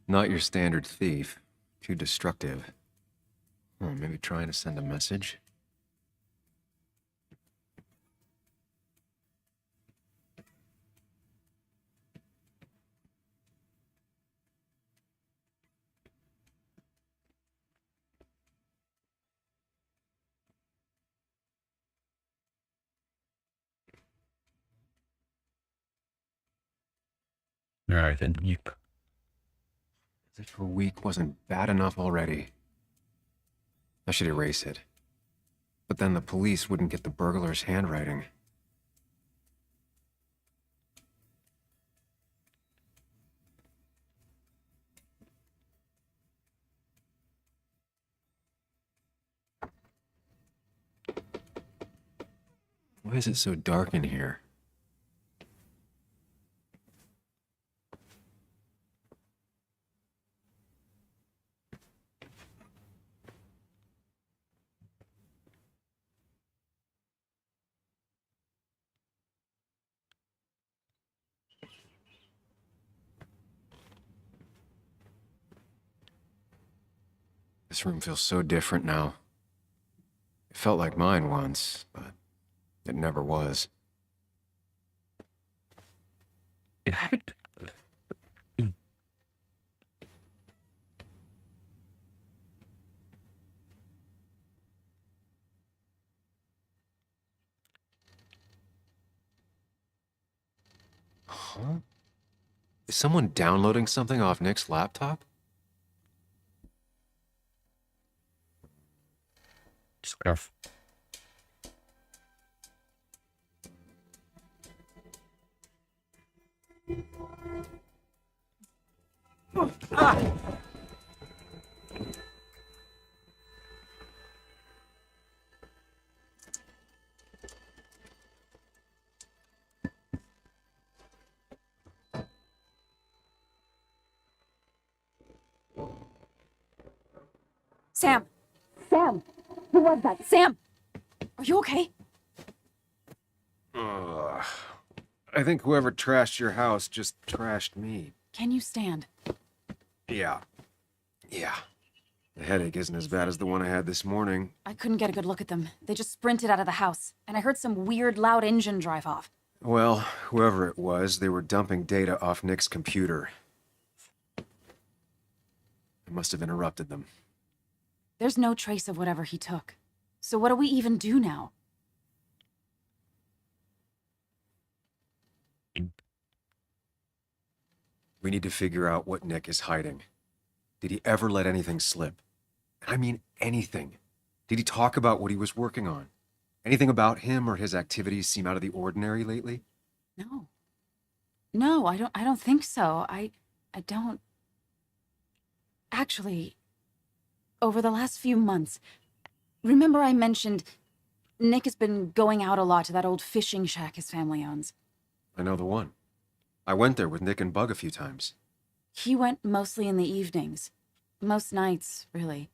[SPEAKER 10] Not your standard thief. Too destructive. Oh, maybe trying to send a message?
[SPEAKER 3] All right, then.
[SPEAKER 10] As if her week wasn't bad enough already. I should erase it. But then the police wouldn't get the burglar's handwriting. Why is it so dark in here? This room feels so different now. It felt like mine once, but It never was. Huh? Is someone downloading something off Nick's laptop?
[SPEAKER 3] Stuff.
[SPEAKER 22] Sam! Sam! Who was that? Sam! Are you okay?
[SPEAKER 10] I think whoever trashed your house just trashed me.
[SPEAKER 22] Can you stand?
[SPEAKER 10] Yeah. The headache isn't as bad as the one I had this morning.
[SPEAKER 22] I couldn't get a good look at them. They just sprinted out of the house, and I heard some weird, loud engine drive off.
[SPEAKER 10] Well, whoever it was, they were dumping data off Nick's computer. I must have interrupted them.
[SPEAKER 22] There's no trace of whatever he took. So what do we even do now?
[SPEAKER 10] We need to figure out what Nick is hiding. Did he ever let anything slip? I mean anything. Did he talk about what he was working on? Anything about him or his activities seem out of the ordinary lately?
[SPEAKER 22] No. No, I don't think so. I don't... Actually, over the last few months, remember I mentioned Nick has been going out a lot to that old fishing shack his family owns.
[SPEAKER 10] I know the one. I went there with Nick and Bug a few times.
[SPEAKER 22] He went mostly in the evenings. Most nights, really.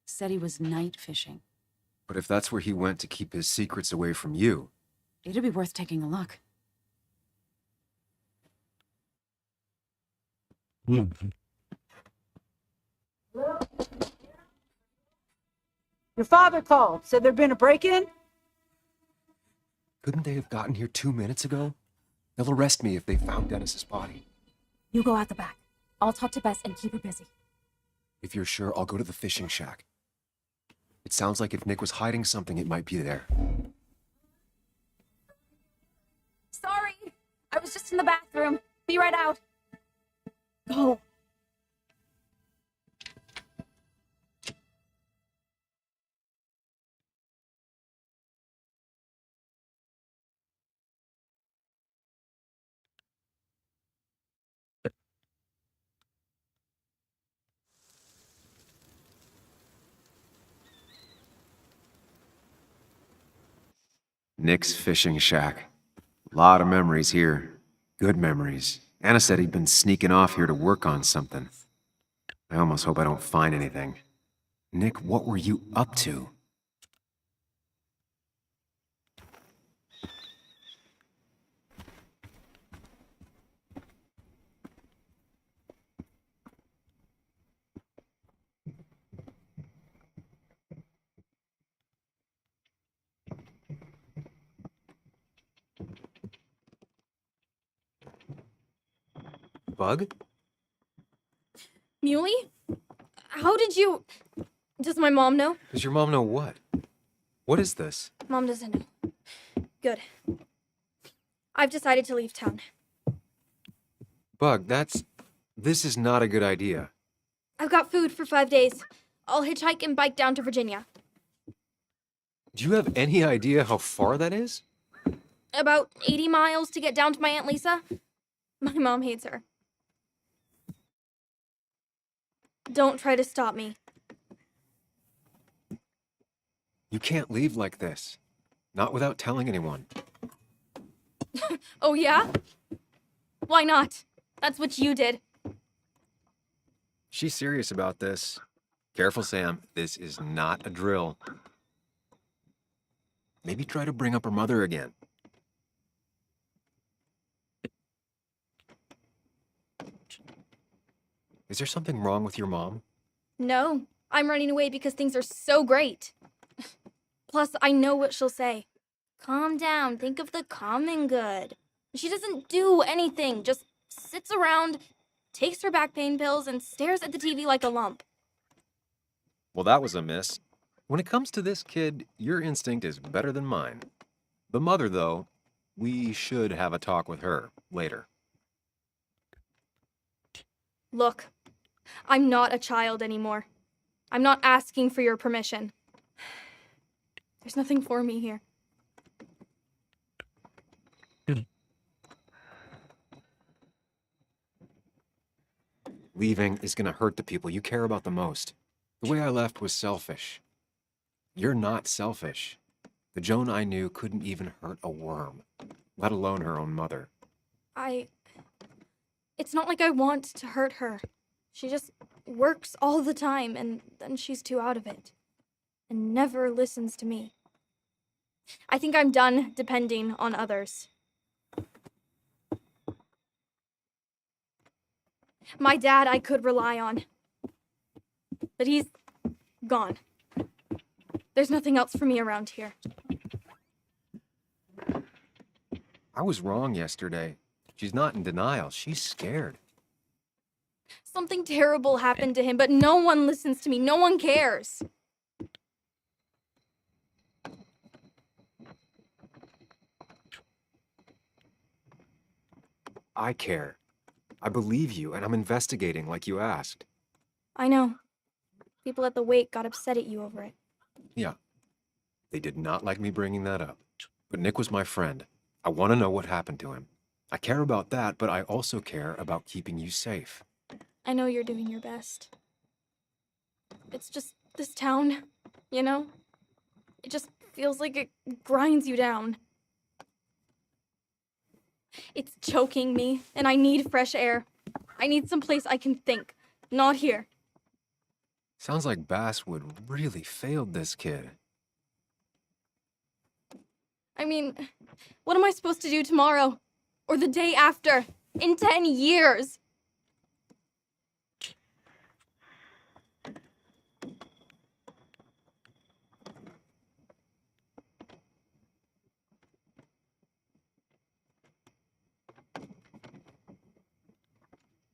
[SPEAKER 22] Said he was night fishing.
[SPEAKER 10] But if that's where he went to keep his secrets away from you...
[SPEAKER 22] It'd be worth taking a look.
[SPEAKER 16] Your father called. Said there'd been a break-in?
[SPEAKER 10] Couldn't they have gotten here 2 minutes ago? They'll arrest me if they found Dennis's body.
[SPEAKER 22] You go out the back. I'll talk to Bess and keep her busy.
[SPEAKER 10] If you're sure, I'll go to the fishing shack. It sounds like if Nick was hiding something, it might be there.
[SPEAKER 22] Sorry! I was just in the bathroom. Be right out. Go.
[SPEAKER 10] Nick's fishing shack. Lot of memories here. Good memories. Anna said he'd been sneaking off here to work on something. I almost hope I don't find anything. Nick, what were you up to? Bug?
[SPEAKER 20] Muley? How did you... Does my mom know?
[SPEAKER 10] Does your mom know what? What is this?
[SPEAKER 20] Mom doesn't know. Good. I've decided to leave town.
[SPEAKER 10] Bug, this is not a good idea.
[SPEAKER 20] I've got food for 5 days. I'll hitchhike and bike down to Virginia.
[SPEAKER 10] Do you have any idea how far that is?
[SPEAKER 20] About 80 miles to get down to my Aunt Lisa. My mom hates her. Don't try to stop me.
[SPEAKER 10] You can't leave like this. Not without telling anyone.
[SPEAKER 20] Oh, yeah? Why not? That's what you did.
[SPEAKER 10] She's serious about this. Careful, Sam. This is not a drill. Maybe try to bring up her mother again. Is there something wrong with your mom?
[SPEAKER 20] No, I'm running away because things are so great. Plus, I know what she'll say. Calm down. Think of the common good. She doesn't do anything, just sits around, takes her back pain pills, and stares at the TV like a lump.
[SPEAKER 10] Well, that was a miss. When it comes to this kid, your instinct is better than mine. The mother, though, we should have a talk with her later.
[SPEAKER 20] Look, I'm not a child anymore. I'm not asking for your permission. There's nothing for me here.
[SPEAKER 10] Leaving is gonna hurt the people you care about the most. The way I left was selfish. You're not selfish. The Joan I knew couldn't even hurt a worm, let alone her own mother.
[SPEAKER 20] It's not like I want to hurt her. She just works all the time, and then she's too out of it. And never listens to me. I think I'm done depending on others. My dad I could rely on. But he's gone. There's nothing else for me around here.
[SPEAKER 10] I was wrong yesterday. She's not in denial. She's scared.
[SPEAKER 20] Something terrible happened to him, but no one listens to me. No one cares.
[SPEAKER 10] I care. I believe you, and I'm investigating like you asked.
[SPEAKER 20] I know. People at the wake got upset at you over it.
[SPEAKER 10] Yeah. They did not like me bringing that up. But Nick was my friend. I want to know what happened to him. I care about that, but I also care about keeping you safe.
[SPEAKER 20] I know you're doing your best. It's just this town, you know? It just feels like it grinds you down. It's choking me, and I need fresh air. I need someplace I can think, not here.
[SPEAKER 10] Sounds like Basswood really failed this kid.
[SPEAKER 20] I mean, what am I supposed to do tomorrow? Or the day after? In 10 years?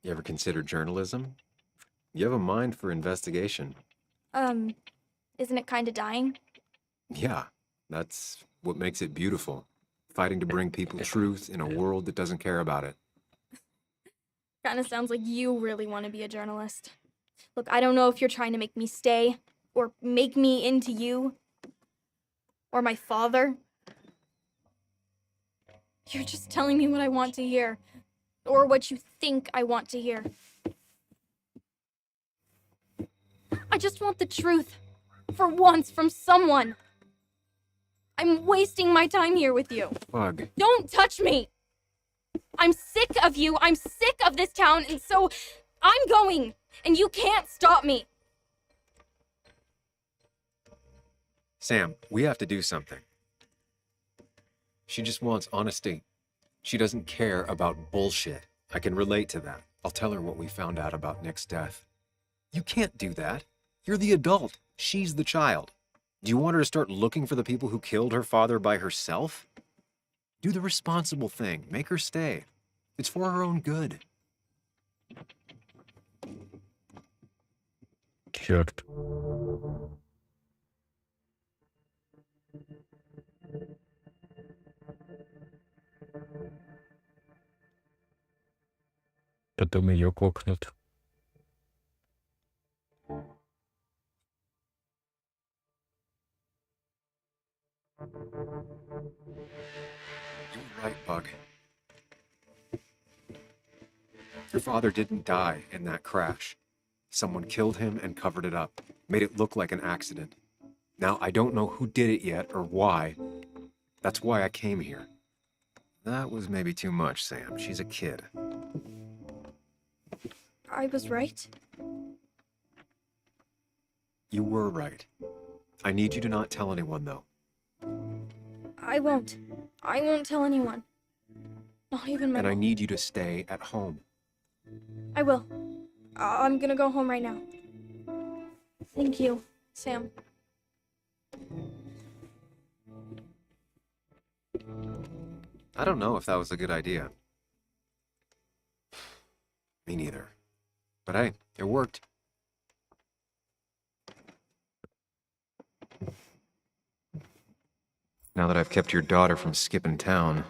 [SPEAKER 10] You ever consider journalism? You have a mind for investigation.
[SPEAKER 20] Isn't it kind of dying?
[SPEAKER 10] Yeah, that's what makes it beautiful. Fighting to bring people truth in a world that doesn't care about it.
[SPEAKER 20] Kind of sounds like you really want to be a journalist. Look, I don't know if you're trying to make me stay, or make me into you, or my father. You're just telling me what I want to hear, or what you think I want to hear. I just want the truth, for once, from someone. I'm wasting my time here with you.
[SPEAKER 10] Bug.
[SPEAKER 20] Don't touch me! I'm sick of you, I'm sick of this town, and so I'm going, and you can't stop me.
[SPEAKER 10] Sam, we have to do something. She just wants honesty. She doesn't care about bullshit. I can relate to that. I'll tell her what we found out about Nick's death. You can't do that. You're the adult. She's the child. Do you want her to start looking for the people who killed her father by herself? Do the responsible thing. Make her stay. It's for her own good.
[SPEAKER 3] Черт. Потом ее кокнут.
[SPEAKER 10] You're right, Bug. Your father didn't die in that crash. Someone killed him and covered it up, made it look like an accident. Now, I don't know who did it yet or why. That's why I came here. That was maybe too much, Sam. She's a kid.
[SPEAKER 20] I was right.
[SPEAKER 10] You were right. I need you to not tell anyone, though.
[SPEAKER 20] I won't. I won't tell anyone. Not even my
[SPEAKER 10] And I
[SPEAKER 20] mom.
[SPEAKER 10] need you to stay at home.
[SPEAKER 20] I will. I'm gonna go home right now. Thank you, Sam.
[SPEAKER 10] I don't know if that was a good idea. Me neither. But hey, it worked. Now that I've kept your daughter from skipping town,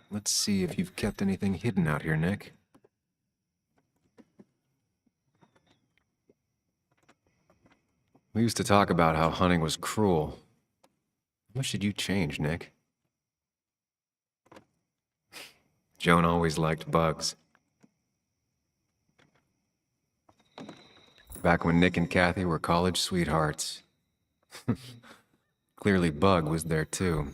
[SPEAKER 10] let's see if you've kept anything hidden out here, Nick. We used to talk about how hunting was cruel. How much did you change, Nick? Joan always liked bugs. Back when Nick and Kathy were college sweethearts. Clearly Bug was there too.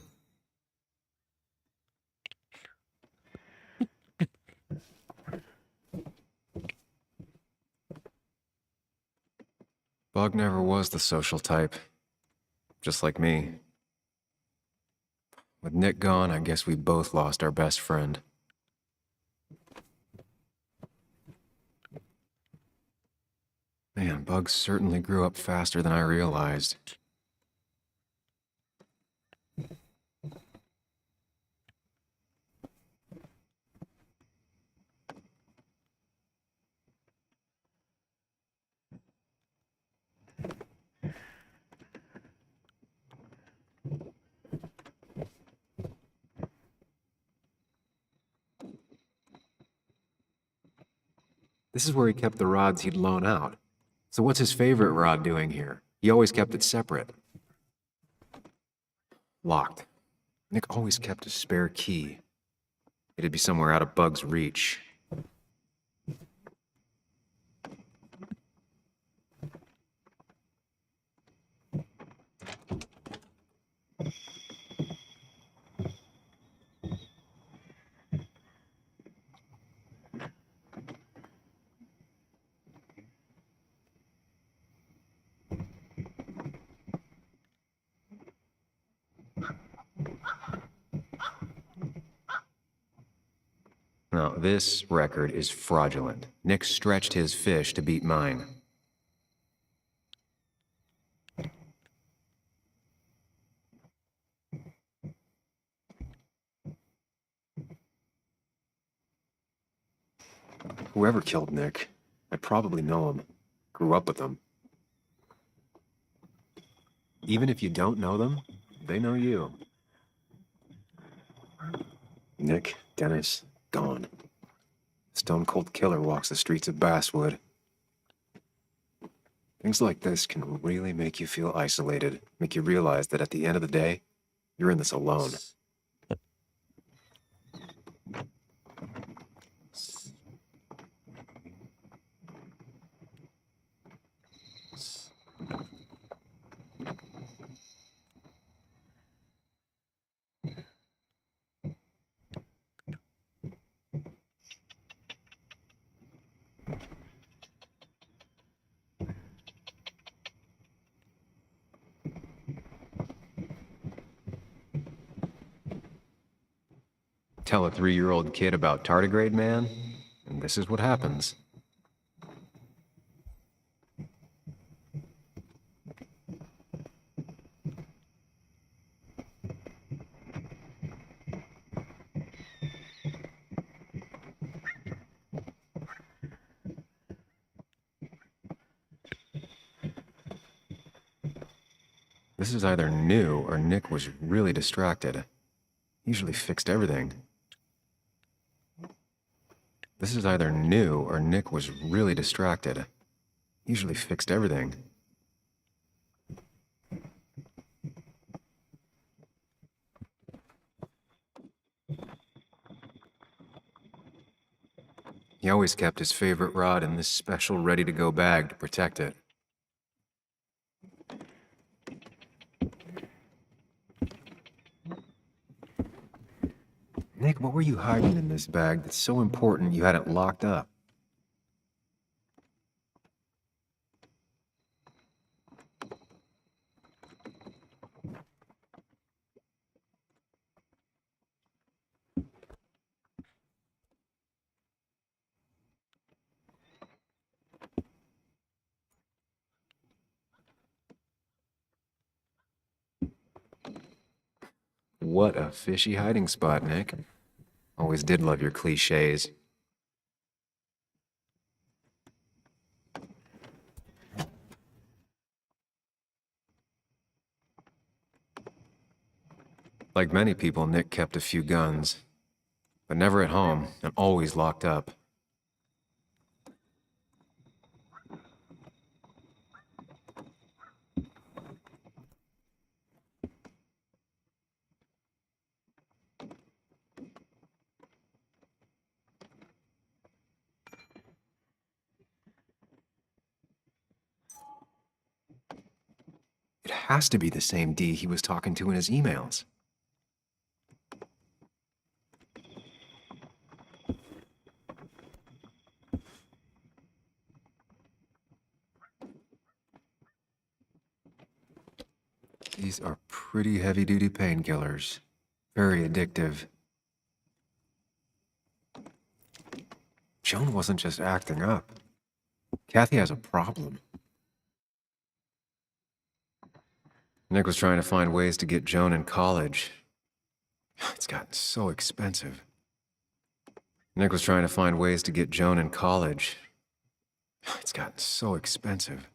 [SPEAKER 10] Bug never was the social type. Just like me. With Nick gone, I guess we both lost our best friend. Man, Bug certainly grew up faster than I realized. This is where he kept the rods he'd loan out. So what's his favorite rod doing here? He always kept it separate. Locked. Nick always kept a spare key. It'd be somewhere out of Bug's reach. Now, this record is fraudulent. Nick stretched his fish to beat mine. Whoever killed Nick, I probably know him. Grew up with him. Even if you don't know them, they know you. Nick, Dennis, gone. Stone Cold Killer walks the streets of Basswood. Things like this can really make you feel isolated, make you realize that at the end of the day, you're in this alone. Tell a 3-year-old kid about tardigrade man, and this is what happens. This is either new or Nick was really distracted. Usually fixed everything. This is either new or Nick was really distracted. Usually fixed everything. He always kept his favorite rod in this special ready-to-go bag to protect it. Nick, what were you hiding in this bag that's so important you had it locked up? What a fishy hiding spot, Nick. Always did love your cliches. Like many people, Nick kept a few guns, but never at home and always locked up. It has to be the same D he was talking to in his emails. These are pretty heavy-duty painkillers. Very addictive. Joan wasn't just acting up. Kathy has a problem. Nick was trying to find ways to get Joan in college. It's gotten so expensive. Nick was trying to find ways to get Joan in college. It's gotten so expensive.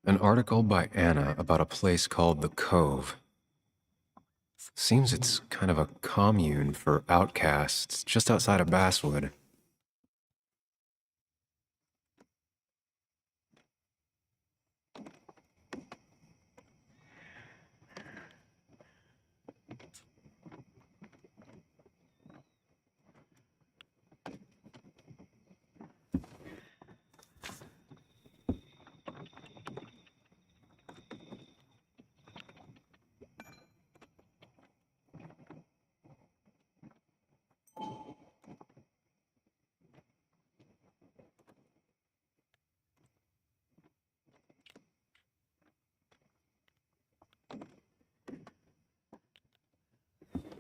[SPEAKER 10] An article by Anna about a place called The Cove. Seems it's kind of a commune for outcasts just outside of Basswood.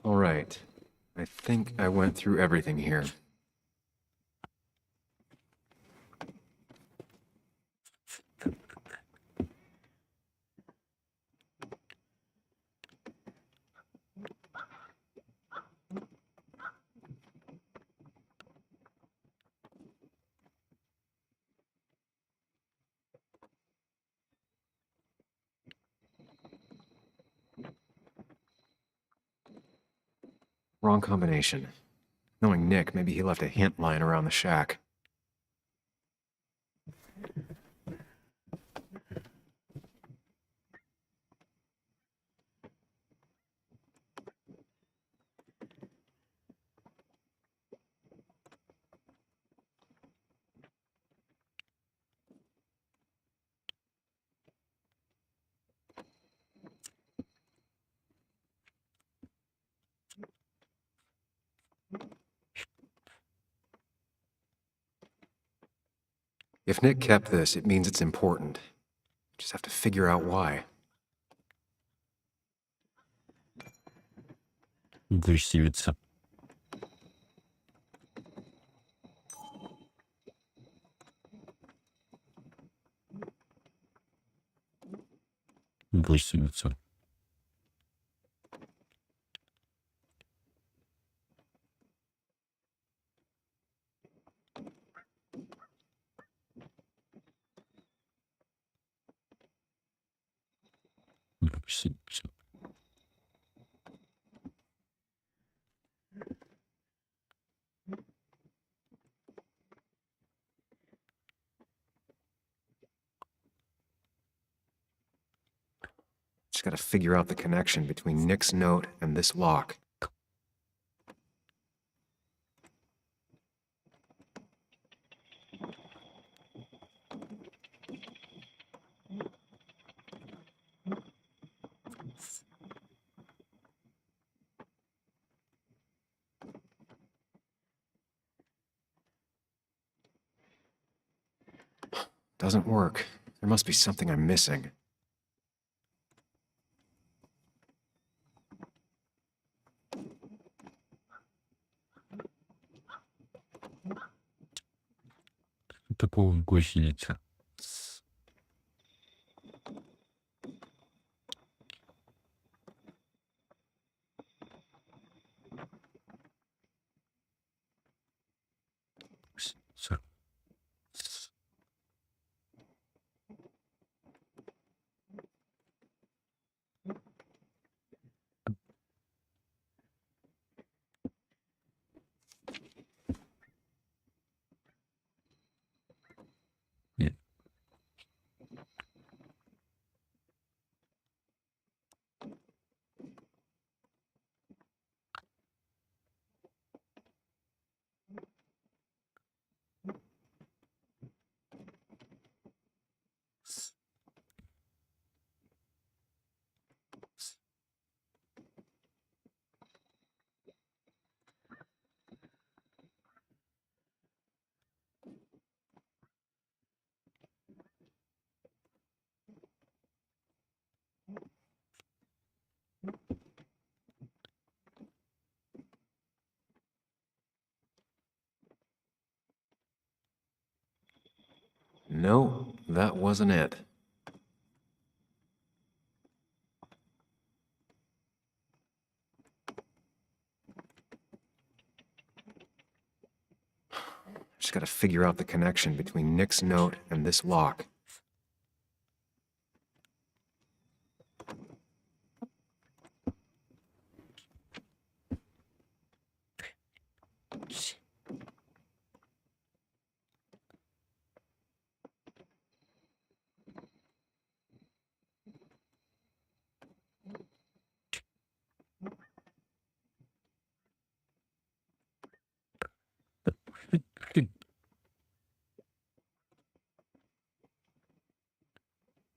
[SPEAKER 10] All right. I think I went through everything here. Wrong combination. Knowing Nick, maybe he left a hint lying around the shack. If Nick kept this, it means it's important. Just have to figure out why.
[SPEAKER 3] Высивется. Высивется. Высивется.
[SPEAKER 10] Just gotta figure out the connection between Nick's note and this lock. Doesn't work. There must be something I'm missing.
[SPEAKER 3] Такого гусеница. С- Нет.
[SPEAKER 10] No, that wasn't it. Just gotta figure out the connection between Nick's note and this lock.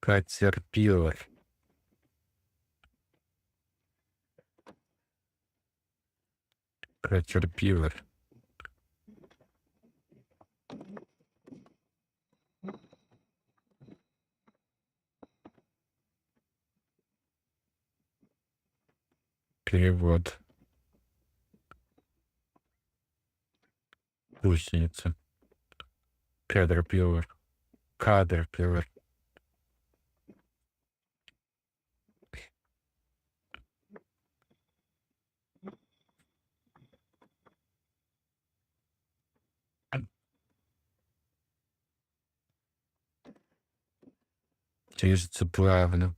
[SPEAKER 3] Caterpillar. Caterpillar. Перевод. Гусеница. Caterpillar. Caterpillar. Движется плавно.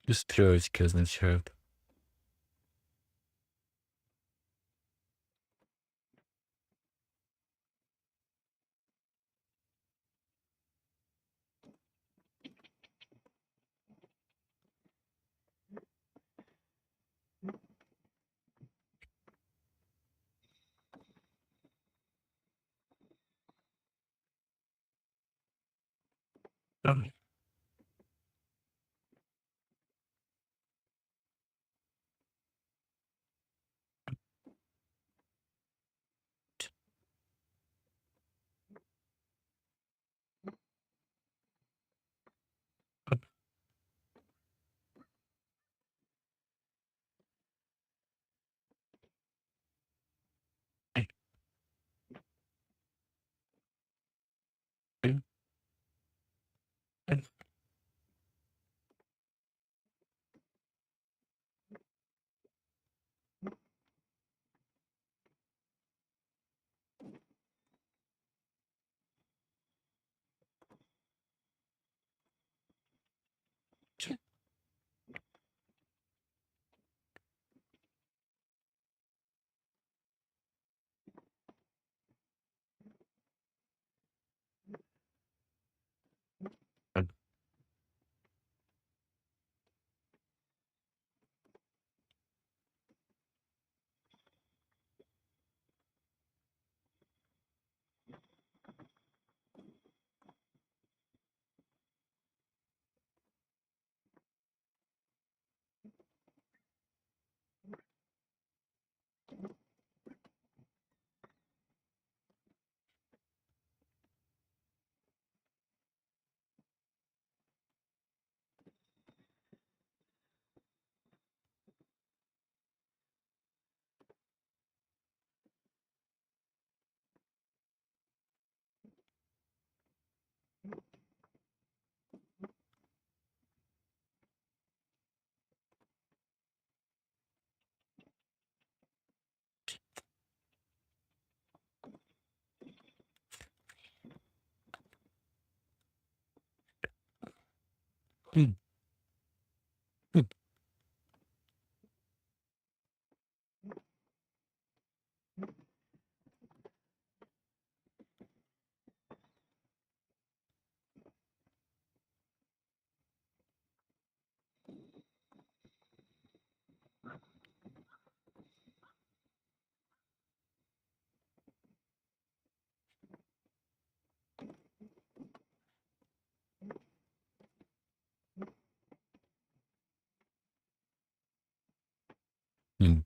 [SPEAKER 3] И стрелочки означают. Hmm. Hmm. Hmm.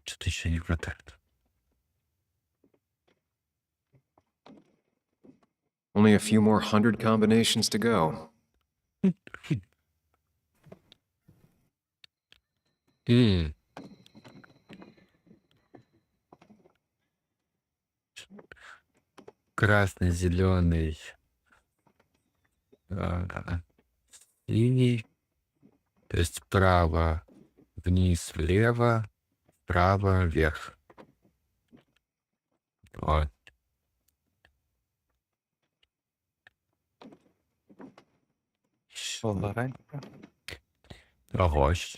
[SPEAKER 3] Что-то еще не хватает.
[SPEAKER 10] Only a few more 100 combinations to go.
[SPEAKER 3] М. Красный, зеленый, синий. То есть вправо, вниз, влево, вправо, вверх. Вот. Рогощ.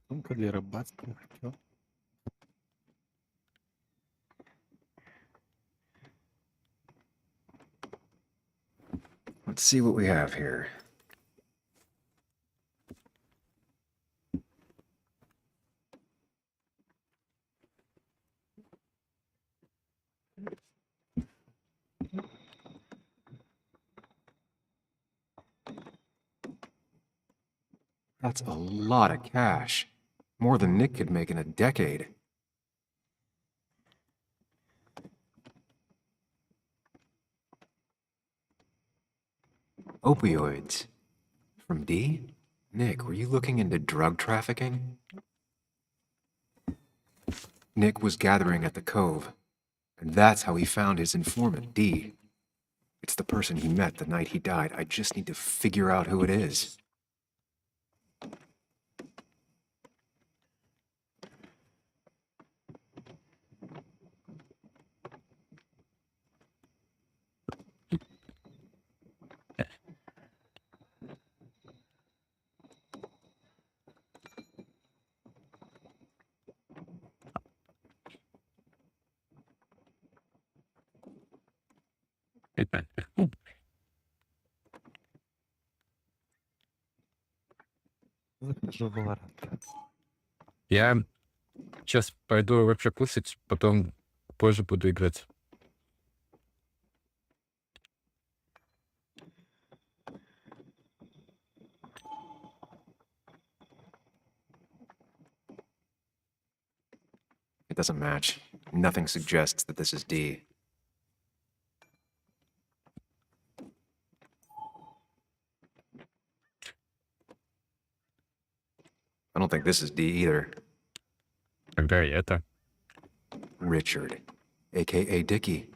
[SPEAKER 1] Сумка для рыбацких. Чё?
[SPEAKER 10] Let's see what we have here. That's a lot of cash. More than Nick could make in a decade. Opioids. From D? Nick, were you looking into drug trafficking? Nick was gathering at the Cove, and that's how he found his informant, D. It's the person he met the night he died. I just need to figure out who it is.
[SPEAKER 3] Я сейчас пойду вообще кушать, потом позже буду играть.
[SPEAKER 10] It doesn't match. Nothing suggests that this is D. I don't think this is D either.
[SPEAKER 3] Тогда и это.
[SPEAKER 10] Richard, aka Dickie,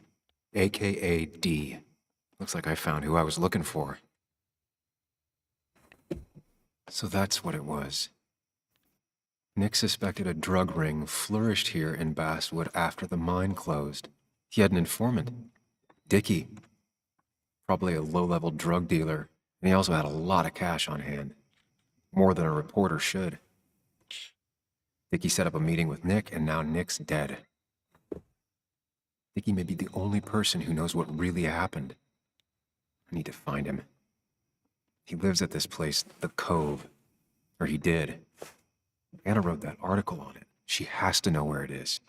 [SPEAKER 10] aka D. Looks like I found who I was looking for. So that's what it was. Nick suspected a drug ring flourished here in Basswood after the mine closed. He had an informant, Dickie. Probably a low-level drug dealer, and he also had a lot of cash on hand. More than a reporter should. Dickie set up a meeting with Nick, and now Nick's dead. Dickie may be the only person who knows what really happened. I need to find him. He lives at this place, the Cove. Or he did. Anna wrote that article on it. She has to know where it is.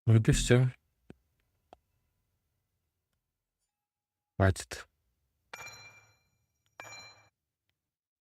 [SPEAKER 3] Вот и все. Хватит.